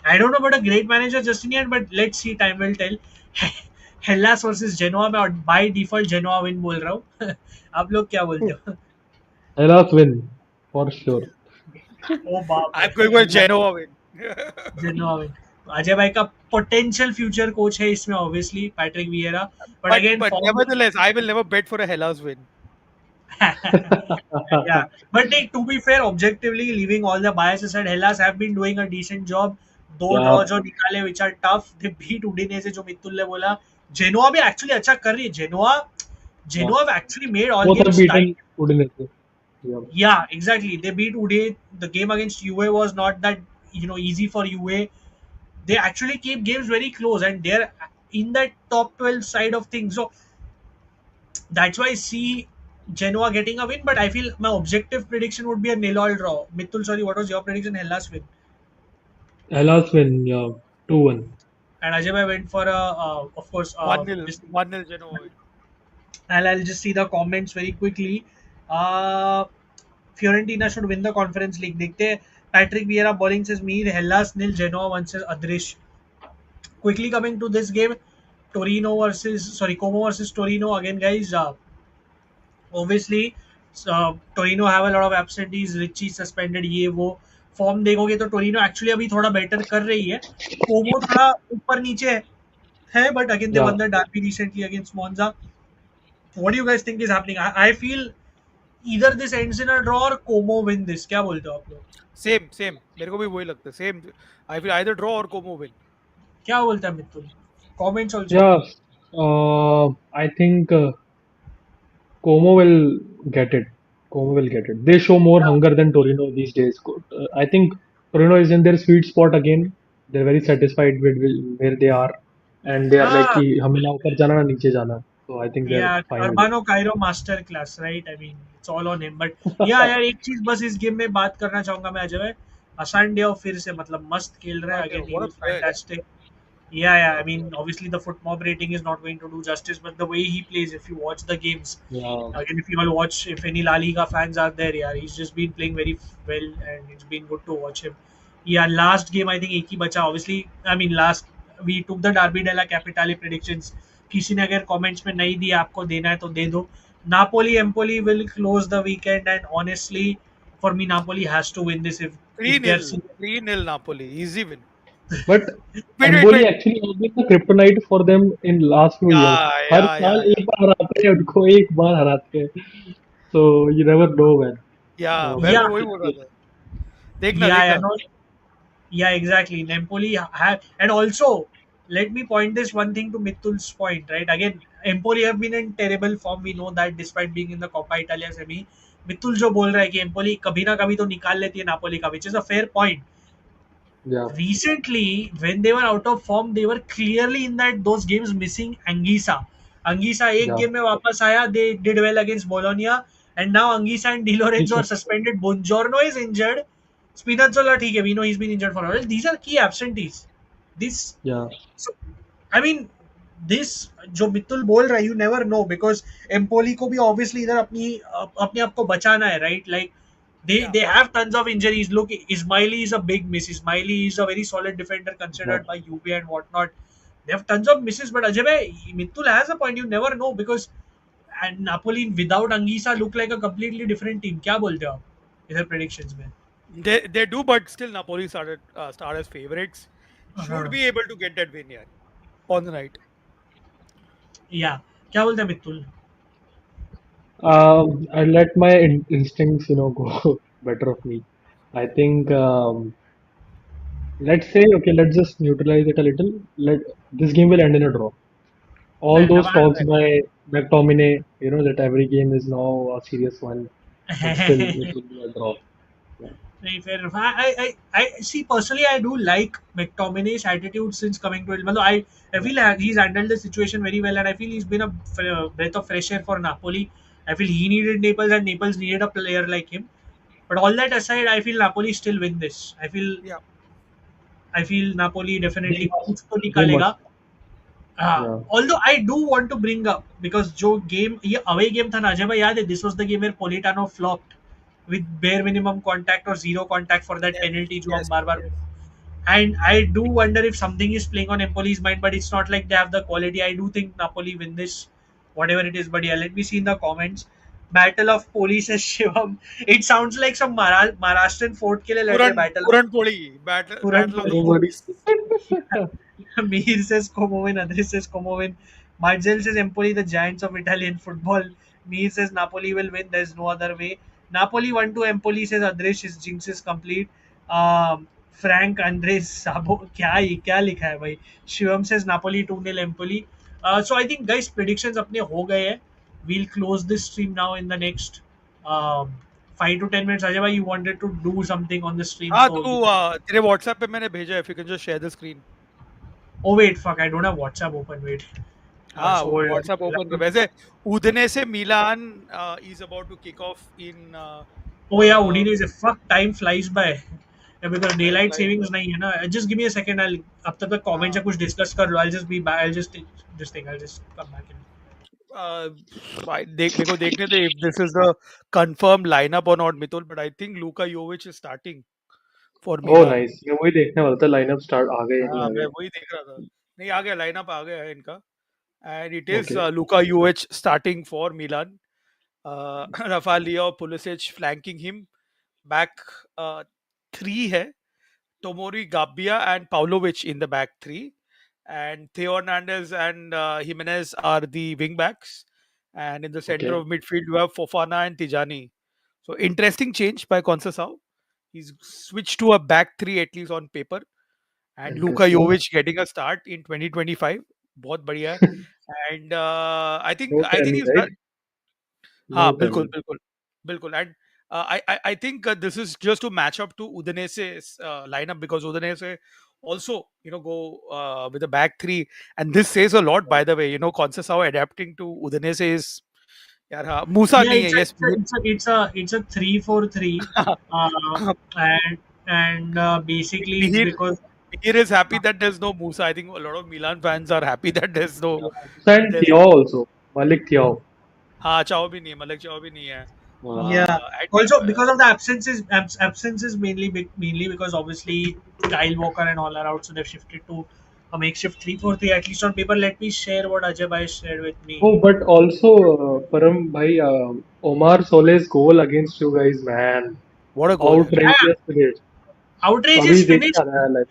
I don't know about a great manager just in yet, but let's see. Time will tell. Hellas versus Genoa मैं by default Genoa win बोल रहा हूँ. आप लोग क्या बोलते हो? Hellas win for sure. ओ बाप I'm going रे. with Genoa win. Genoa win. Ajay भाई का पोटेंशियल फ्यूचर कोच है इसमें obviously Patrick Vieira but but again but form nevertheless, I will never bet for a Hellas win. yeah but like, to be fair objectively leaving all the bias aside Hellas have been doing a decent job दो draw Yeah, जो निकाले which are tough they beat उडिनेसे जो मित्तुल ने बोला Genoa भी actually अच्छा कर रही है Genoa yeah. Genoa have actually made all Both have games tight beaten Udinese. Yeah. yeah exactly they beat Ude the game against UA was not that easy for UA they actually keep games very close and they're in that top 12 side of things so that's why I see Genoa getting a win, but I feel my objective prediction would be a nil-all draw. Mithul, sorry, what was your prediction? Hellas win. Hellas win, yeah, 2-1. And Ajay bhai went for of course, 1-0, this, 1-0 Genoa win. and I'll just see the comments very quickly. Uh, Fiorentina should win the Conference League. देखते हैं. Patrick Vieira bowling says Mir, Hellas nil, Genoa 1 says Adrish. Quickly coming to this game, Como versus Torino again, guys. Obviously Torino have a lot of absentees, Richie suspended ये वो form देखोगे तो Torino actually अभी थोड़ा better कर रही है कोमो थोड़ा ऊपर नीचे है but again they Yeah. Won the derby recently against Monza what do you guys think is happening I feel either this ends in a draw or Como win this क्या बोलते हो आप लोग Same. मेरे को भी वही लगता है. Same. I will either draw or Como win. क्या बोलता है Mittul comments also Yeah, I think Como will get it. Como will get it. They show more hunger than Torino these days. I think Torino is in their sweet spot again. They're very satisfied with where they are, and they are like हाँ कि हमें ना ऊपर जाना ना नीचे जाना. So I think they're Yeah, fine with it. Urbano Cairo master class, right? I mean, it's all on him. But yeah, यार एक चीज बस इस गेम में बात करना चाहूंगा मैं अजय असांडिया फिर से मतलब मस्त खेल रहा है Sunday, again he what a was player. Fantastic yeah I mean obviously the foot mob rating is not going to do justice but the way he plays if you watch the games Yeah, again if you all watch if any La Liga fans are there yeah he's just been playing very well and it's been good to watch him yeah last game I think एक ही बचा obviously I mean last we took the Derby della Capitale predictions किसी ने अगर comments में नहीं दिया आपको देना है तो दे दो Napoli Empoli will close the weekend, and honestly, for me, Napoli has to win this if 3 they're nil, 3-0 Napoli, easy win. But Wait, Empoli wait. actually has been the kryptonite for them in last few years. Yeah, her yeah, साल yeah, एक yeah. बार हराते हैं उनको एक बार हराते हैं. So you never know, man. मैं yeah, भी वही बोल रहा था. देखना, yeah, देखना. no, yeah, exactly. Napoli have, and also let me point this one thing to Mitul's point, right? Again, Empoli have been in terrible form. We know that despite being in the Coppa Italia semi, Mitul जो बोल रहा है कि एम्पोली कभी ना कभी तो निकाल लेती है नापोली का, which is a fair point. Yeah, Recently, when they were out of form, they were clearly in that those games missing Anguissa. Anguissa एक yeah. गेम में वापस आया. They did well against Bologna, and now Anguissa and Di He's Lorenzo are such suspended. Bongiorno is injured. Spinazzola ठीक है, we know he's been injured for a while. These are key absentees. This, yeah, so, I mean, this जो मित्तुल बोल रहा है, you never know because एम्पोली को भी obviously इधर अपने आप को बचाना है, right? Like Yeah, they have tons of injuries. Look, Ismaili is a big miss. Ismaili is a very solid defender yeah. considered by UV and whatnot. They have tons of misses, but Ajay bhai, Mittul has a point. You never know because and Napoli without Anguissa look like a completely different team. क्या बोलते हो आप इधर predictions में? they do, but still Napoli start as favorites. Should हाँ, be able to get that win here on the night. yeah. क्या बोलते हैं मित्तुल? I let my instincts, go better of me. I think, let's say, okay, let's just neutralize it a little. This game will end in a draw. All मैं those talks नवा by McTominay, that every game is now a serious one, but still it will be a draw. Yeah, नहीं, fair enough. I see personally. I do like McTominay's attitude since coming to it. मतलब I feel like he's handled the situation very well, and I feel he's been a breath of fresh air for Napoli. I feel he needed Naples, and Naples needed a player like him. But all that aside, I feel Napoli still win this. Yeah, I feel Napoli they definitely must. कुछ तो They निकालेगा. must. Yeah. Although I do want to bring up because जो game ये away game था ना अजय भाई याद है, this was the game where Politano flopped with bare minimum contact or zero contact for that yes, penalty जो हम yes, bar bar. yes. And I do wonder if something is playing on Empoli's mind, but it's not like they have the quality. I do think Napoli win this, whatever it is. But yeah, let me see in the comments. Battle of Police says Shivam. It sounds like some Maharashtrian fort के लिए लड़ रहे battle of Puran Poli, battle of the Puran. police. Mir says Comovin, Andres says Comovin. Marcel says Empoli, the giants of Italian football. Mir says Napoli will win. There's no other way. Napoli 1-2 Empoli says Andres. His jinx is complete. Frank Andres Sabo क्या लिखा है भाई. Shivam says Napoli 2-0 Empoli. So I think guys predictions अपने हो गए हैं. We'll close this stream now in the next um, 5 to 10 minutes. Ajay bhai, you wanted to do something on the stream, हाँ so तू you. तेरे WhatsApp पे मैंने भेजा है. If you can just share the screen. Oh wait, fuck! I don't have WhatsApp open. Wait. हाँ So hold WhatsApp open कर. on. वैसे उधने से मिलान is about to kick off in Oh yeah, Udine is fuck. Time flies by. Yeah, because time daylight flies by. savings नहीं है ना. Just give me a second. I'll अब तक comment से हाँ. कुछ discuss कर लो. I'll just be back. I'll just this thing. I'll just come back in. Uh, मेरे को देखने दे if this is the confirmed lineup or not, Mitul, but I think Luka Jovic is starting for Oh, Milan. nice. मैं वही देखने वाला था lineup start आ गए या नहीं हाँ आ मैं गए. वही देख रहा था. नहीं आ गया लाइनअप आ गया है इनका and it is Okay. Luka Jovic starting for Milan. Rafa Leao, Pulisic flanking him. Back three है. Tomori, Gabbia, and Pavlovic in the back three. And Theo Hernandez and Jimenez are the wing backs. And in the center Okay. of midfield, you have Fofana and Tijani. So interesting change by Conceição. He's switched to a back three at least on paper. And Luka Interesting. Jovic getting a start in 2025. बहुत बढ़िया है. And No I think Tammy, he's right? done. No हाँ बिल्कुल Tammy. बिल्कुल बिल्कुल and I think this is just to match up to Udinese's lineup because Udinese also go with a back three and this says a lot by the way Conceição adapting to Udinese is यार हाँ Musa Yeah, नहीं है yes it's a 3-4-3, uh, and basically it's Mihir because Mihir is happy that there's no Musa. I think a lot of Milan fans are happy that And there's Thiaw also. Malik Thiaw. हाँ चाओ भी नहीं है मलिक चाओ भी नहीं है yeah. I think Also because of the absences mainly because obviously Kyle Walker and all are out, so they've shifted to a makeshift 3-4-3 at least on paper. Let me share what Ajay Bhai shared with Oh, me. but also, Param bhai, Omar Sole's goal against you guys, man, What a goal, yaar. Yeah, outrageous finish. outrageous अभी देख finish. के आ रहा है like,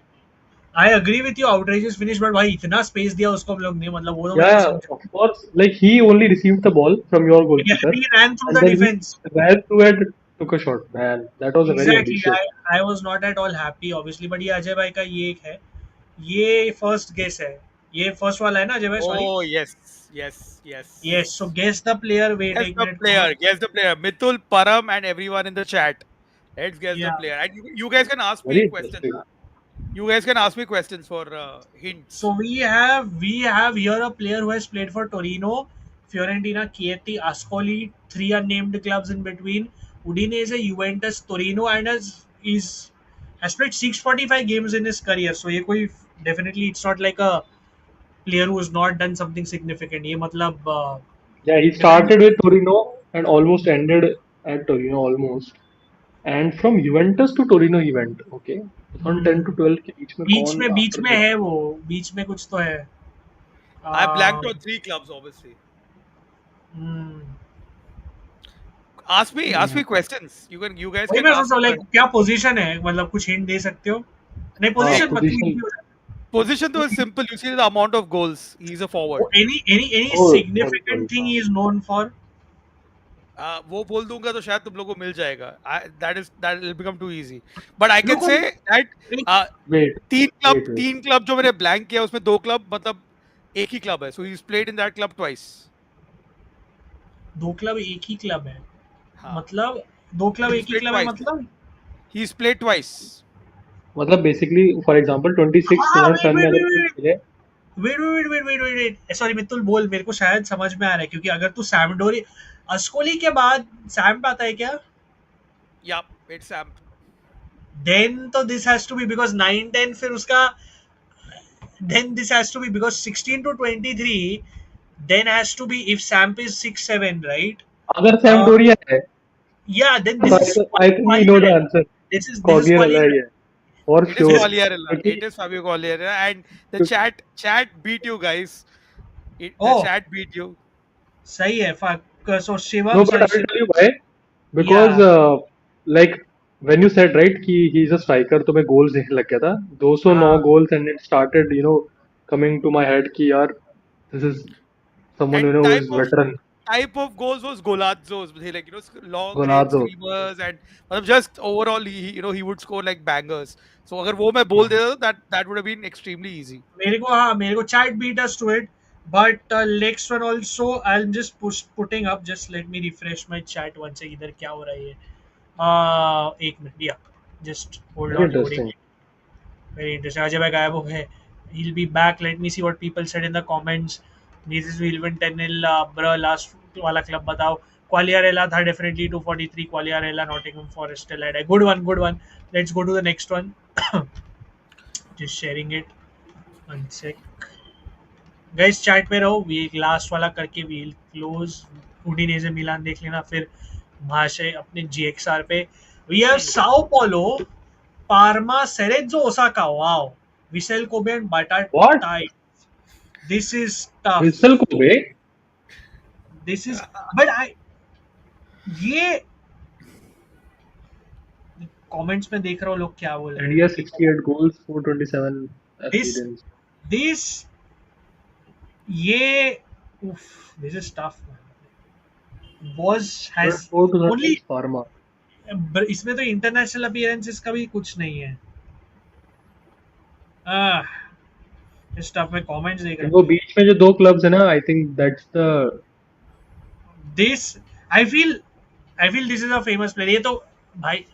I agree with you, outrageous finish, but भाई इतना space दिया उसको हम लोग ने, मतलब वो तो मेरे को yeah, समझ. of course, like he only received the ball from your Yeah, and goalkeeper, he ran through and the then he defense. ran through and took a shot. Man, that was a very Exactly. ambitious. I was not at all happy obviously, but ये अजय भाई का ये एक है, ये first guess है, ये first वाला है ना अजय भाई, sorry. Oh, yes, yes, Yes, so yes. guess the player. Wait, Guess एक the minute player. comment. Guess the player. Mithul, Param, and everyone in the chat. Let's guess the Yeah. player. And you guys can ask me Very questions. interesting. Huh? You guys can ask me questions for So hints. we have here a player who has played for Torino, Fiorentina, Chieti, Ascoli, three unnamed clubs in between, Udinese, Juventus, Torino, and has played 645 games in his career. So ये कोई definitely it's not like a player who has not done something significant. ये मतलब Yeah, he definitely started with Torino and almost ended at Torino almost. And from Juventus to Torino he went. Okay, 2010 to 12 के बीच में कौन बीच after में that? है वो, बीच में कुछ तो है. I blanked Um, on three clubs, obviously. hmm. Ask me questions. You guys वही can मैं सोच ask रहा me हूँ लाइक questions. क्या पोजीशन है, मतलब कुछ हिंट दे सकते हो. नहीं पोजीशन मत, too Position. easy हो जाए. Position though is simple. You see the amount of goals. He's a Oh, forward. any Oh, sorry, significant sorry. thing he is known for. वो बोल दूंगा तो शायद तुम लोगों को मिल जाएगा. That will become too easy. But I can रुको, say that एक uh, Wait, wait. तीन क्लब जो मैंने ब्लैंक किया उसमें दो क्लब मतलब एक ही क्लब है. So he's played in that club twice. दो क्लब एक ही क्लब है, हाँ. मतलब दो क्लब He's एक ही played क्लब है twice. मतलब. He's played twice. मतलब basically, for example, 26 हाँ, वेट 2010 में वेट अगर कोई वेट खेले, wait wait wait wait wait wait sorry Mittul बोल, मेरे को शायद समझ में आ रहा है क्योंकि अगर तू सैम्पडोरी अस्कोली के बाद सैम पे आता है क्या, Yeah, it's देन तो this has to be because 9-10 फिर उसका, then this has to be because 16 to 23 then has to be if Samp is 6-7, right? अगर uh सैम्पडोरिया है, yeah, then तो this is I think we know the Quagliarella. answer. This is Quagliarella Quagliarella. है, for It is sure. This Quagliarella. क्योंकि It is Fabio Quagliarella, and the chat beat you guys. The oh chat beat you. सही है. fuck. So no, Shivam, but sorry I will Shivam. tell you why. Because Yeah. like when you said right कि he's a striker, तो मैं goals देखने लग गया था. 209 हाँ. goals and it started, coming to my head कि यार this is someone And who is veteran. type of goals was Golazzo's. They like long range Ronaldo. screamers and just overall he would score like bangers. So अगर वो मैं बोल देता तो that would have been extremely easy. मेरे को chat beat us to it, but next one also I'm just putting up. Just let me refresh my chat once. इधर क्या हो रहा है ये. एक minute. Yeah, just hold Very on, loading. interesting. Very interesting. Ajay bhai गायब हो गए. He'll be back. Let me see what people said in the comments. This is will win 10-0. Bro, last वाला club बताओ. Quagliarella था definitely 243. Quagliarella, Nottingham Forest still had a good one. Good one. Let's go to the next one. Just sharing it. One sec. Guys chat पे रहो. We एक last वाला करके we'll close. उडिनेजे मिलान देख लेना, फिर महाशय अपने जीएक्सआर पे. We have Sao Paulo, Parma, Cerezo, Osaka. Wow. Vissel Kobe and What? बाटाटाई. This is tough. Vissel Kobe? This is but I ये कमेंट्स में देख रहा हूँ लोग क्या बोल रहे And he has हैं. 68 goals, 427 दिस appearance. दिस ये this is tough. was But has 4 to only Parma. इसमें तो इंटरनेशनल अपीयरेंसेस का भी कुछ नहीं है. इस स्टफ में कमेंट्स देख रहा वो बीच में जो दो क्लब्स है ना, I think that's the हूँ. This I feel this is a famous player. ये तो भाई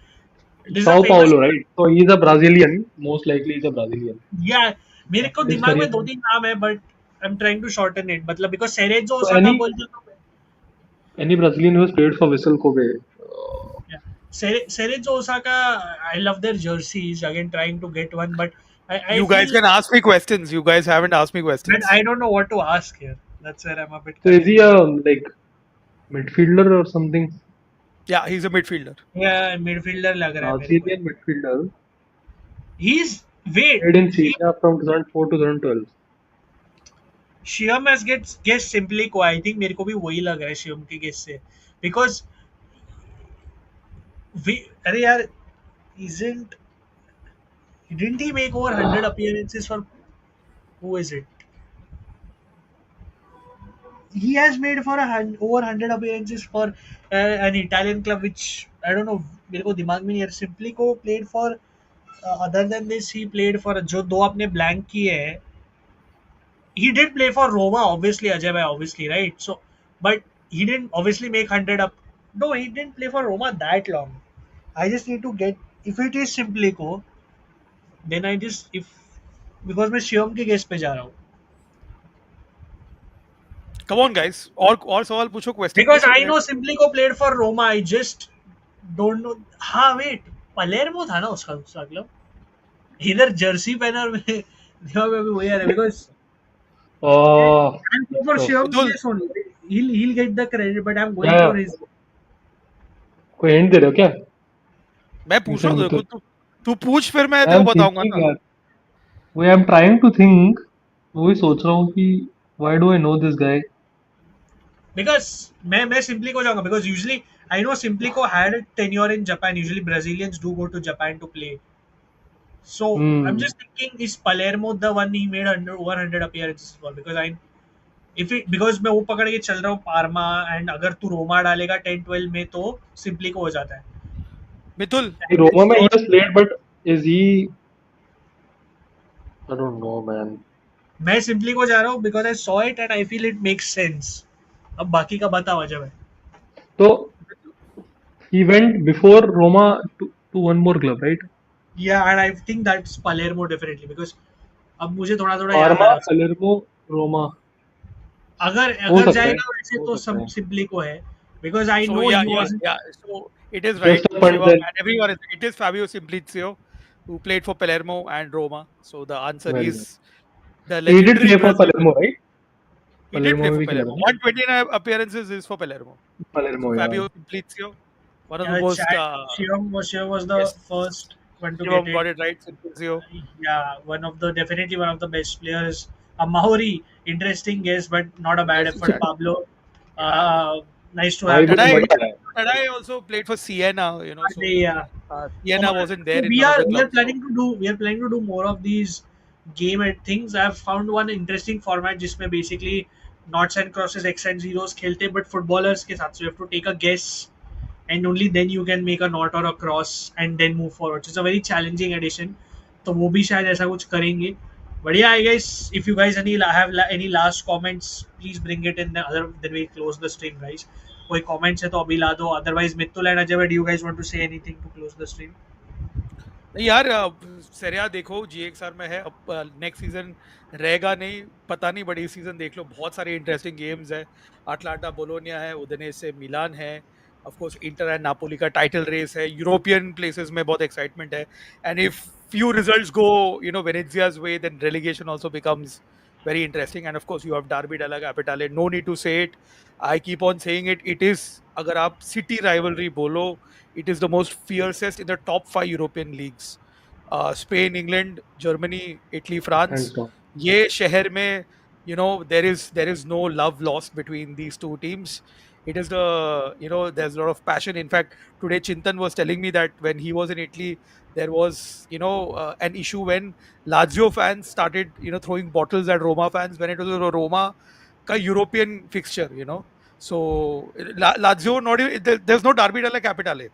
this is a Sao famous. Paulo, right? So he's a Brazilian. Most likely he's a Brazilian. या मेरे को His दिमाग में career. दो तीन नाम है but I am trying to shorten it. मतलब बिकॉज सेरेजो So ओसाका बोल दो तो any Brazilian who has played for Vissel Kobe. Cerezo Osaka. I love their jerseys. Again trying to get one but I You guys feel can ask me questions. You guys haven't asked me that questions. I don't know what to ask here. That's where I'm a bit So is he confused. a like midfielder or something? Yeah, he's a midfielder. Yeah, midfielder लग रहा है मेरे को. Brazilian midfielder. He's Wait, Played in Serie A from 2004 to 2012. Shivam has gets guess simply को I think मेरे को भी वही लग रहा है शिवम के गेस से बिकॉज अरे यार isn't didn't he make over 100 appearances for who is it he has made for over 100 appearances for an Italian club which I don't know मेरे को दिमाग में नहीं आ रहा सिंपली को played for other than this he played for जो दो आपने blank किए हैं he did play for Roma, obviously, Ajay bhai, obviously, right? So, but he didn't obviously make 100 up. No, he didn't play for Roma that long. I just need to get if it is Simplico, then I just if because मैं शिवम के guess पे जा रहा हूँ come on guys, और सवाल पूछो, question because पूछो। I know Simplico played for Roma. I just don't know. हाँ wait, पलेर्मो था ना उसका दूसरा क्लब इधर जर्सी पहना और मैं दिमाग में भी वही आ रहा है because Oh, I'm going for so Shivam's Mitul, guess only. He'll get the credit, but I'm going yeah, for his. कोई हिंट दे रहे हो क्या? मैं पूछ रहा हूँ, देखो I तू पूछ, फिर मैं तेरे को am बताऊंगा thinking ना। यार, I am trying to think, वही सोच रहा हूँ कि why do I know this guy? Because मैं simply को जाऊंगा because usually I know Simplico had a tenure in Japan. Usually Brazilians do go to Japan to play. So I'm Hmm. just thinking is Palermo the one he made over 100 appearances for because I if it because मैं वो पकड़ के चल रहा हूँ pharma and अगर तू रोमा डालेगा 10-12 में तो सिंपली को हो जाता है मितुल, Roma में he और has played, but is he? I don't know, man. मैं सिंपली को जा रहा हूँ because I saw it and I feel it makes sense अब बाकी का बताओ अजय भाई So he went before Roma to one more club, right? या and I think that's Palermo definitely because अब मुझे थोड़ा थोड़ा याद आ Parma, रहा है Palermo, Roma. अगर हो अगर सकता है, जाएगा वैसे हो तो सकता है. सिंपली को है because I so know yeah, he yeah, was yeah. So it is Just right, a punt Shivam, then. and everyone it is Fabio Simplicio, who played for Palermo and Roma. So the answer Well done. is the He did legendary play for Brazilian. Palermo, right? He did Palermo play में for भी खेला था Palermo. नहीं? 129 appearances is for Palermo. So Palermo, yeah. Fabio Simplicio, one of the most chat Shivam was the yes, first one to get Shivam it got it right. Simplicio. yeah definitely one of the best players a Maori interesting guess but not a bad Nice effort chat. Pablo nice to भाई have बहुत you Tadai, मजा आया. Tadai also played for Siena, so yeah. Siena wasn't So there in we one of are the we are clubs. So planning to do more of these game and things. I've found one interesting format जिसमें basically knots and crosses X and zeros खेलते हैं but footballers के साथ so you have to take a guess and only then you can make a knot or a cross and then move forward. So it's a very challenging edition. तो वो भी शायद ऐसा कुछ करेंगे. But yeah, I guess if you guys have any last comments, please bring it in. Other then we close the stream, guys. कोई comments है तो अभी ला दो. Otherwise, Mithul and Ajay, do you guys want to say anything to close the stream? नहीं यार, सेरिया देखो, GXR में है, अब नेक्स्ट सीजन रहेगा नहीं पता नहीं, बट इस सीजन देख लो, बहुत सारे इंटरेस्टिंग गेम्स है। अटलांटा बोलोनिया है, उदने से मिलान है, of course inter and Napoli का टाइटल रेस है, यूरोपियन प्लेसेस में बहुत एक्साइटमेंट है, and if few results go, Venezia's way, then relegation also becomes very interesting. And of course, you have Derby della Capitale. No need to say it. I keep on saying it. It is, अगर आप city rivalry बोलो, it is the most fiercest in the top 5 European leagues. Spain, England, Germany, Italy, France. Hands down. ये शहर में, there is no love lost between these two teams. It is there's a lot of passion. In fact, today Chintan was telling me that when he was in Italy, there was an issue when Lazio fans started throwing bottles at Roma fans when it was a Roma ka European fixture. So Lazio, not even, there's no Derby della Capitale.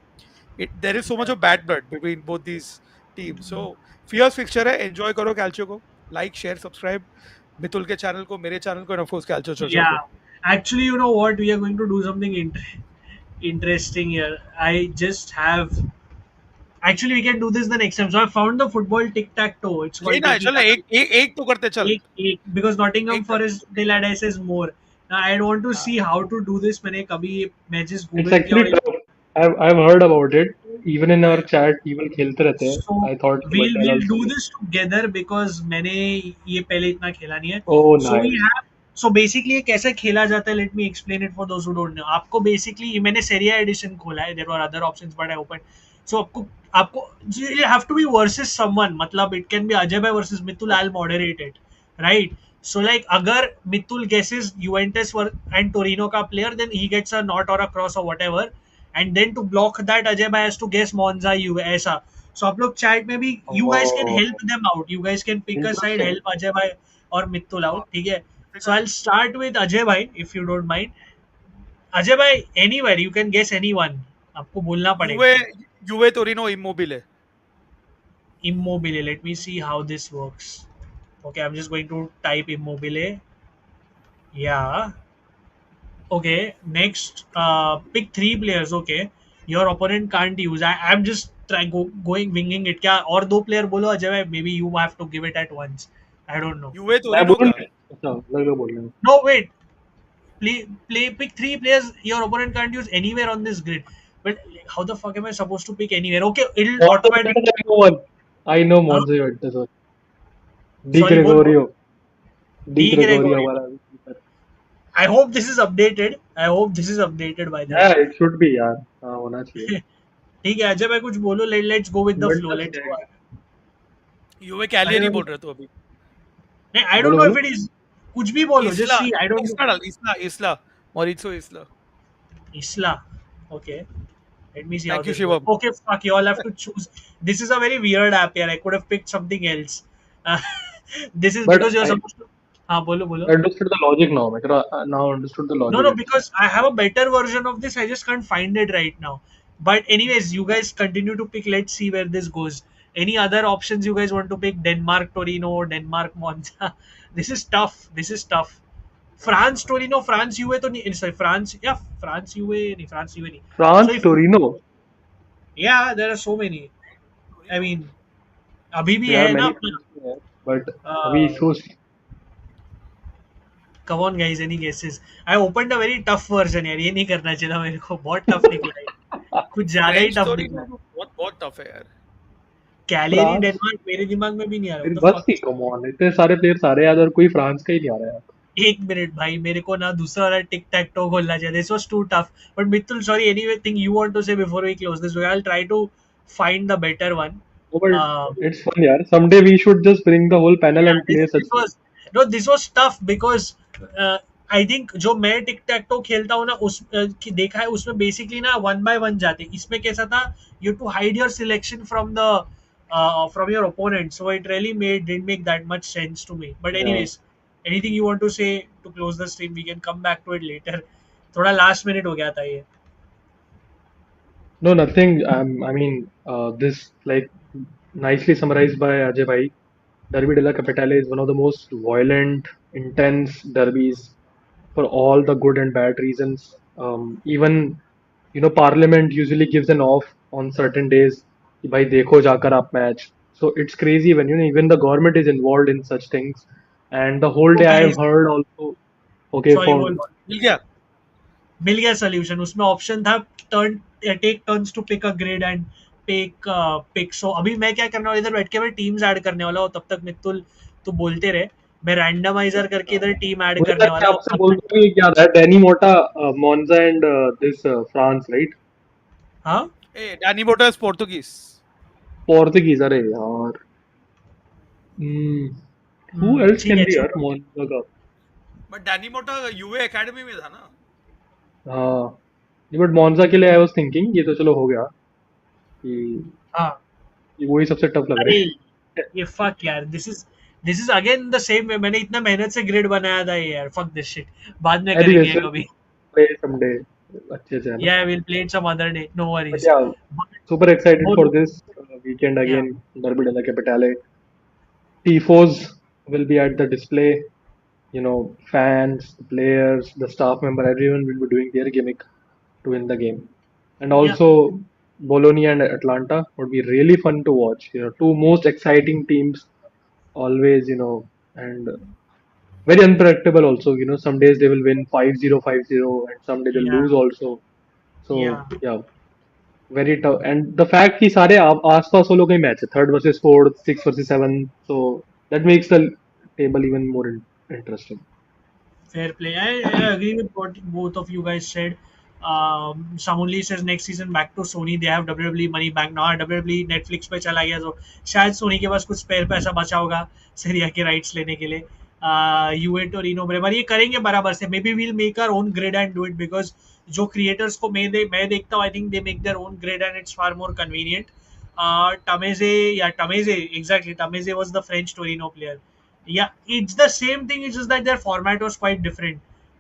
There is so much of bad blood between both these teams. So fierce fixture है, enjoy करो कैल्चियो को, like, share, subscribe Mitul के channel को, मेरे channel को, and of course कैल्चियो चर्चा Yeah. को. Actually, you know what? We are going to do something interesting here. I just have. Actually, we can do this the next time. So I found the football tic tac toe. It's ये called ना Tiki चल ना, Taka. एक तो करते चल, Because Nottingham एक कर. Forest Delades is more. Now I want to हाँ. see how to do this. मैंने कभी मैं just It's Google किया actually और tough. I've heard about it. Even in our नहीं, chat, people खेलते रहते हैं. so I thought we'll also do play. this together because मैंने ये पहले इतना खेला नहीं है. Oh, So we nice. have so basically ये कैसे खेला जाता है? Let me explain it for those who don't know. आपको basically मैंने Serie A edition खोला है. There were other options but I opened. So आपको you have to be versus someone. मतलब it can be Ajay bhai versus Mitul. I'll moderate it, right? So like अगर Mitul guesses Juventus and Torino का player, then he gets a not or a cross or whatever. And then to block that, Ajay bhai has to guess Monza Juve ऐसा. So आप लोग chat में भी you guys can Oh, help them out. You guys can pick a side, interesting. help Ajay bhai or Mitul out. हाँ, ठीक है? ठीक So है। I'll start with Ajay bhai if you don't mind. Ajay bhai, anywhere you can guess anyone. आपको बोलना Juve पड़ेगा. Juve Torino Immobile. Immobile. Let me see how this works. Okay, I'm just going to type Immobile. Yeah. Okay. Next, pick three players. Okay. Your opponent can't use. I'm just going winging it. क्या और दो player बोलो अजय भाई. Maybe you have to give it at once. I don't know. यूवे मैं Torino बोलूँ का। क्या? अच्छा लग बोल रहे हो. No, wait. Pick three players your opponent can't use anywhere on this grid. But how the fuck am I supposed to pick anywhere? Okay, it'll Monza automatically. Juventus, I know one. I know Huh? Monza Juventus one. Di Sorry, बोल. Gregorio. Di D Gregorio Gregorio. हमारा keeper. I hope this is updated. I hope this is updated by the way. Yeah, it should be यार. हाँ होना चाहिए. ठीक है अजय भाई कुछ बोलो. Let's go with the flow. Juventus let's है. गो. यूवे अरे कैलियरी नहीं बोल रहे तो अभी। आई डोंट बोलो नो इफ बोलो. It is. कुछ भी बोलो. Just Isla see. I don't know. Isla डाल Isla Isla Mauricio Isla. Isla. Okay. Let me see how thank you this goes. शिवम। Okay, fuck, you all have to choose. This is a very weird app here. I could have picked something else. Uh, this is But because you're I supposed to. हाँ बोलो बोलो. understood the logic now. I now understood the No, logic no, actually. because I have a better version of this. I just can't find it right now. But anyways, you guys continue to pick. Let's see where this goes. Any other options you guys want to pick? Denmark, Torino, Denmark, Monza. This is tough. This is tough. France, Torino, France, UA तो नहीं. Sorry, France. Yeah, France, UA नहीं. France, UA नहीं. So France, if Torino. yeah, there are so many. I mean, अभी भी There are है ना many अपना. teams there, but अभी Uh, so come on guys, any guesses? I opened a very tough version यार. ये नहीं करना चाहिए था मेरे को. बहुत tough निकला है. कुछ ज्यादा ही फ्रेंच टफ टोरिनो निकला. तो बहुत बहुत टफ है यार। कैलेरी France. डेनमार्क मेरे दिमाग में भी नहीं आ रहा. मेरी व्हाट द बस थी. फक. कम ऑन इतने सारे प्लेयर सारे याद और कोई फ्रांस का ही नहीं आ रहा है. एक मिनट भाई मेरे को ना दूसरा वाला टिक टैक टो खोलना चाहिए. This was too tough. But Mittul sorry anything you want to say before we close this. I will try to find the better one. No, but it's fun यार. Someday we should just bring the whole panel Yeah, and play this such games. was no, this was tough because I think जो मैं टिक टैक to खेलता हूँ ना उस देखा है उसमें बेसिकली ना वन बाय वन जाते. इसमें कैसा था you to hide your selection from your opponent, so it really didn't make that much sense to me. But Yeah. anyways, anything you want to say to close the stream? We can come back to it later. थोड़ा last minute हो गया था ये. No, nothing. I mean, this like nicely summarized by Ajay Bhai. Derby della Capitale is one of the most violent, intense derbies for all the good and bad reasons. Even Parliament usually gives an off on certain days. कि भाई देखो जाकर आप match. So it's crazy when even the government is involved in such things. And the whole तो day I have guys, heard also. Okay, sorry for बोल. मिल गया। मिल गया solution. उसमें ऑप्शन था turn take turns to pick a grid and pick. So अभी मैं क्या करने वाला इधर बैठ के मैं टीम्स ऐड करने वाला हूँ. तब तक मित्तुल तू बोलते रहे. मैं रैंडमाइजर करके इधर टीम ऐड मुझे करने लग वाला रहा है हूँ आपसे तब बोल तक. रहा हूँ क्या है डैनी मोटा मोन्जा एंड दिस फ्रांस राइट हाँ ए डैनी मोटा इज पोर्तुगीज। पोर्तुगीज अरे यार हु एल्स ठीक कैन है बी यार चलो. मोन्जा का बट डैनी मोटा यूए एकेडमी में था ना। हाँ बट मोन्जा के लिए आई वाज थिंकिंग ये तो चलो हो गया कि हाँ ये वही सबसे टफ लग अरे रहा है ये फक यार. This is again the same way. मैंने इतना मेहनत से ग्रिड बनाया था ये यार. Fuck this shit. बाद में एनीवेज करेंगे कभी. प्ले समडे अच्छे से है ना या will play it some other day. No but worries. या super excited for बोलो. this weekend या again Derby della Capitale tifos will be at the display fans, the players, the staff member, everyone will be doing their gimmick to win the game. And या also, Bologna and Atlanta would be really fun to watch. Two most exciting teams, always, and very unpredictable also. Some days they will win 5-0, 5-0, and some day they'll या lose also. या So, yeah, very tough. And the fact कि सारे आस-पास वालों का ही match है, third versus fourth, six versus seven, so that makes the table even more interesting. fair play. I agree with what both of you guys said. Samunli says next season back to Sony. They have WWE money back now. WWE Netflix पे चला गया तो शायद सोनी के पास कुछ spare पैसा बचा होगा सीरिया के राइट्स लेने के लिए. यूए टोरिनो ब्रेमर ये करेंगे बराबर से. Maybe we'll make our own grid and do it because जो क्रिएटर्स को मैं देखता हूँ I think they make their own grid and it's far more convenient. Tameze, exactly. Tameze was the French Torino player. Yeah, it's the same thing. It's just that their format was quite different.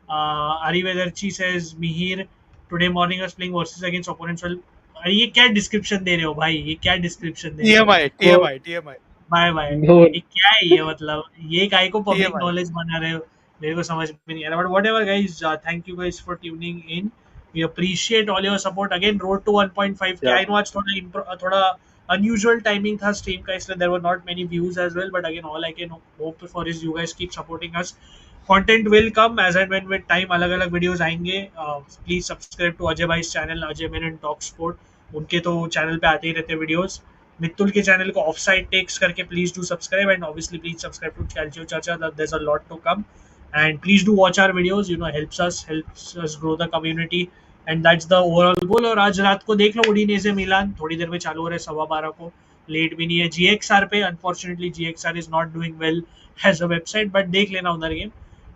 Ari Vedarchi says Mihir today morning was playing versus against opponents. Well, अरे ये क्या description दे रहे हो भाई, ये क्या description दे रहे हो. TMI So TMI TMI bye bye. no, ये क्या है ये, मतलब ये काय को पब्लिक TMI. नॉलेज बना रहे हो, मेरे को समझ में नहीं आ रहा. But whatever guys, thank you guys for tuning in. We appreciate all your support. Again road to 1.5 K. yeah. I know आज थोड़ा unusual timing था stream का, इसलिए there were not many views as well, but again all I can hope for is you guys keep supporting us. Content will come as and when with time. अलग अलग videos आएंगे. Please subscribe to Ajay भाई channel, Ajay Menon talk sport. उनके तो channel पे आते ही रहते हैं वीडियोस. मित्तुल के चैनल को ऑफ साइड टेक्स करके please do subscribe, and obviously please subscribe to Calcio Chacha. There is a lot to come, and please do watch our videos. Helps us grow the community, and that's the overall goal. और आज रात को देख लो उडीनेजे मिलान, थोड़ी देर में चालू हो रहा है 12:15 को. लेट भी नहीं है. GXR पे unfortunately GXR is not doing well as a website, but देख लेना उधर game.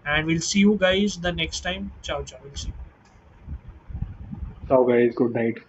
And we'll see you guys the next time. Ciao ciao. We'll see you. Ciao guys, good night.